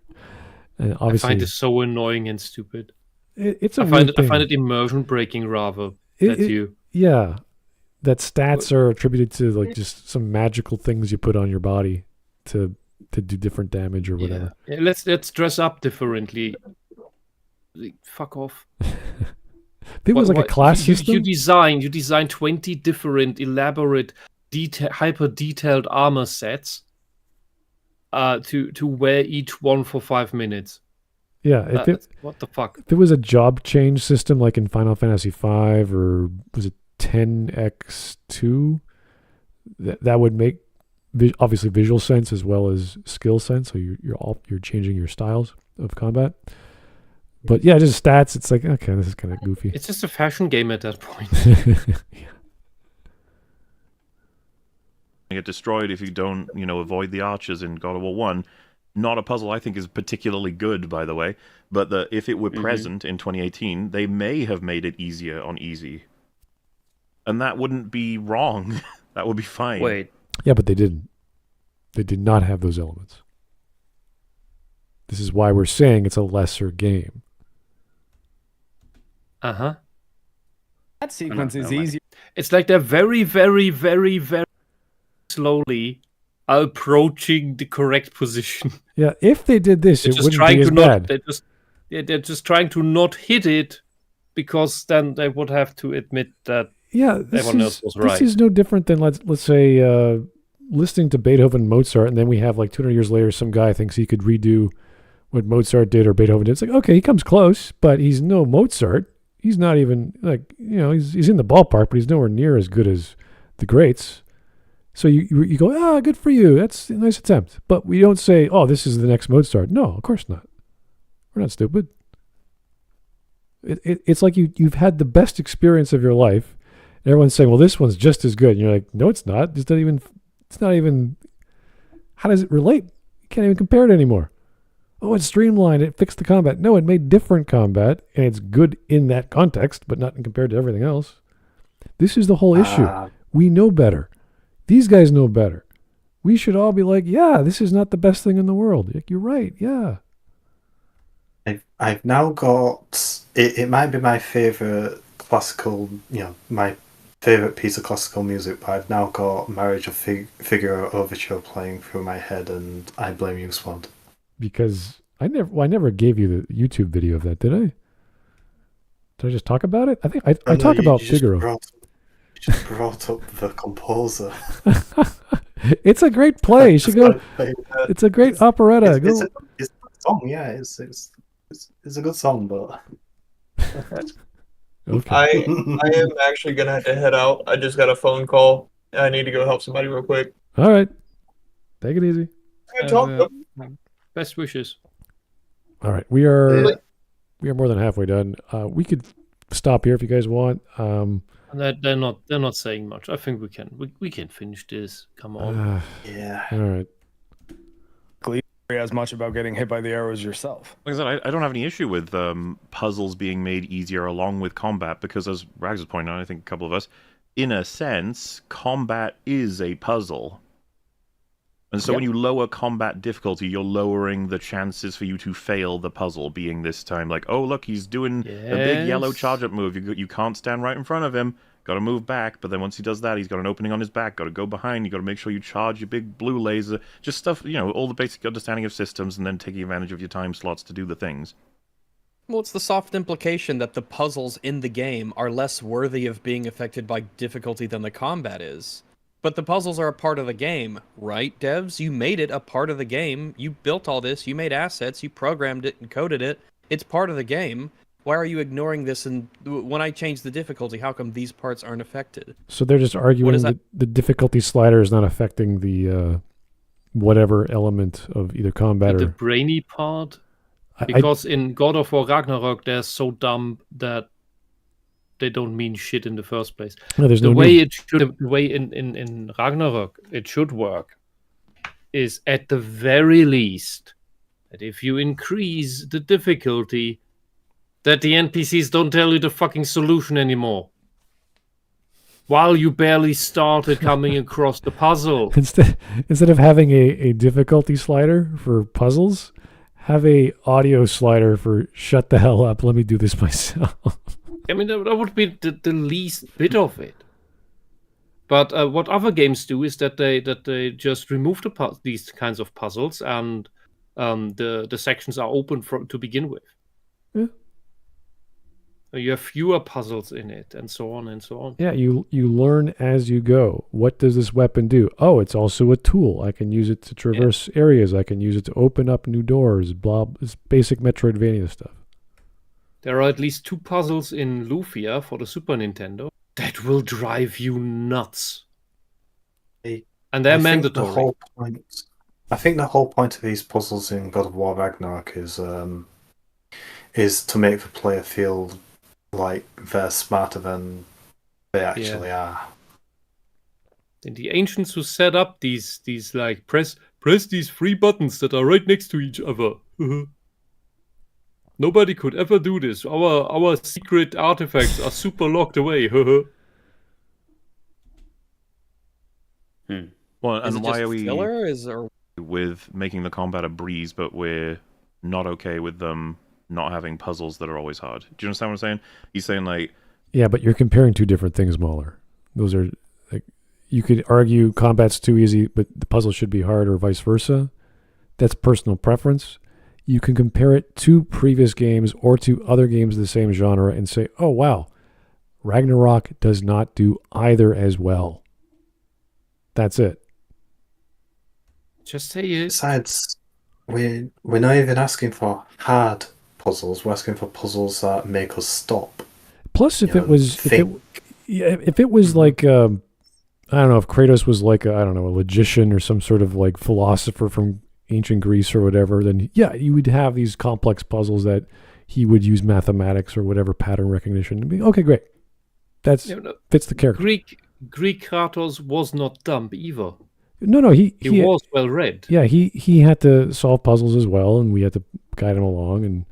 A: And obviously,
B: I find it so annoying and stupid.
A: I
B: find it immersion breaking rather.
A: Yeah, that stats are attributed to just some magical things you put on your body to do different damage or whatever.
B: Yeah. Let's dress up differently. Fuck off.
A: It was like a class system.
B: You design 20 different elaborate, hyper detailed armor sets to wear each one for 5 minutes.
A: Yeah,
B: what the fuck?
A: If there was a job change system like in Final Fantasy V or was it 10x2, that would make obviously visual sense as well as skill sense. So you're changing your styles of combat. But yeah, just stats. It's like, okay, this is kind of goofy.
B: It's just a fashion game at that point.
I: You get destroyed if you don't, avoid the archers in God of War 1. Not a puzzle I think is particularly good, by the way. But if it were present in 2018, they may have made it easier on easy. And that wouldn't be wrong. That would be fine.
J: Wait.
A: Yeah, but they didn't. They did not have those elements. This is why we're saying it's a lesser game.
B: Uh-huh.
G: That sequence is easy.
B: It's like they're very, very, very, very slowly approaching the correct position.
A: Yeah, if they did this, it wouldn't be as bad.
B: They're just trying to not hit it, because then they would have to admit that everyone else was right.
A: This is no different than let's say listening to Beethoven and Mozart, and then we have 200 years later some guy thinks he could redo what Mozart did or Beethoven did. It's like, okay, he comes close, but he's no Mozart. He's not even he's in the ballpark, but he's nowhere near as good as the greats. So you go, good for you. That's a nice attempt. But we don't say, oh, this is the next mode start. No, of course not. We're not stupid. It's like you've had the best experience of your life. And everyone's saying, well, this one's just as good. And you're like, no, it's not. It's not even. How does it relate? You can't even compare it anymore. Oh, it's streamlined. It fixed the combat. No, it made different combat, and it's good in that context, but not compared to everything else. This is the whole issue. We know better. These guys know better. We should all be like, yeah, this is not the best thing in the world. You're right, yeah.
C: I've now got... It might be my favourite classical, my favourite piece of classical music, but I've now got Marriage of Figaro Overture playing through my head, and I blame you, Swad.
A: Because I never gave you the YouTube video of that, did I? Did I just talk about it? I think I talk about Figaro.
C: You just brought up the composer.
A: It's a great play. You should go. It's a great operetta.
C: It's a good song, yeah. It's a good song, but.
A: Okay.
E: I am actually gonna have to head out. I just got a phone call. I need to go help somebody real quick.
A: All right, take it easy.
E: Good talk.
B: Best wishes.
A: All right, we are more than halfway done. We could stop here if you guys want.
B: They're not saying much. I think we can finish this. Come on.
C: Yeah.
A: All right.
G: As much about getting hit by the arrows yourself.
I: Like I said, I don't have any issue with puzzles being made easier along with combat, because as Rags was pointing out, I think a couple of us, in a sense, combat is a puzzle. And so when you lower combat difficulty, you're lowering the chances for you to fail the puzzle, being this time like, oh, look, he's doing a big yellow charge-up move. You can't stand right in front of him. Got to move back, but then once he does that, he's got an opening on his back. Got to go behind. You got to make sure you charge your big blue laser. Just stuff, all the basic understanding of systems, and then taking advantage of your time slots to do the things.
K: Well, it's the soft implication that the puzzles in the game are less worthy of being affected by difficulty than the combat is. But the puzzles are a part of the game, right, devs? You made it a part of the game. You built all this. You made assets. You programmed it and coded it. It's part of the game. Why are you ignoring this? And when I change the difficulty, how come these parts aren't affected?
A: So they're just arguing that the difficulty slider is not affecting the whatever element of either combat or...
B: The brainy part? Because in God of War Ragnarok, they're so dumb that they don't mean shit in the first place.
A: No, there's
B: the
A: no
B: way
A: need.
B: The way in Ragnarok it should work is at the very least that if you increase the difficulty, that the NPCs don't tell you the fucking solution anymore. While you barely started coming across the puzzle.
A: Instead of having a difficulty slider for puzzles, have a audio slider for shut the hell up, let me do this myself.
B: I mean, that would be the least bit of it. But what other games do is that they just remove these kinds of puzzles, and the sections are open to begin with.
A: Yeah.
B: You have fewer puzzles in it, and so on and so on.
A: Yeah, you learn as you go. What does this weapon do? Oh, it's also a tool. I can use it to traverse areas. I can use it to open up new doors. Blah, it's basic Metroidvania stuff.
B: There are at least 2 puzzles in Lufia for the Super Nintendo that will drive you nuts. And they're mandatory.
C: I think the whole point of these puzzles in God of War Ragnarok is to make the player feel like they're smarter than they actually are.
B: And the ancients who set up these like press these 3 buttons that are right next to each other. Nobody could ever do this. Our secret artifacts are super locked away.
I: Well, and why are we
K: filler?
I: with making the combat a breeze, but we're not okay with them not having puzzles that are always hard? Do you understand what I'm saying? He's saying like...
A: Yeah, but you're comparing 2 different things, Mahler. Those are... like, you could argue combat's too easy, but the puzzle should be hard, or vice versa. That's personal preference. You can compare it to previous games or to other games of the same genre and say, oh, wow, Ragnarok does not do either as well. That's it.
B: Just say it.
C: Besides, we're not even asking for hard puzzles. We're asking for puzzles that make us stop.
A: Plus, if it was like I don't know if Kratos was like a logician or some sort of like philosopher from ancient Greece or whatever, then yeah, you would have these complex puzzles that he would use mathematics or whatever pattern recognition to be okay, great. That's fits the character.
B: Greek Kratos was not dumb either.
A: No, he
B: was well read.
A: Yeah, he had to solve puzzles as well, and we had to guide him along, and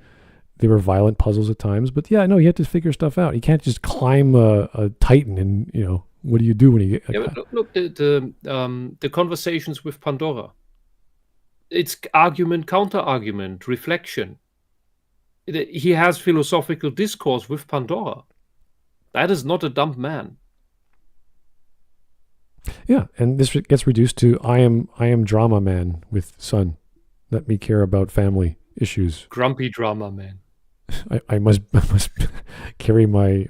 A: they were violent puzzles at times. But yeah, no, he had to figure stuff out. He can't just climb a Titan, and what do you do when you get?
B: Yeah, but look, the conversations with Pandora. It's argument, counter-argument, reflection. He has philosophical discourse with Pandora. That is not a dumb man.
A: Yeah, and this gets reduced to I am drama man with son. Let me care about family issues.
B: Grumpy drama man.
A: I must carry my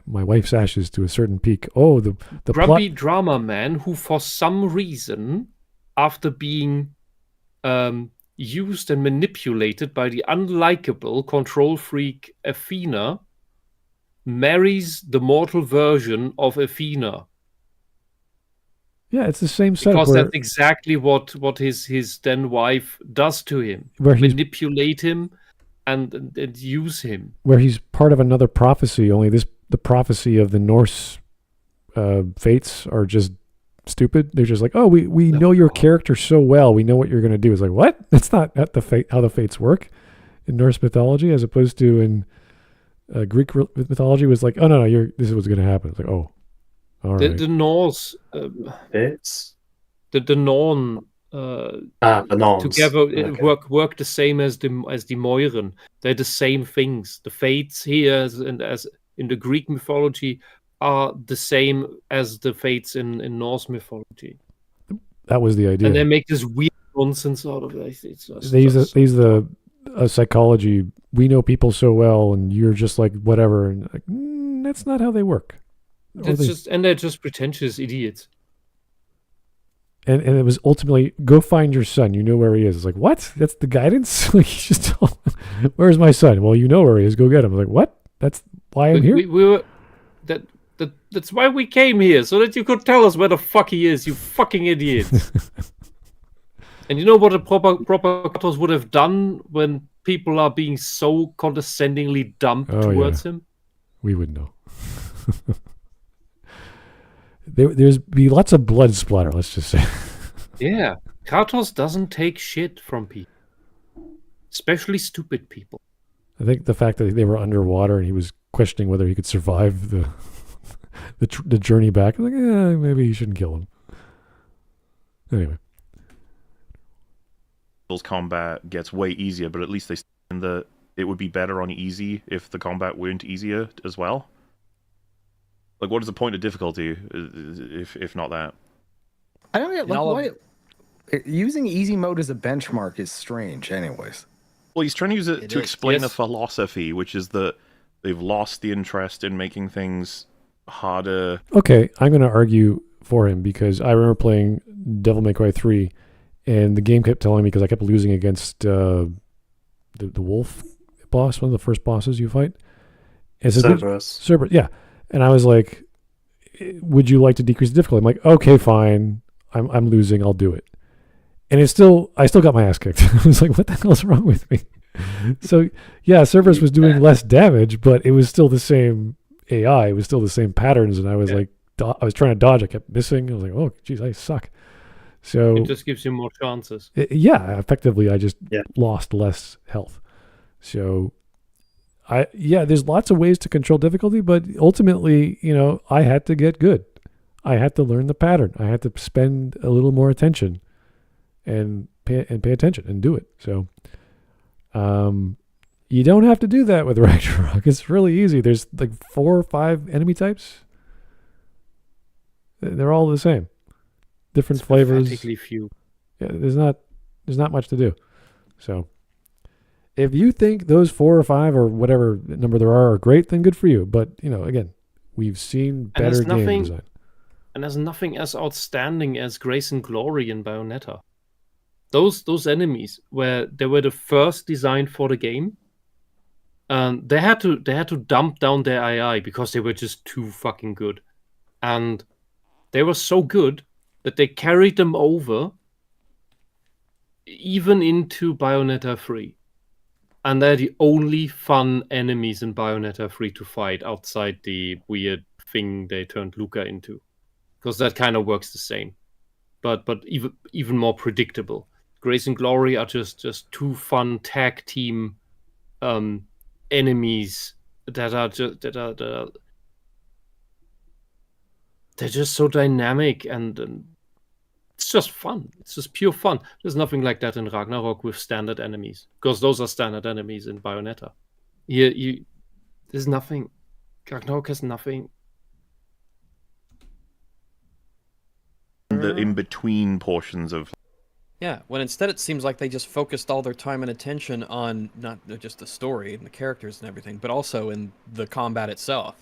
A: wife's ashes to a certain peak. Oh, the
B: grumpy drama man who, for some reason, after being used and manipulated by the unlikable control freak Athena, marries the mortal version of Athena.
A: Yeah, it's the same setup.
B: Because that's exactly what his then wife does to him. Manipulate him and use him.
A: Where he's part of another prophecy, only the prophecy of the Norse fates are just stupid. They're just like, oh, we know your character so well, we know what you're going to do. It's like, what? That's not how the fates work in Norse mythology, as opposed to in Greek mythology was like, oh no, this is what's going to happen. It's like, oh, all right.
B: The Norse,
C: it's
B: the Norn together work the same as the Moiren. They're the same things. The fates here, as in the Greek mythology, are the same as the fates in Norse mythology.
A: That was the idea.
B: And they make this weird nonsense out of it.
A: They use the psychology. We know people so well, and you're just like whatever. And like, that's not how they work.
B: They're just pretentious idiots.
A: And it was ultimately, go find your son. You know where he is. It's like, what? That's the guidance? Like, he's just told, where's my son? Well, you know where he is. Go get him. I'm like, what? That's why I'm here?
B: We were that's why we came here, so that you could tell us where the fuck he is, you fucking idiot. And you know what a proper Kratos would have done when people are being so condescendingly dumped towards him?
A: We would know. There's be lots of blood splatter, let's just say.
B: Yeah, Kratos doesn't take shit from people, especially stupid people.
A: I think the fact that they were underwater and he was questioning whether he could survive the journey back, like, maybe you shouldn't kill him. Anyway,
I: combat gets way easier, but at least they in the it would be better on easy if the combat weren't easier as well. Like, what is the point of difficulty if not that?
G: I don't get why using easy mode as a benchmark is strange, anyways.
I: Well, he's trying to use it to explain a philosophy, which is that they've lost the interest in making things harder.
A: Okay, I'm going to argue for him because I remember playing Devil May Cry 3, and the game kept telling me, because I kept losing against the wolf boss, one of the first bosses you fight. Cerberus, yeah. And I was like, would you like to decrease the difficulty? I'm like, okay, fine. I'm losing. I'll do it. And I still got my ass kicked. I was like, what the hell's wrong with me? So, yeah, Cerberus was doing less damage, but it was still the same AI. It was still the same patterns. And I was like, I was trying to dodge. I kept missing. I was like, oh, geez, I suck. So
B: it just gives you more chances.
A: Effectively, I just lost less health. So, there's lots of ways to control difficulty, but ultimately, I had to get good. I had to learn the pattern. I had to spend a little more attention and pay attention and do it. So, you don't have to do that with Ragnarok. It's really easy. There's like 4 or 5 enemy types. They're all the same. Different flavors.
B: Few.
A: Yeah, there's not much to do. So, if you think those 4 or 5 or whatever number there are great, then good for you. But, again, we've seen better game design.
B: And there's nothing as outstanding as Grace and Glory in Bayonetta. Those enemies, where they were the first design for the game, they had to dump down their AI because they were just too fucking good. And they were so good that they carried them over even into Bayonetta 3. And they're the only fun enemies in Bayonetta 3 to fight outside the weird thing they turned Luca into. Because that kind of works the same. But even more predictable. Grace and Glory are just two fun tag team enemies that are they're just so dynamic and it's just fun. It's just pure fun. There's nothing like that in Ragnarok with standard enemies, because those are standard enemies in Bayonetta. There's nothing. Ragnarok has nothing.
I: The in-between portions of...
K: Yeah, when instead it seems like they just focused all their time and attention on not just the story and the characters and everything, but also in the combat itself.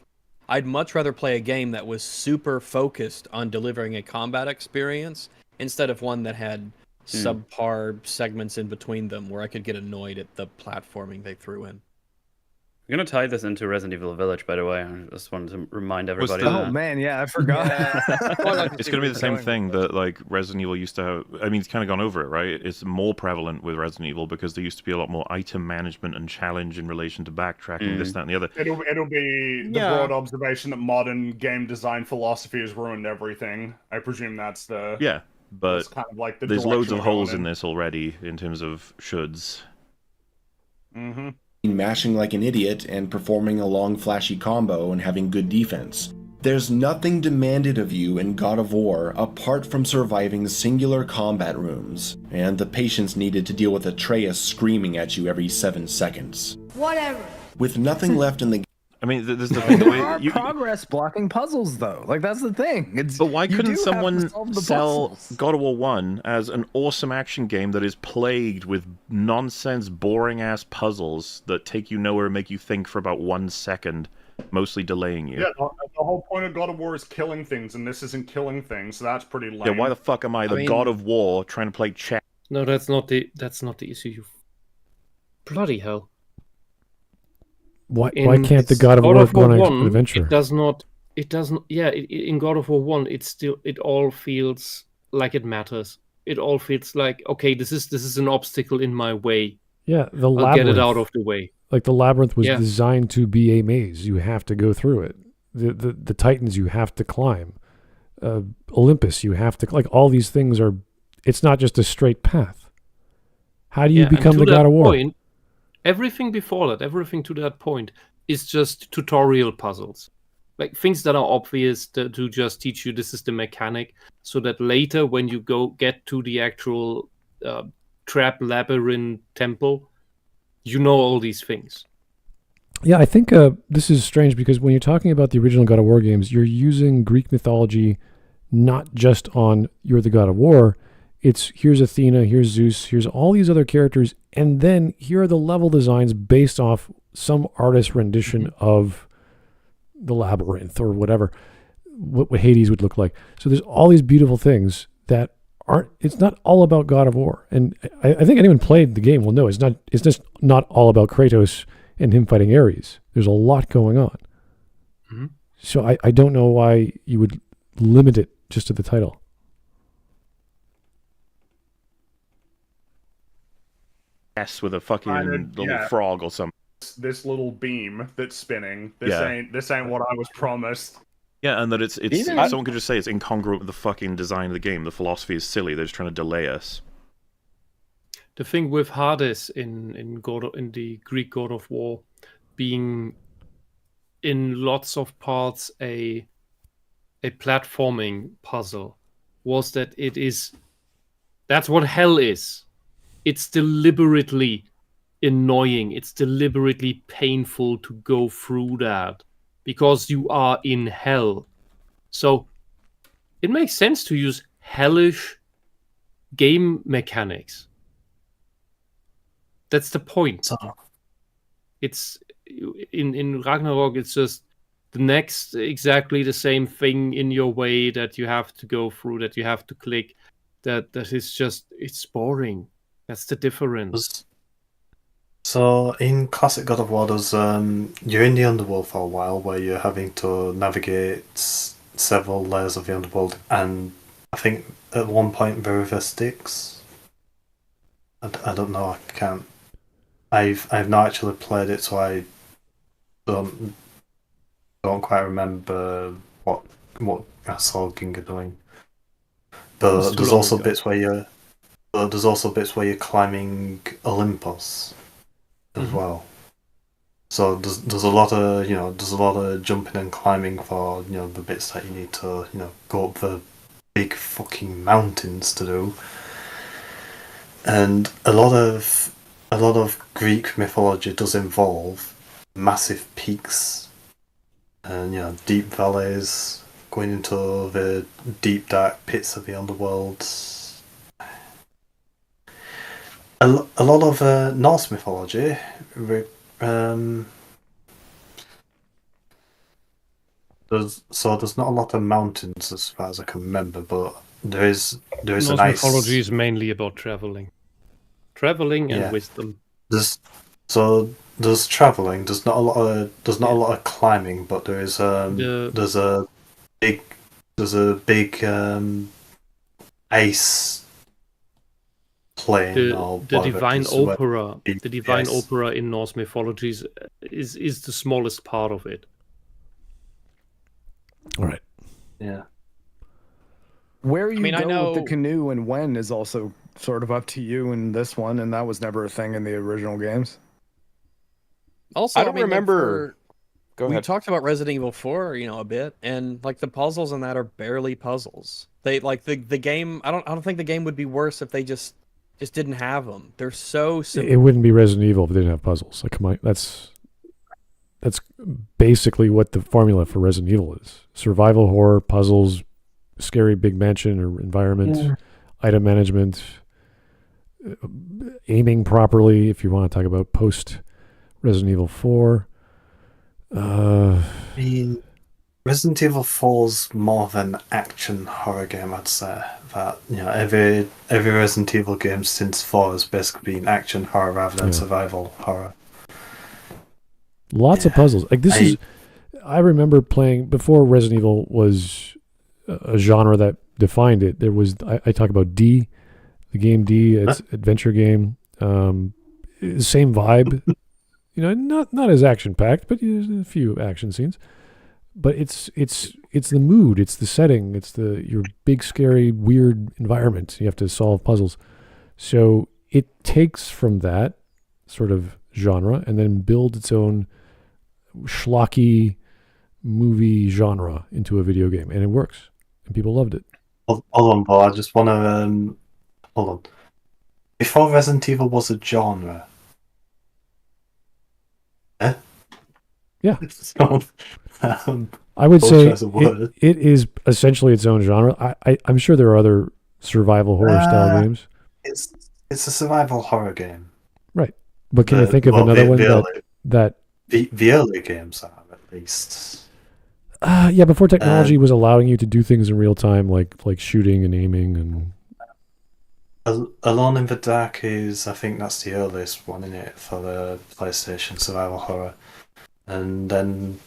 K: I'd much rather play a game that was super focused on delivering a combat experience instead of one that had subpar segments in between them where I could get annoyed at the platforming they threw in.
J: I'm going to tie this into Resident Evil Village, by the way. I just wanted to remind everybody.
G: Oh, man, yeah, I forgot.
I: It's going to be the same thing that like Resident Evil used to have. I mean, it's kind of gone over it, right? It's more prevalent with Resident Evil because there used to be a lot more item management and challenge in relation to backtracking, this, that, and the other.
F: It'll be the broad observation that modern game design philosophy has ruined everything. I presume that's the...
I: Yeah, but
F: kind of like the
I: there's loads of holes in this already in terms of shoulds.
F: Mm-hmm.
D: Mashing like an idiot and performing a long flashy combo and having good defense. There's nothing demanded of you in God of War apart from surviving singular combat rooms, and the patience needed to deal with Atreus screaming at you every 7 seconds.
M: Whatever.
D: With nothing left in the...
I: I mean, there's the thing.
G: There are progress blocking puzzles, though. Like, that's the thing.
I: But why couldn't someone sell God of War 1 as an awesome action game that is plagued with nonsense, boring-ass puzzles that take you nowhere and make you think for about 1 second, mostly delaying you?
F: Yeah, the whole point of God of War is killing things, and this isn't killing things, so that's pretty lame.
I: Yeah, why the fuck am I the God of War trying to play chess?
B: No, that's not the issue. You bloody hell.
A: Why can't the God of War go on an adventure?
B: It does not. Yeah, in God of War 1, it all feels like it matters. It all feels like, okay, this is an obstacle in my way.
A: Yeah, the
B: I'll
A: labyrinth.
B: get it out of the way.
A: Like the labyrinth was designed to be a maze. You have to go through it. The Titans you have to climb. Olympus you have to, like, all these things are. It's not just a straight path. How do you become the God of War?
B: Everything before that, everything to that point, is just tutorial puzzles. Like things that are obvious to just teach you this is the mechanic, so that later when you get to the actual trap labyrinth temple, you know all these things.
A: Yeah, I think this is strange because when you're talking about the original God of War games, you're using Greek mythology not just on you're the God of War. It's here's Athena, here's Zeus, here's all these other characters, and then here are the level designs based off some artist rendition of the labyrinth or whatever, what Hades would look like. So there's all these beautiful things that aren't. It's not all about God of War, and I think anyone played the game will know it's not. It's just not all about Kratos and him fighting Ares. There's a lot going on.
B: Mm-hmm.
A: So I don't know why you would limit it just to the title.
I: Yes, with a fucking little frog or something.
F: This little beam that's spinning. This ain't what I was promised.
I: Yeah, and that it's someone could just say it's incongruent with the fucking design of the game. The philosophy is silly. They're just trying to delay us.
B: The thing with Hades in the Greek God of War being in lots of parts a platforming puzzle was that that's what hell is. It's deliberately annoying. It's deliberately painful to go through that because you are in hell. So it makes sense to use hellish game mechanics. That's the point. It's in Ragnarok, it's just the next exactly the same thing in your way that you have to go through, that you have to click. That is just, it's boring. That's the difference.
C: So in classic God of War, you're in the underworld for a while where you're having to navigate several layers of the underworld, and I think at one point there were sticks. I don't know. I can't. I've not actually played it, so I don't quite remember what I saw Ginga doing. But there's also bits where you're climbing Olympus as well. So there's a lot of jumping and climbing for the bits that you need to go up the big fucking mountains to do. And a lot of Greek mythology does involve massive peaks and deep valleys going into the deep dark pits of the underworld. A lot of Norse mythology. There's not a lot of mountains as far as I can remember, but there is
B: Norse
C: a nice
B: mythology is mainly about traveling and wisdom.
C: There's traveling. There's not a lot of climbing, but there's a big ice plane.
B: The divine opera. The divine opera in Norse mythology is the smallest part of it.
A: All right.
C: Yeah.
G: Where you go with the canoe and when is also sort of up to you in this one, and that was never a thing in the original games.
K: Also,
L: I don't remember. Go ahead.
K: We talked about Resident Evil 4, a bit, and like the puzzles in that are barely puzzles. They like the game. I don't think the game would be worse if they just didn't have them. They're so simple.
A: It wouldn't be Resident Evil if it didn't have puzzles. Like, come on, that's basically what the formula for Resident Evil is: survival horror, puzzles, scary big mansion or environment, item management, aiming properly. If you want to talk about post Resident Evil 4.
C: I mean, Resident Evil 4's more of an action horror game, I'd say. That every Resident Evil game since 4 has basically been action horror rather than survival horror.
A: Lots of puzzles. Like I remember playing before Resident Evil was a genre that defined it. There was I talk about D, the game D. It's adventure game. Same vibe. Not as action packed, but a few action scenes. But it's the mood, it's the setting, it's your big scary weird environment. You have to solve puzzles. So it takes from that sort of genre and then builds its own schlocky movie genre into a video game, and it works, and people loved it.
C: Hold on, Paul. I just want to hold on. Before Resident Evil was a genre.
A: Yeah.
C: So,
A: I would say it is essentially its own genre. I'm sure there are other survival horror style games.
C: It's a survival horror game.
A: Right. But can you think of another one that
C: the early games are, at least.
A: Yeah, before technology was allowing you to do things in real time, like shooting and aiming and.
C: Alone in the Dark is, I think that's the earliest one in it for the PlayStation survival horror, and then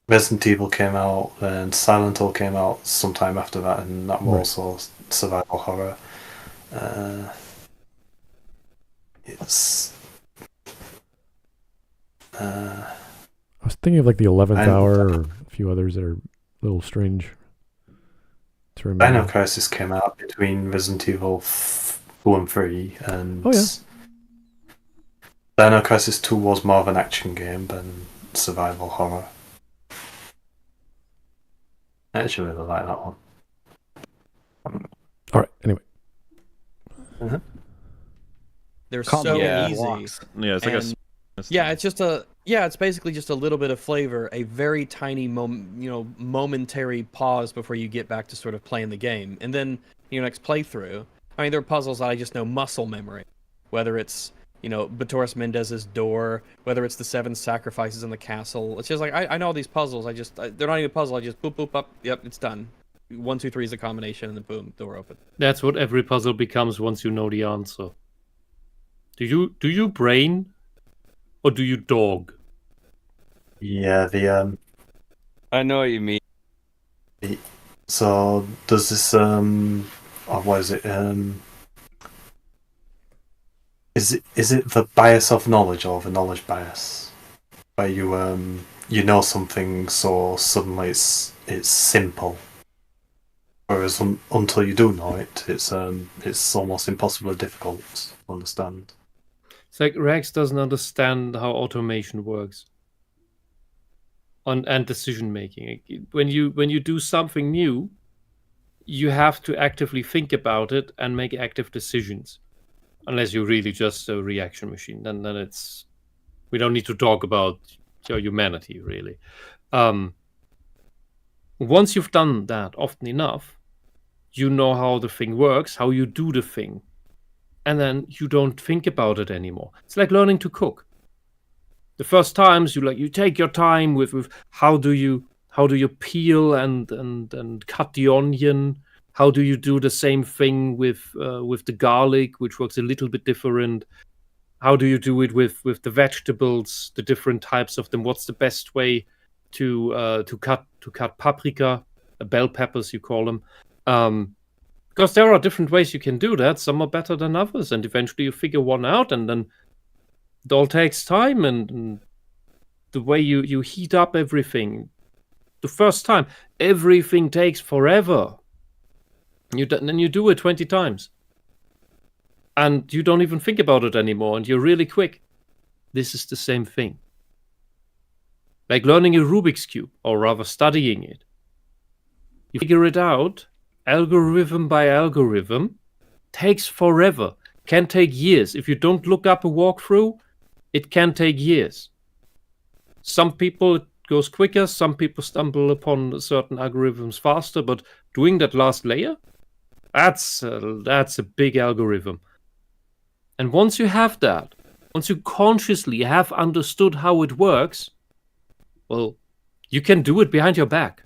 C: Resident Evil came out, and Silent Hill came out sometime after that, and that was also survival horror.
A: I was thinking of like the 11th Hour or a few others that are a little strange to remember.
C: Dino Crisis came out between Resident Evil 2 and 3, and Dino Crisis 2 was more of an action game than survival horror. I actually really like that one.
A: All right, anyway.
K: They're so easy.
I: Yeah, it's like
K: it's basically just a little bit of flavor, a very tiny momentary pause before you get back to sort of playing the game. And then your next playthrough, I mean, there are puzzles that I just know muscle memory, whether it's Batoris Mendez's door, whether it's the 7 sacrifices in the castle. It's just like I know all these puzzles. They're not even a puzzle. I just boop boop up. Yep, it's done. 1, 2, 3 is a combination, and then boom, door open.
B: That's what every puzzle becomes once you know the answer. Do you brain, or do you dog?
C: Yeah,
L: I know what you mean.
C: So does this what is it? Is it the bias of knowledge or the knowledge bias, where you know something, so suddenly it's simple, whereas until you do know it, it's almost impossibly difficult to understand.
B: It's like Rex doesn't understand how automation works and decision making. When you do something new, you have to actively think about it and make active decisions. Unless you're really just a reaction machine, then it's, we don't need to talk about your humanity, really. Once you've done that often enough, you know how the thing works, how you do the thing, and then you don't think about it anymore. It's like learning to cook. The first times you take your time with how do you peel and cut the onion. How do you do the same thing with the garlic, which works a little bit different? How do you do it with the vegetables, the different types of them? What's the best way to cut paprika, bell peppers you call them? Because there are different ways you can do that. Some are better than others, and eventually you figure one out, and then it all takes time. And the way you heat up everything, the first time, everything takes forever. Then you do it 20 times. And you don't even think about it anymore, and you're really quick. This is the same thing. Like learning a Rubik's Cube, or rather studying it. You figure it out, algorithm by algorithm, takes forever, can take years. If you don't look up a walkthrough, it can take years. Some people it goes quicker, some people stumble upon certain algorithms faster, but doing that last layer, that's a big algorithm. And once you have that, once you consciously have understood how it works, well, you can do it behind your back.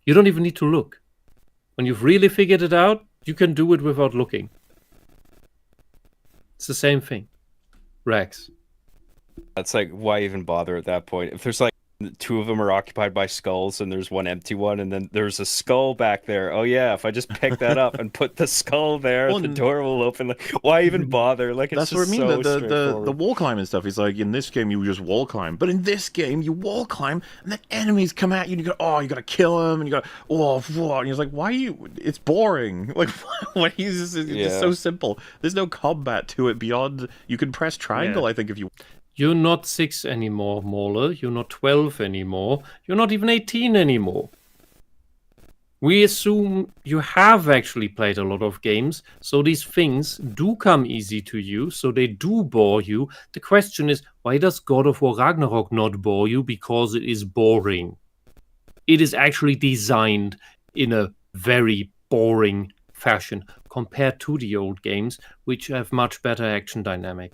B: You don't even need to look. When you've really figured it out, you can do it without looking. It's the same thing. Rex.
L: That's like, why even bother at that point? If there's like two of them are occupied by skulls and there's one empty one and then there's a skull back there. Oh yeah, if I just pick that up and put the skull there, the door will open. Like, why even bother? Like, it's
I: that's
L: just
I: what I mean.
L: So
I: The wall climbing stuff is like, in this game you just wall climb, but in this game you wall climb and then enemies come at you and you go, you gotta kill them, and you go, and you're like, why are you? It's boring. Like, why is this? It's so simple. There's no combat to it beyond you can press triangle. I think if you.
B: You're not 6 anymore, Mauler. You're not 12 anymore. You're not even 18 anymore. We assume you have actually played a lot of games, so these things do come easy to you, so they do bore you. The question is, why does God of War Ragnarok not bore you? Because it is boring. It is actually designed in a very boring fashion compared to the old games, which have much better action dynamic.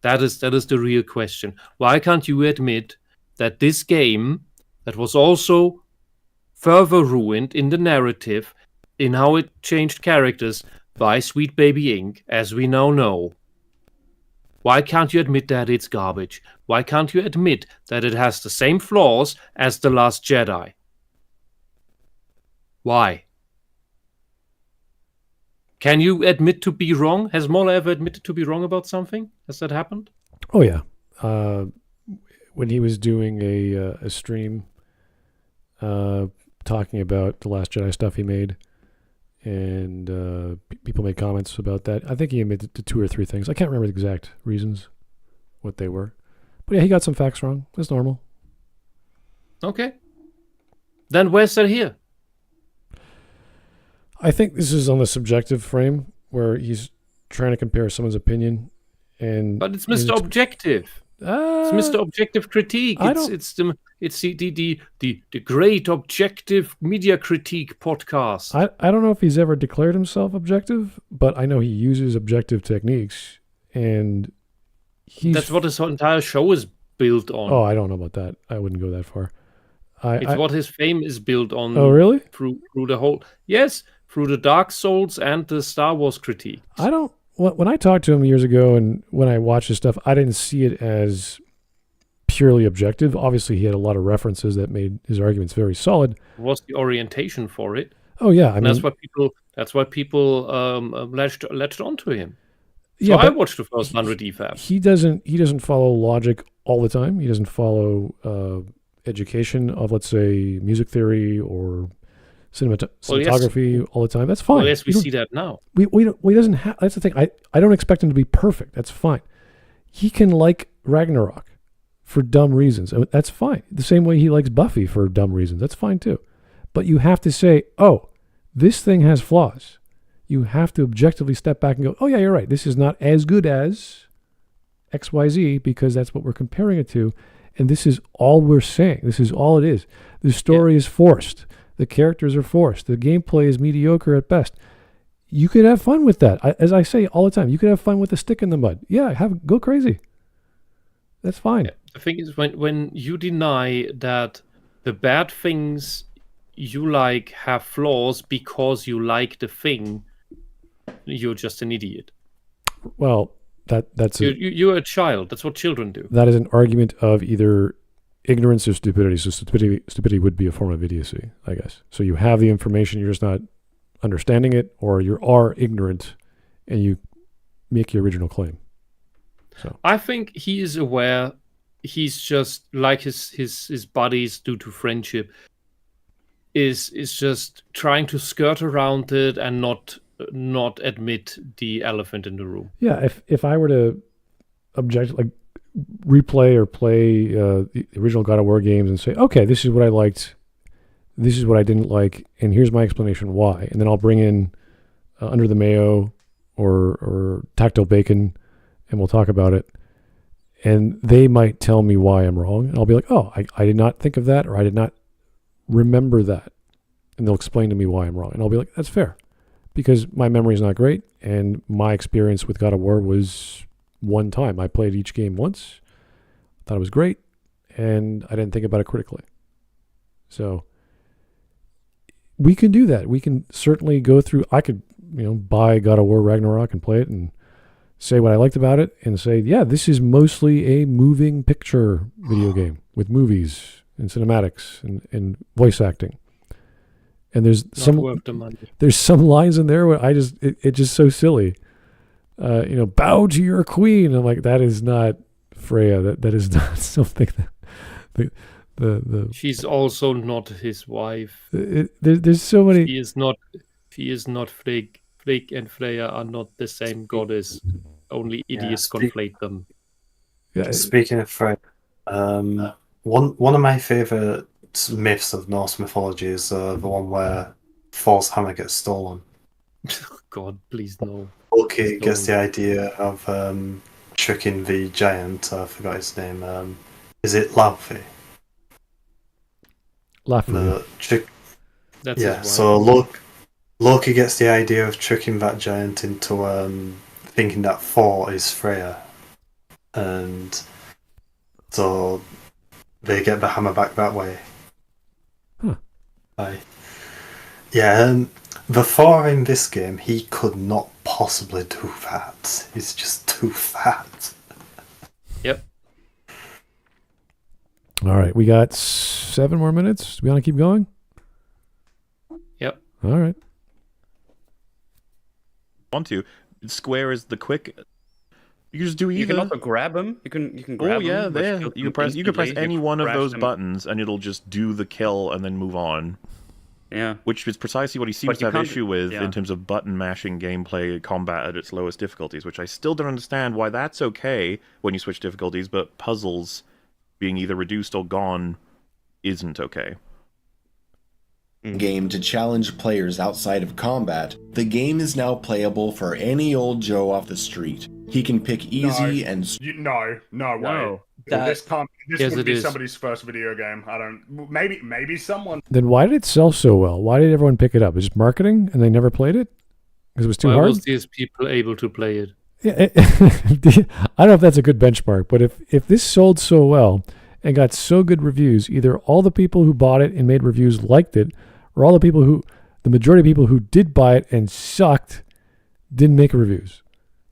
B: That is the real question. Why can't you admit that this game, that was also further ruined in the narrative, in how it changed characters by Sweet Baby Inc., as we now know, why can't you admit that it's garbage? Why can't you admit that it has the same flaws as The Last Jedi? Why? Can you admit to be wrong? Has Mola ever admitted to be wrong about something? Has that happened?
A: Oh, yeah. When he was doing a stream talking about the Last Jedi stuff he made, and people made comments about that. I think he admitted to 2 or 3 things. I can't remember the exact reasons, what they were. But yeah, he got some facts wrong. That's normal.
B: Okay. Then where's that here?
A: I think this is on the subjective frame where he's trying to compare someone's opinion,
B: but it's Mr. Objective. It's Mr. Objective Critique. It's the great objective media critique podcast.
A: I don't know if he's ever declared himself objective, but I know he uses objective techniques, and
B: that's what his entire show is built on.
A: Oh, I don't know about that. I wouldn't go that far.
B: It's what his fame is built on.
A: Oh, really?
B: Through the whole through the Dark Souls and the Star Wars critique.
A: When I talked to him years ago and when I watched his stuff, I didn't see it as purely objective. Obviously, he had a lot of references that made his arguments very solid.
B: Was the orientation for it?
A: Oh yeah, I mean
B: that's why people latched onto him. So
A: yeah,
B: I watched the first 100 EFAP.
A: He doesn't follow logic all the time. He doesn't follow education of, let's say, music theory or cinematography all the time. That's fine.
B: Well, yes, we see that now.
A: We doesn't have. That's the thing. I don't expect him to be perfect. That's fine. He can like Ragnarok for dumb reasons. That's fine. The same way he likes Buffy for dumb reasons. That's fine too. But you have to say, oh, this thing has flaws. You have to objectively step back and go, oh yeah, you're right. This is not as good as XYZ because that's what we're comparing it to. And this is all we're saying. This is all it is. The story is forced. The characters are forced. The gameplay is mediocre at best. You could have fun with that. As I say all the time, you could have fun with a stick in the mud. Yeah, go crazy. That's fine.
B: Yeah. The thing is, when you deny that the bad things you like have flaws because you like the thing, you're just an idiot.
A: Well, that's
B: you're a child. That's what children do.
A: That is an argument of either ignorance or stupidity. So stupidity would be a form of idiocy, I guess. So you have the information, you're just not understanding it, or you are ignorant and you make your original claim. So
B: I think he is aware. He's just like his buddies due to friendship. Is just trying to skirt around it and not admit the elephant in the room.
A: Yeah, if I were to replay or play the original God of War games and say, okay, this is what I liked, this is what I didn't like, and here's my explanation why, and then I'll bring in Under the Mayo or Tactile Bacon, and we'll talk about it, and they might tell me why I'm wrong, and I'll be like, oh, I did not think of that, or I did not remember that, and they'll explain to me why I'm wrong, and I'll be like, that's fair, because my memory is not great, and my experience with God of War was one time. I played each game once, thought it was great, and I didn't think about it critically. So we can do that. We can certainly go through. I could, buy God of War Ragnarok and play it and say what I liked about it and say, yeah, this is mostly a moving picture video game with movies and cinematics and voice acting. And there's some lines in there where it's just so silly. Bow to your queen. I'm like, that is not Freya. That is not something that the
B: she's also not his wife.
A: There's so many.
B: She is not Frigg. Frigg and Freya are not the same goddess. Only idiots conflate them.
C: Yeah. Speaking of Freya, one of my favorite myths of Norse mythology is the one where Thor's hammer gets stolen.
B: God, please no.
C: Loki gets the idea of tricking the giant. I forgot his name. Is it Laufey?
A: Laufey.
B: That's
C: yeah. So Loki gets the idea of tricking that giant into thinking that Thor is Freya, and so they get the hammer back that way.
A: Huh.
C: Yeah. The Thor in this game, he could not possibly do that. He's just too fat.
B: Yep.
A: All right, we got 7 more minutes. Do we want to keep going?
B: Yep.
A: All right.
I: Want to? Square is the quick. You can just do either.
J: You can also grab them. You can grab them.
I: Oh yeah, there. You can press any one of those buttons, and it'll just do the kill and then move on.
J: Yeah.
I: Which is precisely what he seems to have issue with in terms of button mashing gameplay combat at its lowest difficulties, which I still don't understand why that's okay when you switch difficulties, but puzzles being either reduced or gone isn't okay.
D: Game to challenge players outside of combat, the game is now playable for any old Joe off the street. He can pick easy
F: No way. This would be somebody's first video game. I don't. Maybe someone.
A: Then why did it sell so well? Why did everyone pick it up? Is it marketing and they never played it because it was too hard?
B: Why was these people able to play it?
A: Yeah, I don't know if that's a good benchmark, but if this sold so well and got so good reviews, either all the people who bought it and made reviews liked it, or all the majority of people who did buy it and sucked didn't make reviews.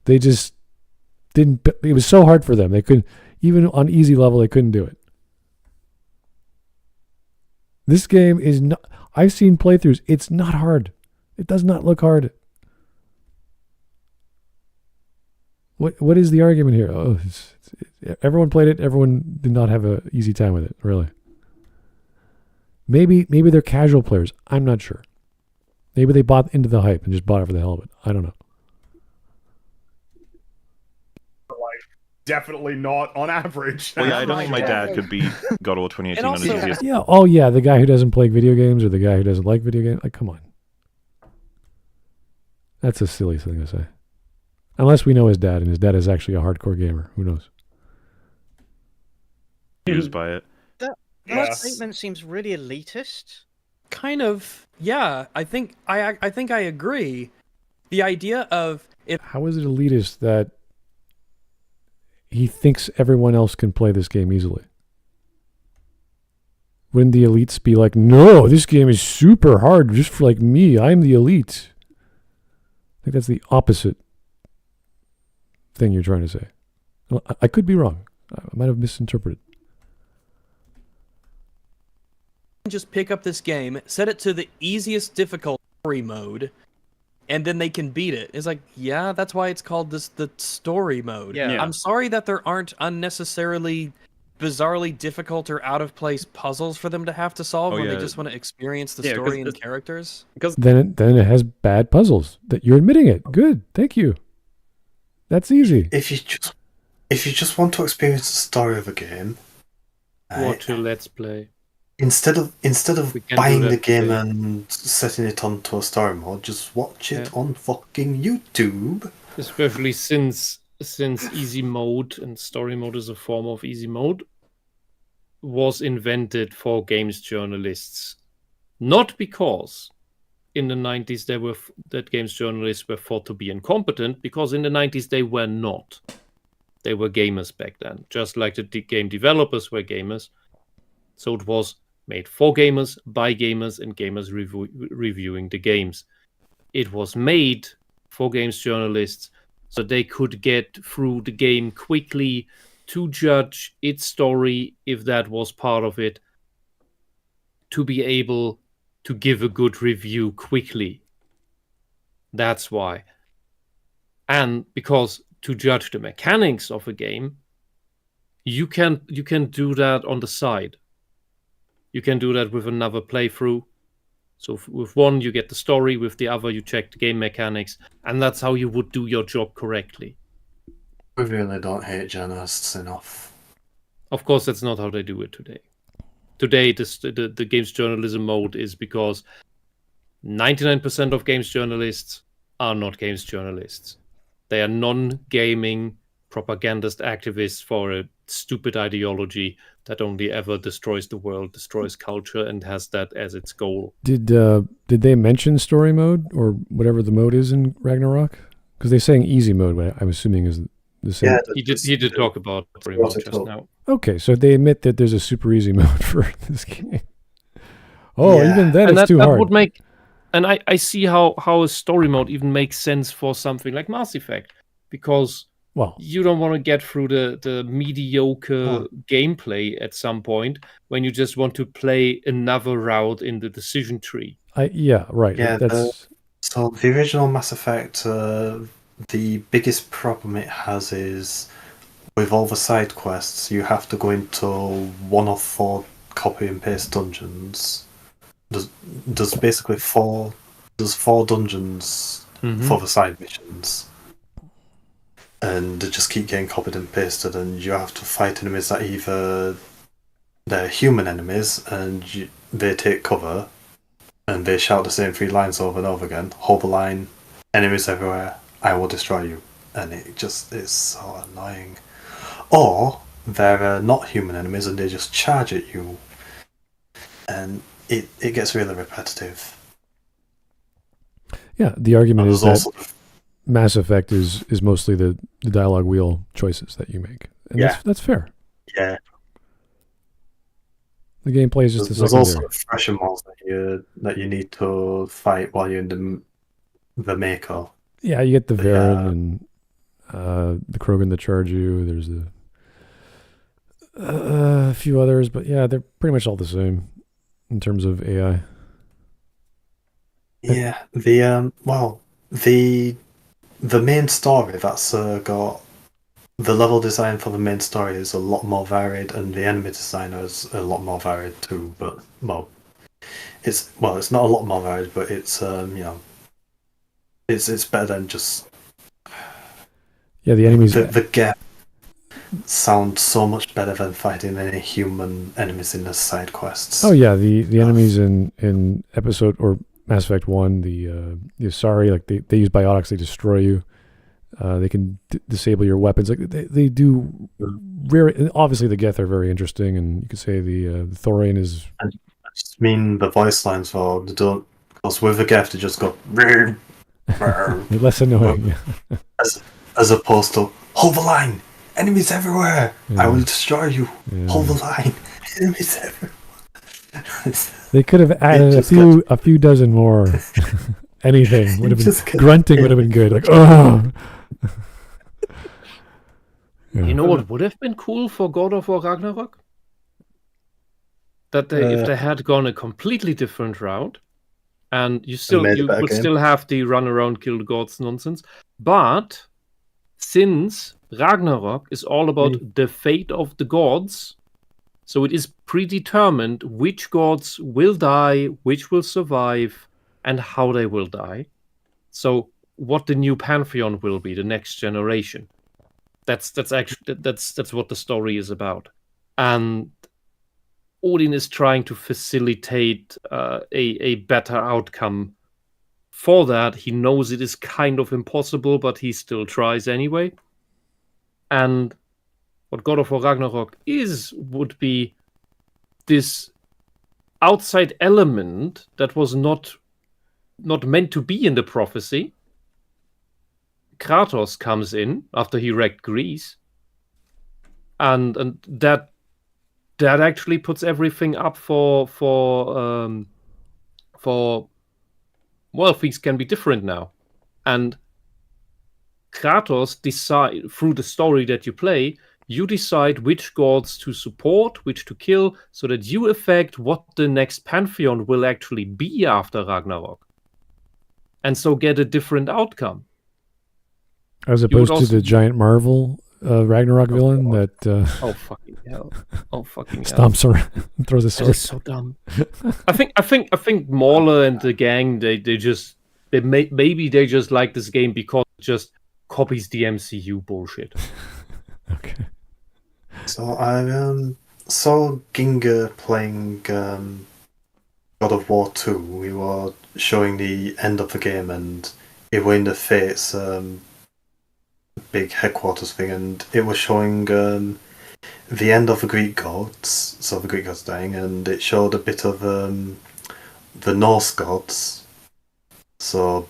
A: They just didn't. It was so hard for them. They couldn't. Even on easy level, they couldn't do it. This game is not... I've seen playthroughs. It's not hard. It does not look hard. What is the argument here? Oh, everyone played it. Everyone did not have an easy time with it, really. Maybe they're casual players. I'm not sure. Maybe they bought into the hype and just bought it for the hell of it. I don't know.
F: Definitely not on average.
I: Well, yeah, I don't think my dad could beat God of War 2018 on his easiest.
A: Yeah. Oh, yeah. The guy who doesn't play video games or the guy who doesn't like video games. Like, come on. That's a silly thing to say. Unless we know his dad, and his dad is actually a hardcore gamer. Who knows?
I: Used by it.
H: That statement seems really elitist.
K: Kind of. Yeah. I think I agree. The idea of if
A: how is it elitist that he thinks everyone else can play this game easily? Wouldn't the elites be like, no, this game is super hard just for like me. I'm the elite. I think that's the opposite thing you're trying to say. I could be wrong. I might have misinterpreted.
K: just pick up this game, set it to the easiest difficulty mode, and then they can beat it. It's like, yeah, that's why it's called the story mode.
H: Yeah.
K: I'm sorry that there aren't unnecessarily bizarrely difficult or out of place puzzles for them to have to solve when they just want to experience the story and characters.
A: Because then it has bad puzzles. That you're admitting it. Good, thank you. That's easy.
C: If you just want to experience the story of a game,
B: watch a let's play.
C: Instead of buying the game and setting it onto a story mode, just watch it on fucking YouTube.
B: Especially since easy mode and story mode is a form of easy mode, was invented for games journalists, not because in the 90s that games journalists were thought to be incompetent, because in the 90s they were not. They were gamers back then, just like the game developers were gamers. So it was made for gamers, by gamers, and gamers reviewing the games. It was made for games journalists so they could get through the game quickly to judge its story, if that was part of it, to be able to give a good review quickly. That's why. And because to judge the mechanics of a game, you can do that on the side. You can do that with another playthrough. So with one, you get the story. With the other, you check the game mechanics. And that's how you would do your job correctly.
C: We really don't hate journalists enough.
B: Of course, that's not how they do it today. Today, the games journalism mode is because 99% of games journalists are not games journalists. They are non-gaming propagandist activists for a stupid ideology that only ever destroys the world, destroys culture, and has that as its goal.
A: Did they mention story mode or whatever the mode is in Ragnarok? Because they're saying easy mode, but I'm assuming is the same.
B: Yeah, he did talk about story mode just now.
A: Okay, so they admit that there's a super easy mode for this game. Oh, yeah. Even then, it's too hard.
B: Would make, and I see how a story mode even makes sense for something like Mass Effect, because you don't want to get through the mediocre gameplay at some point when you just want to play another route in the decision tree.
A: Yeah, right.
C: Yeah,
A: that's...
C: So the original Mass Effect, the biggest problem it has is with all the side quests, you have to go into 1 of 4 copy and paste dungeons. There's basically 4 dungeons for the side missions. And they just keep getting copied and pasted, and you have to fight enemies that either they're human enemies and they take cover and they shout the same 3 lines over and over again. Hold the line, enemies everywhere, I will destroy you. And it just is so annoying. Or they're not human enemies and they just charge at you. And it gets really repetitive.
A: Yeah, the argument is that Mass Effect is mostly the dialogue wheel choices that you make. And that's fair.
C: Yeah.
A: The gameplay is just
C: There's also fresher mods that you need to fight while you're in the Mako.
A: Yeah, you get the Varen and the Krogan that charge you. There's A few others, but yeah, they're pretty much all the same in terms of AI.
C: Yeah, the main story that's got the level design for the main story is a lot more varied, and the enemy designer is a lot more varied too. But it's not a lot more varied, but it's it's better than just
A: the enemies.
C: The gap sound so much better than fighting any human enemies in the side quests.
A: Oh yeah, the enemies in episode or Mass Effect 1, the Asari, like they use biotics, they destroy you. They can disable your weapons. Like they do very obviously the Geth are very interesting, and you could say the Thorian is.
C: I just mean the voice lines for the don't, because with the Geth they just go
A: less annoying.
C: as opposed to hold the line. Enemies everywhere!
A: Yeah.
C: I will destroy you! Yeah. Hold the line! Enemies everywhere!
A: They could have added a few dozen more. Anything would have been grunting would have been good. Like oh.
B: You know what would have been cool for God of War Ragnarok? That if they had gone a completely different route, and you would still have the run around kill the gods nonsense, but since Ragnarok is all about the fate of the gods, so it is predetermined which gods will die, which will survive, and how they will die. So what the new pantheon will be, the next generation. That's what the story is about. And Odin is trying to facilitate a better outcome for that. He knows it is kind of impossible, but he still tries anyway. And what God of War Ragnarok would be this outside element that was not meant to be in the prophecy. Kratos comes in after he wrecked Greece, and that actually puts everything up for things can be different now. And Kratos decide through the story that you play, you decide which gods to support, which to kill, so that you affect what the next pantheon will actually be after Ragnarok, and so get a different outcome.
A: As opposed to the giant Marvel Ragnarok villain that
B: oh fucking hell!
A: Stomps around and throws a sword.
B: That is so dumb. I think Mauler and the gang maybe they just like this game because it just copies the MCU bullshit.
A: Okay.
C: So I saw Ginga playing God of War 2. We were showing the end of the game, and it were in the Fates big headquarters thing, and it was showing the end of the Greek gods, so the Greek gods dying, and it showed a bit of the Norse gods. So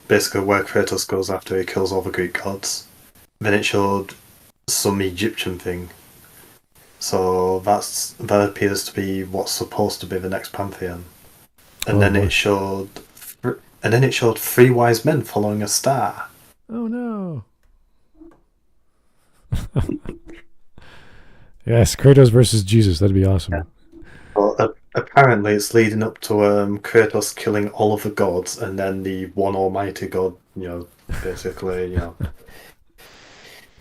C: basically where Kratos goes after he kills all the Greek gods. Then it showed some Egyptian thing. So that appears to be what's supposed to be the next pantheon. And then it showed 3 wise men following a star.
A: Oh no. Yes, Kratos versus Jesus. That'd be awesome.
C: Yeah. Well, apparently it's leading up to Kratos killing all of the gods, and then the one almighty god, basically,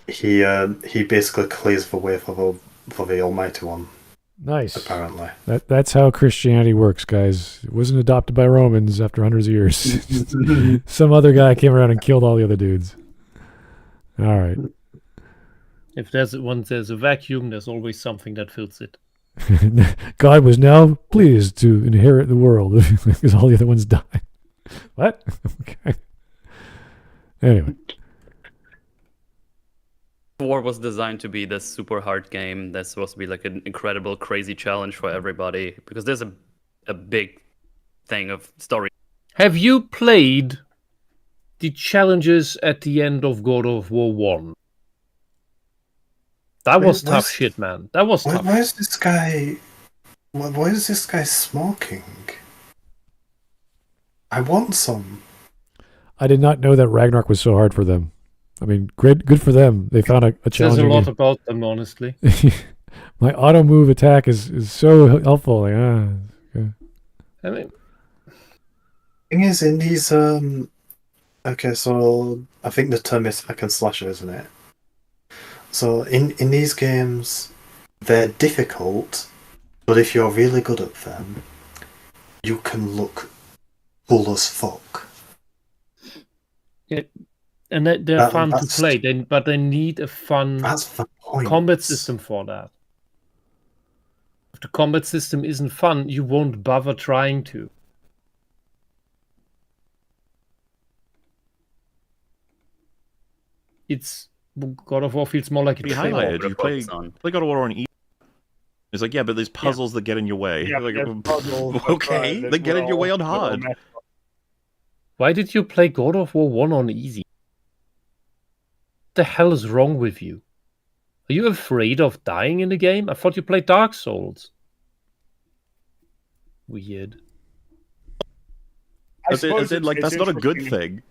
C: he basically clears the way for the almighty one.
A: Nice.
C: Apparently.
A: That's how Christianity works, guys. It wasn't adopted by Romans after hundreds of years. Some other guy came around and killed all the other dudes. All right.
B: If there's a vacuum, there's always something that fills it.
A: God was now pleased to inherit the world because all the other ones died. What? Okay. Anyway.
J: War was designed to be this super hard game that's supposed to be like an incredible, crazy challenge for everybody, because there's a big thing of story.
B: Have you played the challenges at the end of God of War 1? That was tough shit, man. That was tough.
C: Why is this guy... Why is this guy smoking? I want some.
A: I did not know that Ragnarok was so hard for them. I mean, good for them. They found a challenge.
B: Says a lot about them, honestly.
A: My auto move attack is so helpful. Like, okay.
B: I mean,
C: thing is, in these okay, so I think the term is hack and slasher, isn't it? So in these games, they're difficult, but if you're really good at them, you can look cool as fuck.
B: Yeah, and they're fun to play. But they need a fun combat system for that. If the combat system isn't fun, you won't bother trying to. It's God of War feels more like a
I: highlighted. You play God of War on easy. It's like, yeah, but there's puzzles that get in your way.
F: Yeah,
I: like,
F: puzzles,
I: okay, they get in your way on hard.
B: Why did you play God of War 1 on easy? What the hell is wrong with you? Are you afraid of dying in the game? I thought you played Dark Souls. Weird.
I: That's not a good thing.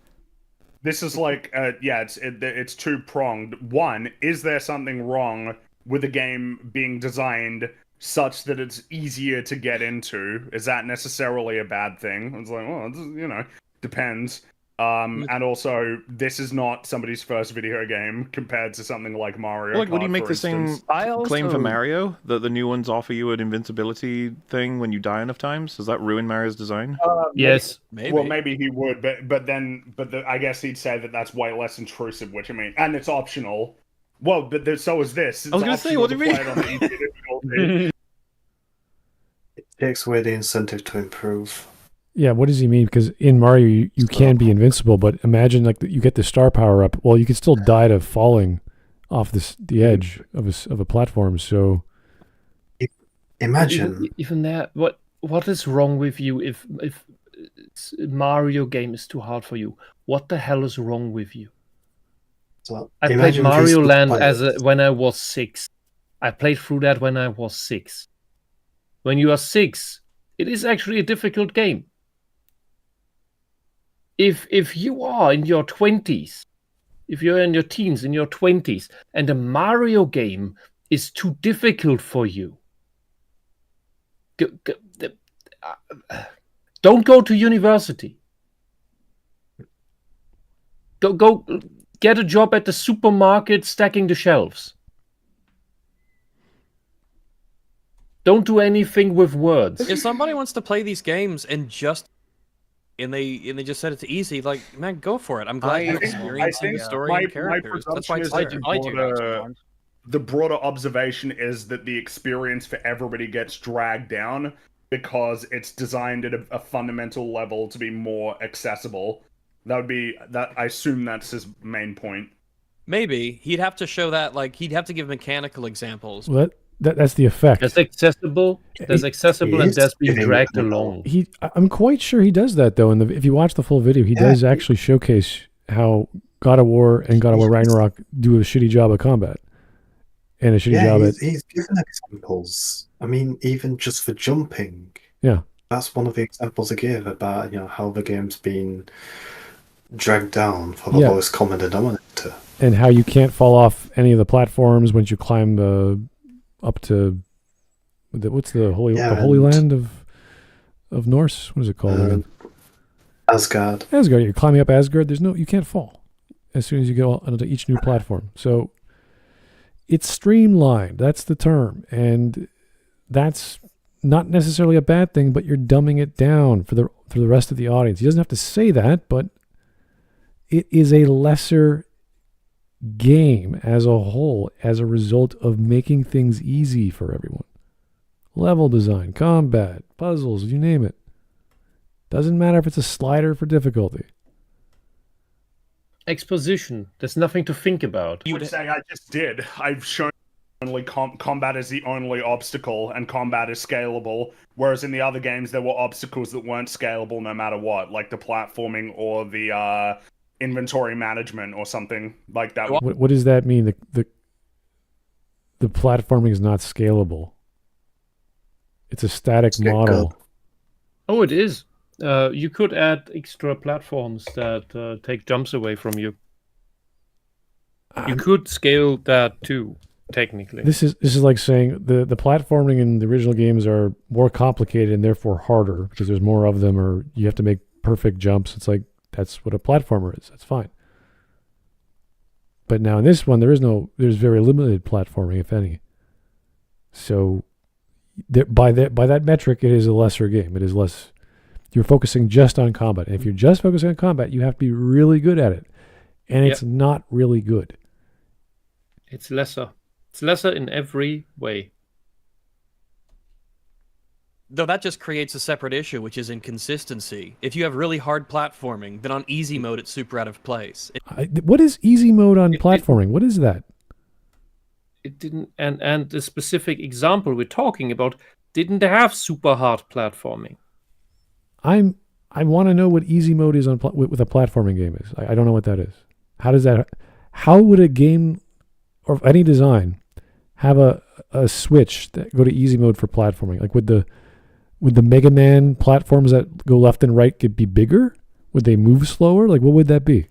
F: This is like, it's two-pronged. One, is there something wrong with the game being designed such that it's easier to get into? Is that necessarily a bad thing? It's like, well, depends. And also, this is not somebody's first video game compared to something like Mario Kart,
I: would you make the same claim for Mario? That the new ones offer you an invincibility thing when you die enough times? Does that ruin Mario's design?
B: Yes.
F: Maybe. Well, maybe he would, but I guess he'd say that that's way less intrusive, which I mean, and it's optional. Well, but so is this. It's
I: I was going to say, what do you mean?
C: It takes away the incentive to improve.
A: Yeah, what does he mean? Because in Mario, you can be invincible, but imagine like you get the star power up. Well, you can still die to falling off the edge of a platform. So
C: imagine
B: even that. What is wrong with you if Mario game is too hard for you? What the hell is wrong with you?
C: So
B: I played Mario Land when I was 6. I played through that when I was 6. When you are 6, it is actually a difficult game. If you are in your 20s, if you're in your teens, in your 20s, and a Mario game is too difficult for you, don't go to university. Go get a job at the supermarket stacking the shelves. Don't do anything with words.
K: If somebody wants to play these games and they just said it's easy, like, man, go for it. I'm glad you're experiencing the story and characters. That's why I do
F: that. The broader observation is that the experience for everybody gets dragged down because it's designed at a fundamental level to be more accessible. I assume that's his main point.
K: Maybe he'd have to show that, like, he'd have to give mechanical examples.
A: Well, that's the effect.
B: That's accessible. That's accessible, and that's being dragged along.
A: I'm quite sure he does that though. And if you watch the full video, he does actually showcase how God of War and God of War Ragnarok do a shitty job of combat, and a shitty job at.
C: He's given examples. I mean, even just for jumping.
A: Yeah,
C: that's one of the examples I gave about how the game's been dragged down for the lowest common denominator,
A: and how you can't fall off any of the platforms once you climb up to what's the Holy Land of Norse? What is it called?
C: Asgard.
A: Asgard. You're climbing up Asgard. You can't fall as soon as you go onto each new platform. So it's streamlined. That's the term, and that's not necessarily a bad thing. But you're dumbing it down for the rest of the audience. He doesn't have to say that, but it is a lesser game as a whole as a result of making things easy for everyone. Level design, combat, puzzles, you name it. Doesn't matter if it's a slider for difficulty.
B: Exposition. There's nothing to think about.
F: You would say I just did. I've shown only combat is the only obstacle, and combat is scalable. Whereas in the other games, there were obstacles that weren't scalable no matter what, like the platforming or the inventory management or something like that.
A: What does that mean? The platforming is not scalable. It's a static model.
B: Oh, it is. You could add extra platforms that take jumps away from you. You could scale that too, technically.
A: This is like saying the platforming in the original games are more complicated and therefore harder because there's more of them, or you have to make perfect jumps. It's like that's what a platformer is. That's fine. But now in this one, there's very limited platforming, if any. So by that metric, it is a lesser game. It is less. You're focusing just on combat. And if you're just focusing on combat, you have to be really good at it. And it's not really good.
B: It's lesser. It's lesser in every way.
K: Though that just creates a separate issue, which is inconsistency. If you have really hard platforming, then on easy mode, it's super out of place.
A: What is easy mode on platforming? What is that?
B: It didn't, and the specific example we're talking about didn't have super hard platforming.
A: I want to know what easy mode is on with a platforming game is. I don't know what that is. How would a game or any design have a switch that go to easy mode for platforming? Like would the Mega Man platforms that go left and right be bigger? Would they move slower? Like what would that be?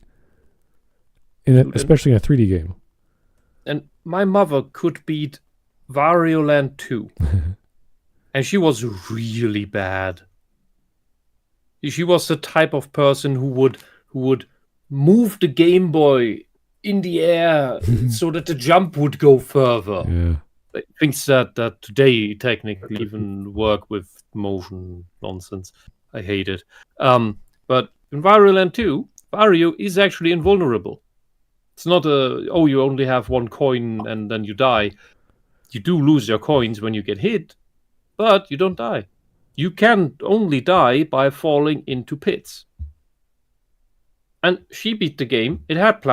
A: Especially in a 3D game.
B: And my mother could beat Wario Land 2. And she was really bad. She was the type of person who would move the Game Boy in the air so that the jump would go further.
A: Yeah.
B: Things that today technically even work with motion nonsense. I hate it. But in Wario Land 2, Wario is actually invulnerable. It's not you only have one coin and then you die. You do lose your coins when you get hit, but you don't die. You can only die by falling into pits. And she beat the game. It had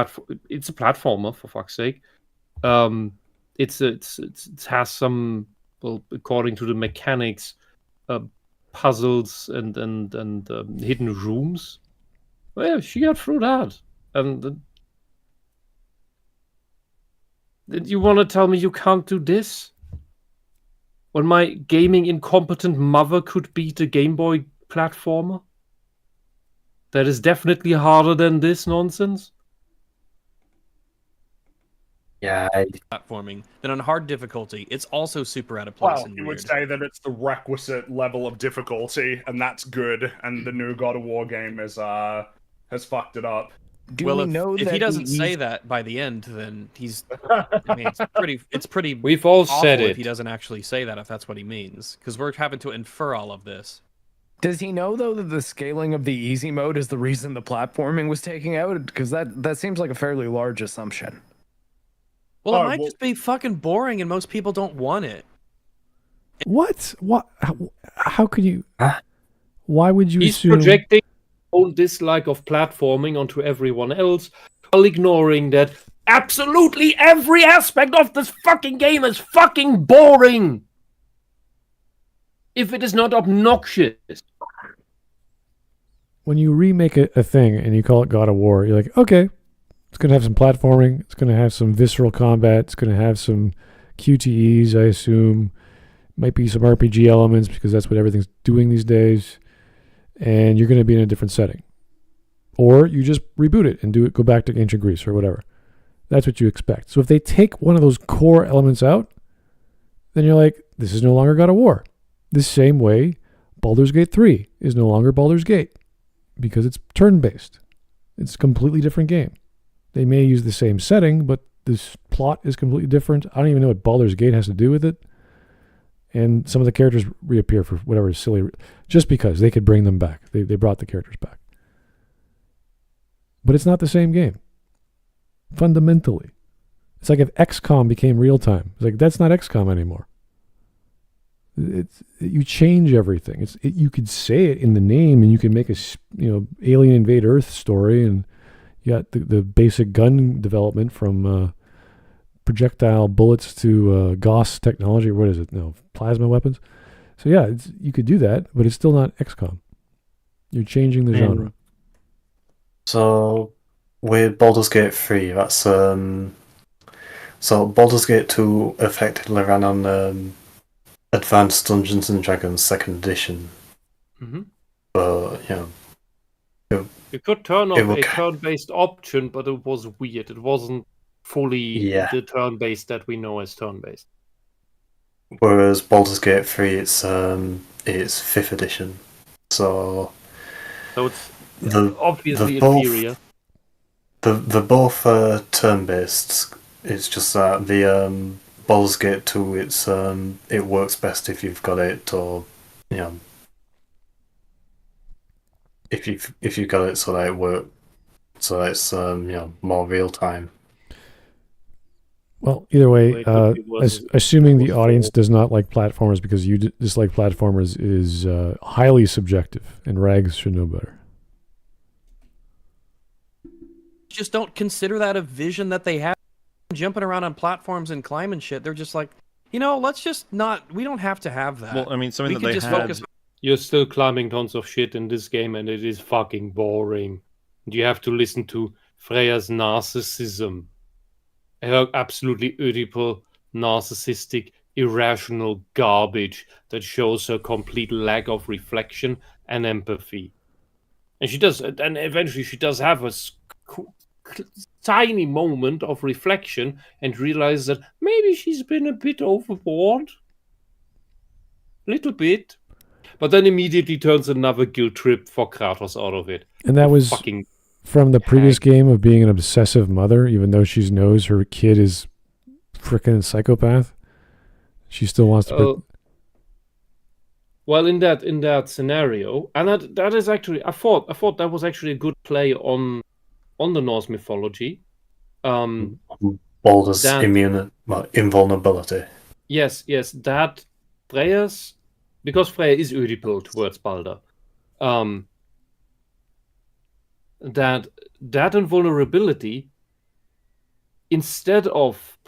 B: It's a platformer, for fuck's sake. It has some, well, according to the mechanics, puzzles and hidden rooms. Well, yeah, she got through that. And you want to tell me you can't do this? When my gaming incompetent mother could beat a Game Boy platformer? That is definitely harder than this nonsense.
C: Yeah.
K: Platforming. Then on hard difficulty, it's also super out of place and
F: you
K: weird.
F: would say that it's the requisite level of difficulty, and that's good. And the new God of War game has fucked it up.
K: If he doesn't say that by the end, then he's. I mean, it's pretty.
B: We've all said it.
K: If he doesn't actually say that, if that's what he means, because we're having to infer all of this.
G: Does he know though that the scaling of the easy mode is the reason the platforming was taken out? Because that seems like a fairly large assumption.
K: Well, it might just be fucking boring, and most people don't want it.
A: What? How could you? Why would you
B: He's
A: assume?
B: Projecting own dislike of platforming onto everyone else, while ignoring that absolutely every aspect of this fucking game is fucking boring. If it is not obnoxious.
A: When you remake a thing and you call it God of War, you're like, okay, it's going to have some platforming, it's going to have some visceral combat, it's going to have some QTEs, I assume. Might be some RPG elements because that's what everything's doing these days. And you're going to be in a different setting. Or you just reboot it and go back to ancient Greece or whatever. That's what you expect. So if they take one of those core elements out, then you're like, this is no longer God of War. The same way Baldur's Gate 3 is no longer Baldur's Gate because it's turn-based. It's a completely different game. They may use the same setting, but this plot is completely different. I don't even know what Baldur's Gate has to do with it. And some of the characters reappear for whatever is silly, just because they could bring them back. They brought the characters back. But it's not the same game. Fundamentally. It's like if XCOM became real time. It's like, that's not XCOM anymore. You change everything. You could say it in the name, and you can make a alien invade Earth story, and you got the basic gun development from projectile bullets to Gauss technology, or what is it? No, plasma weapons. So yeah, you could do that, but it's still not XCOM. You're changing the genre.
C: So with Baldur's Gate 3, that's so Baldur's Gate 2 effectively ran on Advanced Dungeons and Dragons 2nd Edition.
B: Mm-hmm.
C: But
B: you could turn off a turn-based option, but it was weird. It wasn't fully the turn-based that we know as turn-based.
C: Whereas Baldur's Gate 3, it's 5th edition, so
B: it's obviously inferior.
C: They're both turn-based. It's just that the Baldur's Gate 2, it works best if you've got it, or if you've got it so that it works, so that it's more real time.
A: Well, either way, assuming the audience does not like platformers because you dislike platformers is highly subjective, and Rags should know better.
K: Just don't consider that a vision that they have. Jumping around on platforms and climbing shit, they're just like, let's just not. We don't have to have that.
I: Well, I mean, something that they had.
B: You're still climbing tons of shit in this game, and it is fucking boring. You have to listen to Freya's narcissism. Her absolutely Oedipal, narcissistic, irrational garbage that shows her complete lack of reflection and empathy. And eventually she does have a tiny moment of reflection and realizes that maybe she's been a bit overboard. Little bit. But then immediately turns another guilt trip for Kratos out of it.
A: And that was from the previous game of being an obsessive mother, even though she knows her kid is frickin' psychopath. She still wants to...
B: Well, in that scenario, and that is actually... I thought that was actually a good play on the Norse mythology.
C: Baldur's invulnerability.
B: Yes, that Freya's... Because Freya is Oedipal towards Balder. That invulnerability, instead of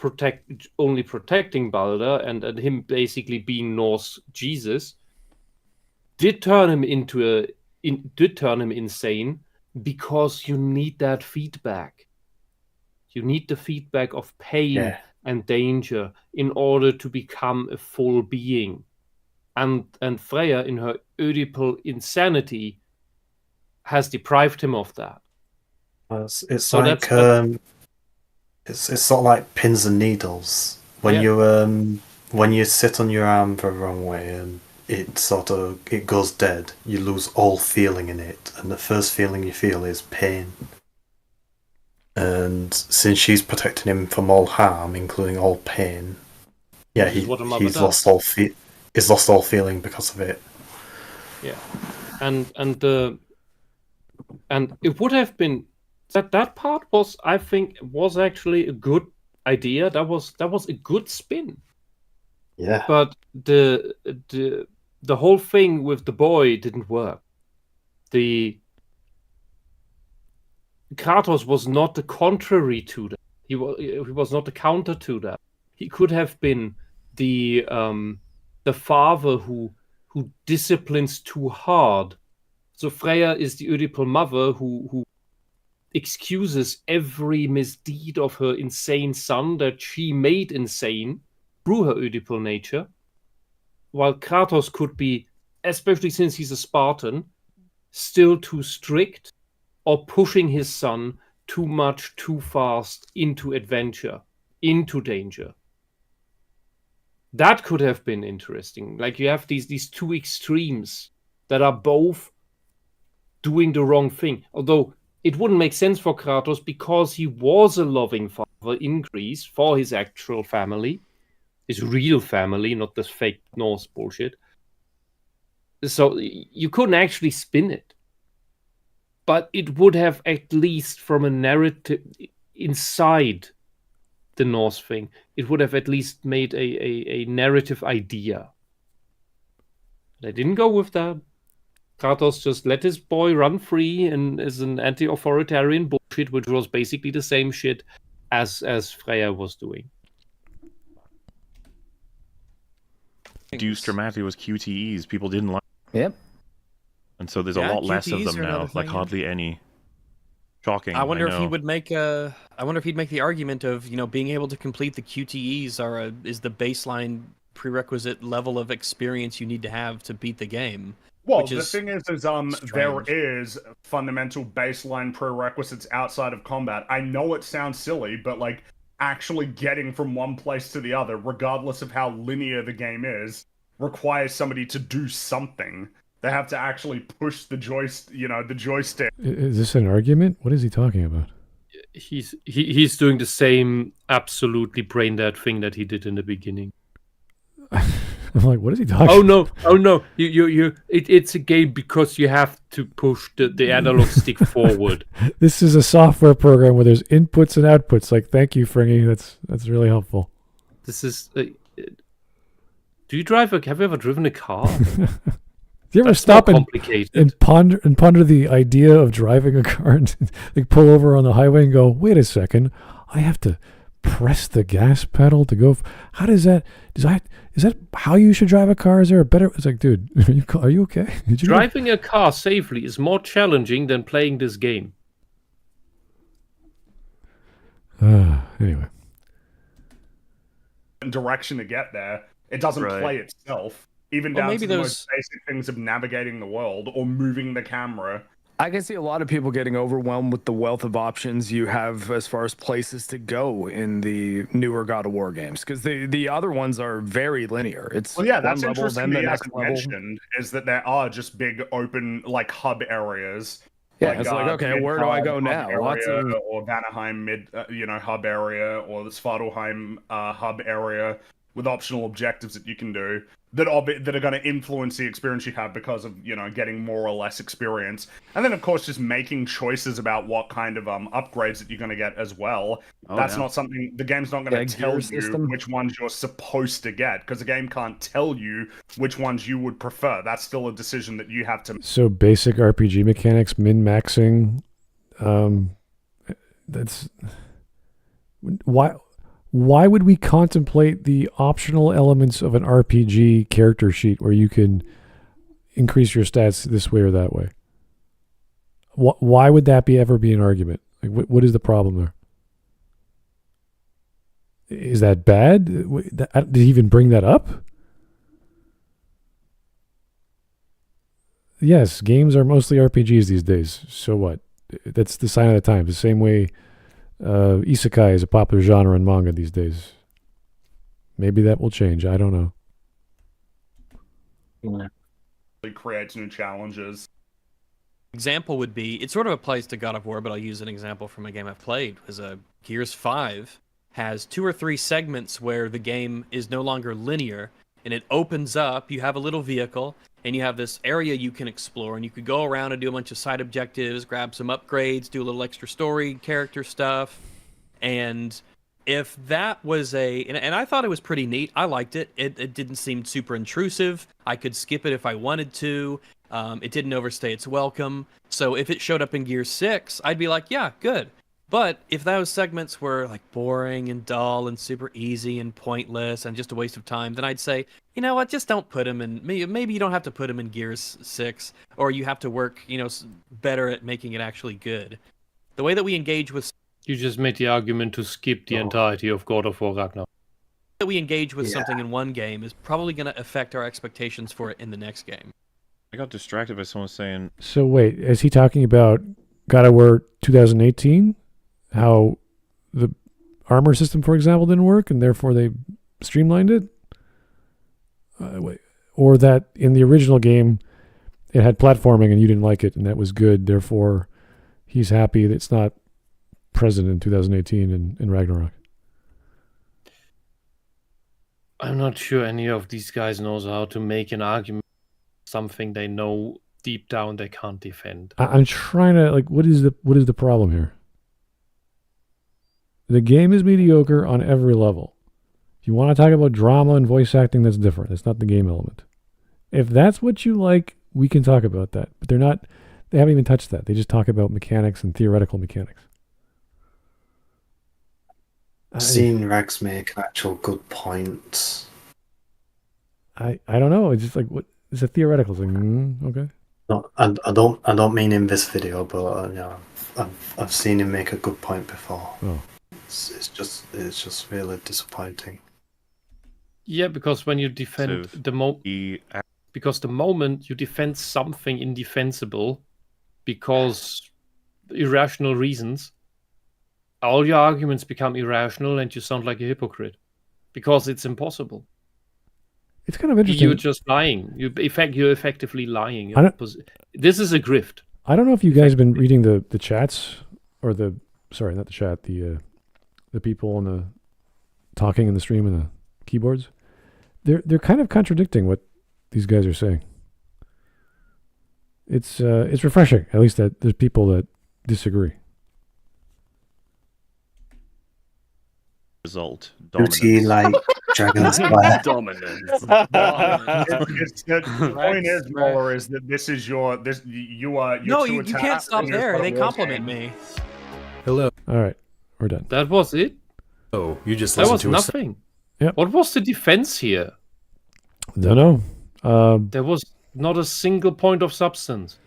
B: only protecting Balder and him basically being Norse Jesus, did turn him insane, because you need that feedback. You need the feedback of pain and danger in order to become a full being. And Freya, in her Oedipal insanity, has deprived him of that.
C: It's sort of like pins and needles. When you sit on your arm the wrong way and it goes dead, you lose all feeling in it, and the first feeling you feel is pain. And since she's protecting him from all harm, including all pain, he's lost all feeling because of it.
B: Yeah, and it would have been that part was, I think, was actually a good idea. That was a good spin.
C: Yeah.
B: But the whole thing with the boy didn't work. The Kratos was not the contrary to that. He was not the counter to that. He could have been the father who disciplines too hard. So Freya is the Oedipal mother who excuses every misdeed of her insane son that she made insane through her Oedipal nature, while Kratos could be, especially since he's a Spartan, still too strict or pushing his son too much, too fast into adventure, into danger. That could have been interesting. Like, you have these two extremes that are both doing the wrong thing. Although it wouldn't make sense for Kratos because he was a loving father in Greece for his actual family, his real family, not this fake Norse bullshit. So you couldn't actually spin it. But it would have, at least from a narrative inside the Norse thing, it would have at least made a narrative idea. They didn't go with that. Kratos just let his boy run free and is an anti-authoritarian bullshit, which was basically the same shit as Freya was doing.
I: Deus Dramatis was QTEs. People didn't like.
G: Yep.
I: And so there's a lot less of them now. Like hardly any. Shocking.
K: I wonder if he would make I wonder if he'd make the argument of, being able to complete the QTEs is the baseline prerequisite level of experience you need to have to beat the game.
F: Well, the thing is there is fundamental baseline prerequisites outside of combat. I know it sounds silly, but actually getting from one place to the other, regardless of how linear the game is, requires somebody to do something. They have to actually push the joystick.
A: Is this an argument? What is he talking about?
B: He's doing the same absolutely brain dead thing that he did in the beginning.
A: I'm like, what is he talking?
B: Oh no! It's a game because you have to push the analog stick forward.
A: This is a software program where there's inputs and outputs. Like, thank you, Fringy. That's really helpful.
B: This is. Do you drive? Have you ever driven a car?
A: Do you ever stop and ponder the idea of driving a car and like pull over on the highway and go, wait a second, I have to press the gas pedal to go. How does that? Is that how you should drive a car? Is there a better? It's like, dude, are you okay?
B: Driving a car safely is more challenging than playing this game.
A: Anyway,
F: Direction to get there. It doesn't play itself. Even down to the most basic things of navigating the world or moving the camera.
G: I can see a lot of people getting overwhelmed with the wealth of options you have as far as places to go in the newer God of War games, because the other ones are very linear. It's
F: that's interesting that you haven't mentioned is that there are just big open like hub areas.
G: Yeah, it's like, okay, where do I go now?
F: Or Vanaheim hub area, or the Svartalheim hub area with optional objectives that you can do that are going to influence the experience you have because of getting more or less experience, and then of course just making choices about what kind of upgrades that you're going to get as well. That's not something the game's not going to tell you which ones you're supposed to get, because the game can't tell you which ones you would prefer. That's still a decision that you have to.
A: So basic RPG mechanics, min-maxing. That's why would we contemplate the optional elements of an RPG character sheet where you can increase your stats this way or that way? Why would that ever be an argument? Like, what is the problem there? Is that bad? Did he even bring that up? Yes, games are mostly RPGs these days. So what? That's the sign of the times. The same way isekai is a popular genre in manga these days. Maybe that will change. I don't know.
F: It creates new challenges.
K: Example would be, it sort of applies to God of War, but I'll use an example from a game I've played. Was Gears 5 has 2 or 3 segments where the game is no longer linear, and it opens up. You have a little vehicle, and you have this area you can explore, and you could go around and do a bunch of side objectives, grab some upgrades, do a little extra story, character stuff. And if that was and I thought it was pretty neat. I liked it. It didn't seem super intrusive. I could skip it if I wanted to. It didn't overstay its welcome. So if it showed up in Gear 6, I'd be like, yeah, good. But if those segments were like boring and dull and super easy and pointless and just a waste of time, then I'd say, you know what, just don't put them in. Maybe you don't have to put them in Gears 6, or you have to work, better at making it actually good. The way that we engage with...
B: You just made the argument to skip the entirety of God of War Ragnarok.
K: That we engage with something in one game is probably going to affect our expectations for it in the next game.
I: I got distracted by someone saying...
A: So wait, is he talking about God of War 2018? How the armor system, for example, didn't work, and therefore they streamlined it? Or that in the original game, it had platforming and you didn't like it, and that was good, therefore he's happy that it's not present in 2018 in Ragnarok?
B: I'm not sure any of these guys knows how to make an argument, something they know deep down they can't defend.
A: I'm trying to, what is the problem here? The game is mediocre on every level. If you want to talk about drama and voice acting, that's different. It's not the game element. If that's what you like, we can talk about that. But they haven't even touched that. They just talk about mechanics and theoretical mechanics.
C: I've seen Rex make an actual good point.
A: I don't know. It's just what is a theoretical thing? Okay.
C: No, I don't mean in this video, but I've seen him make a good point before.
A: Oh.
C: It's just really disappointing.
B: Yeah, because when you defend because the moment you defend something indefensible because irrational reasons, all your arguments become irrational and you sound like a hypocrite because it's impossible.
A: It's kind of interesting.
B: You're just lying. You're effectively lying. This is a grift.
A: I don't know if you guys have been reading the chats or sorry, not the chat, the people on the talking in the stream and the keyboards. They're kind of contradicting what these guys are saying. It's refreshing, at least that there's people that disagree.
I: Result.
C: Duty like Dragon's Lair.
I: Dominance.
F: The point is, Molar, is that this is you are.
K: No, you can't stop there. They compliment me.
M: Hello.
A: All right, we're done.
B: That was it?
M: Oh, you just
B: That
M: listened
B: was
M: to
B: nothing.
A: Yep.
B: What was the defense here?
A: Don't know.
B: There was not a single point of substance.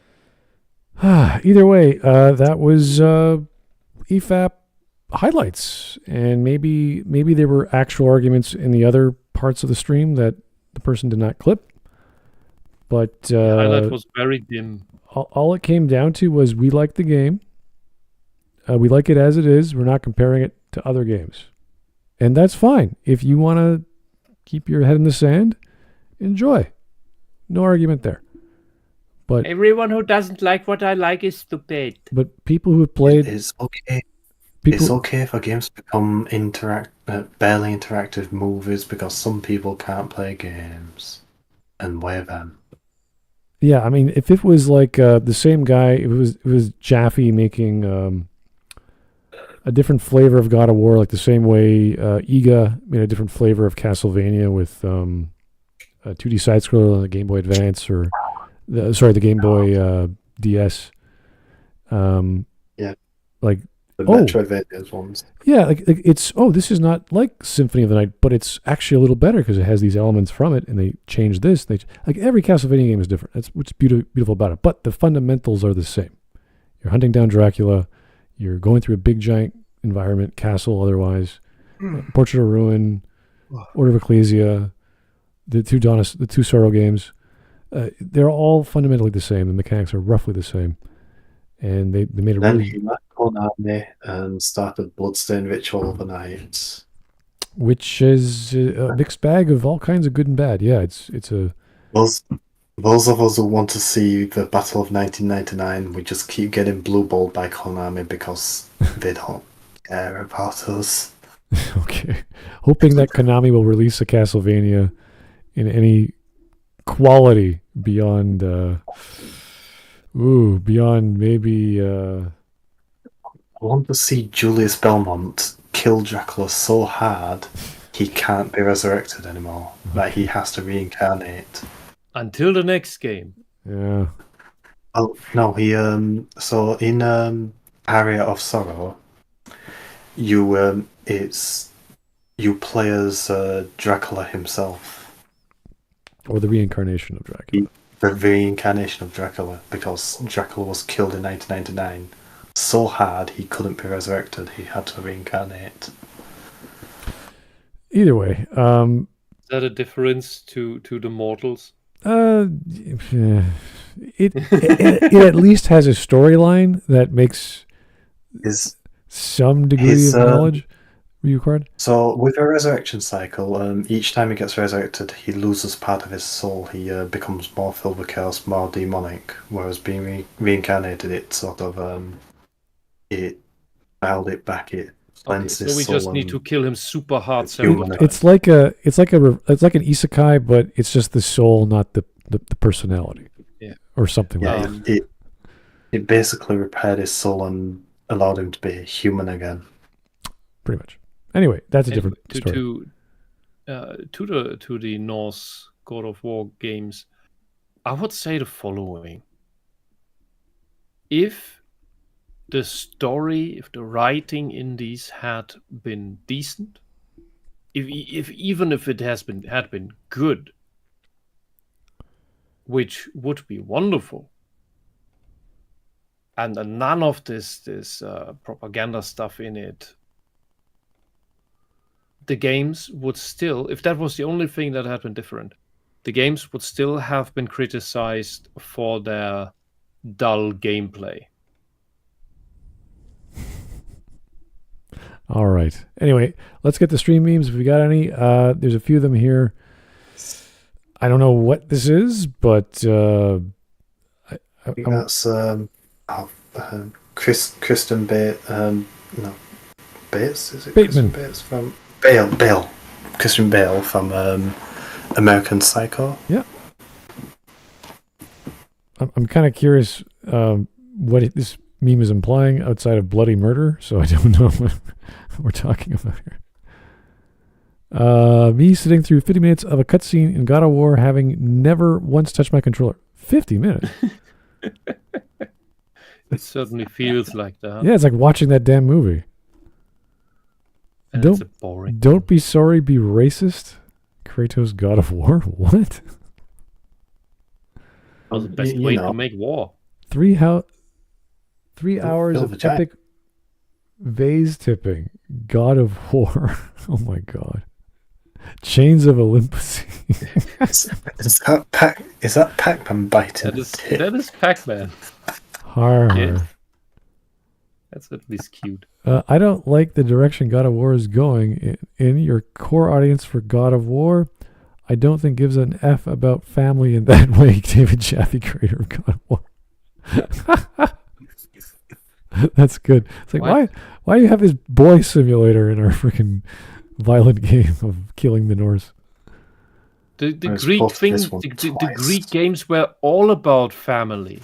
A: Either way, that was EFAP highlights, and maybe there were actual arguments in the other parts of the stream that the person did not clip. But
B: The highlight was very dim.
A: all it came down to was we like the game. We like it as it is. We're not comparing it to other games, and that's fine. If you want to keep your head in the sand, enjoy. No argument there. But
B: everyone who doesn't like what I like is stupid.
A: But people who have played,
C: it's okay. It's okay for games to become barely interactive movies because some people can't play games, and we're them.
A: Yeah, I mean, if it was like the same guy, it was Jaffe making a different flavor of God of War, like the same way Iga made a different flavor of Castlevania with a 2D side scroller on the Game Boy Advance or the Game Boy DS.
C: Yeah,
A: like
C: the Metroidvania ones.
A: Yeah, like it's this is not like Symphony of the Night, but it's actually a little better because it has these elements from it, and they changed this. Like every Castlevania game is different. That's what's beautiful about it. But the fundamentals are the same. You're hunting down Dracula. You're going through a big giant environment, castle otherwise, Portrait of Ruin, Order of Ecclesia, the two Sorrow games. They're all fundamentally the same. The mechanics are roughly the same, and they made a
C: Then
A: really...
C: he left Konami and started Bloodstained Ritual overnight,
A: which is a mixed bag of all kinds of good and bad. Yeah, it's a...
C: Those of us who want to see the Battle of 1999, we just keep getting blue-balled by Konami because they don't care about us.
A: Okay. Hoping that Konami will release a Castlevania in any quality beyond maybe...
C: I want to see Julius Belmont kill Dracula so hard he can't be resurrected anymore. That he has to reincarnate.
B: Until the next game.
A: Yeah.
C: Oh no, he so in Aria of Sorrow, you play as Dracula himself.
A: Or the reincarnation of Dracula.
C: The reincarnation of Dracula, because Dracula was killed in 1999 so hard he couldn't be resurrected. He had to reincarnate.
A: Either way,
B: is that a difference to the mortals?
A: It at least has a storyline that makes some degree of knowledge required.
C: So with a resurrection cycle, each time he gets resurrected, he loses part of his soul. He becomes more filled with chaos, more demonic. Whereas being reincarnated, it sort of it dialed it back. It cleansed his soul.
B: So we just need to kill him super hard.
A: It's like an isekai, but it's just the soul, not the personality.
B: Yeah,
A: or something like that.
C: It basically repaired his soul and allowed him to be human again.
A: Pretty much. Anyway, that's a different story.
B: To the Norse God of War games, I would say the following: if the story, if the writing in these had been decent, even if it had been good, which would be wonderful, and none of this propaganda stuff in it, the games would still, if that was the only thing that had been different, the games would still have been criticized for their dull gameplay.
A: All right. Anyway, let's get the stream memes if we got any. There's a few of them here. I don't know what this is, but
C: that's Kristen Bates. No, Bates, is it?
A: Bateman.
C: Kristen Bates from Bale. Christian Bale from American Psycho.
A: Yeah. I'm kind of curious what this meme is implying outside of bloody murder, so I don't know what we're talking about here. Me sitting through 50 minutes of a cutscene in God of War, having never once touched my controller. 50 minutes?
B: It certainly feels like that.
A: Yeah, it's like watching that damn movie.
B: That's boring.
A: Don't be sorry, be racist. Kratos, God of War? What?
B: Well, the best way to make war.
A: 3 hours of epic vase tipping. God of War. Oh my god. Chains of Olympus.
C: Is that Pac-Man biting?
B: That is Pac-Man.
A: Yeah.
B: That's at least cute.
A: I don't like the direction God of War is going. In your core audience for God of War, I don't think gives an F about family in that way. David Jaffe, creator of God of War. That's good. It's like, why do you have this boy simulator in our freaking violent game of killing the Norse?
B: The Greek games were all about family.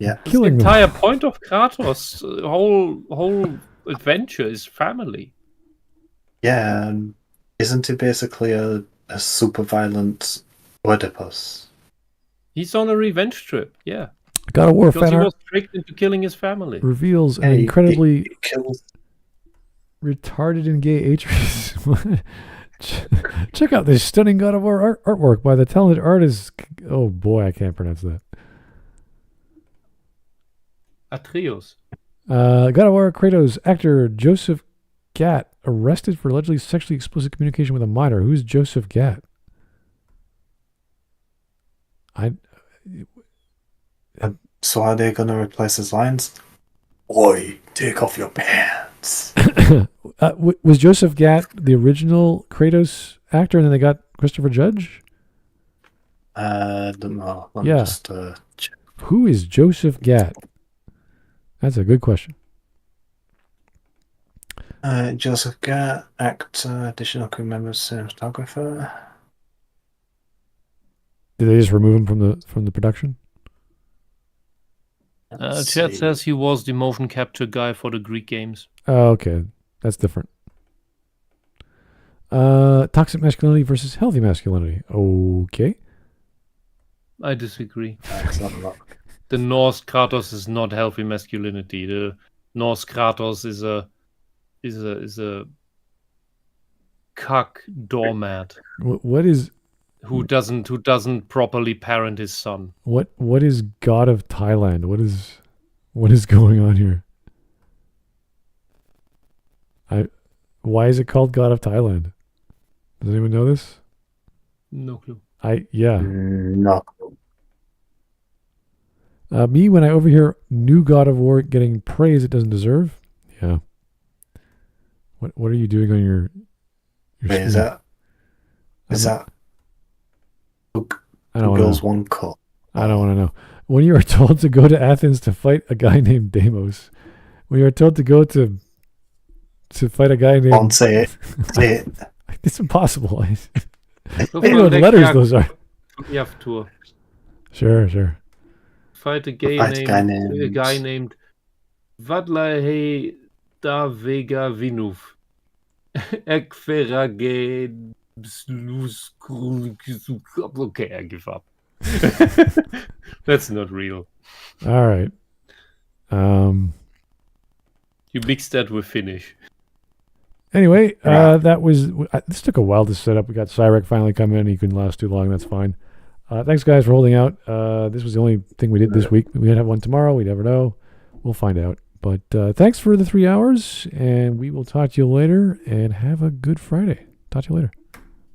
C: Yeah,
B: the entire point of Kratos' whole adventure is family.
C: Yeah, isn't it basically a super violent Oedipus?
B: He's on a revenge trip. Yeah,
A: God of War
B: because
A: fan
B: he was tricked into killing his family.
A: Reveals an incredibly retarded and gay Atreus. Check out this stunning God of War artwork by the talented artist. Oh boy, I can't pronounce that.
B: Atreus.
A: God of War Kratos actor Joseph Gatt arrested for allegedly sexually explicit communication with a minor. Who's Joseph Gatt?
C: So are they going to replace his lines? Oi, take off your pants.
A: Was Joseph Gatt the original Kratos actor, and then they got Christopher Judge?
C: I don't know. Let me just check.
A: Who is Joseph Gatt? That's a good question.
C: Joseph Gatt, actor, additional crew members, cinematographer.
A: Did they just remove him from the production?
B: Chat says he was the motion capture guy for the Greek games.
A: Oh, okay. That's different. Toxic masculinity versus healthy masculinity. Okay.
B: I disagree. The Norse Kratos is not healthy masculinity. The Norse Kratos is a cuck doormat.
A: What is
B: who doesn't properly parent his son?
A: What is God of Thailand? What is going on here? Why is it called God of Thailand? Does anyone know this?
B: No clue.
C: No.
A: Me, when I overhear new God of War getting praise it doesn't deserve. Yeah. What are you doing on your
C: Wait, is that
A: I don't
C: girls one cut?
A: I don't want to know. When you are told to go to Athens to fight a guy named Deimos, when you are told to go to fight a guy named...
C: Don't say it. Say it.
A: It's impossible. I don't know what letters those are.
B: Tour.
A: Sure.
B: Fight a guy named Vadlahe da Vega Vinuf. Ekferage. Okay, I give up. That's not real.
A: All right.
B: You mixed that with Finnish.
A: Anyway, that was... This took a while to set up. We got Cyrek finally come in. He couldn't last too long. That's fine. Thanks, guys, for holding out. This was the only thing we did this week. We might have one tomorrow. We never know. We'll find out. But thanks for the 3 hours, and we will talk to you later, and have a good Friday. Talk to you later.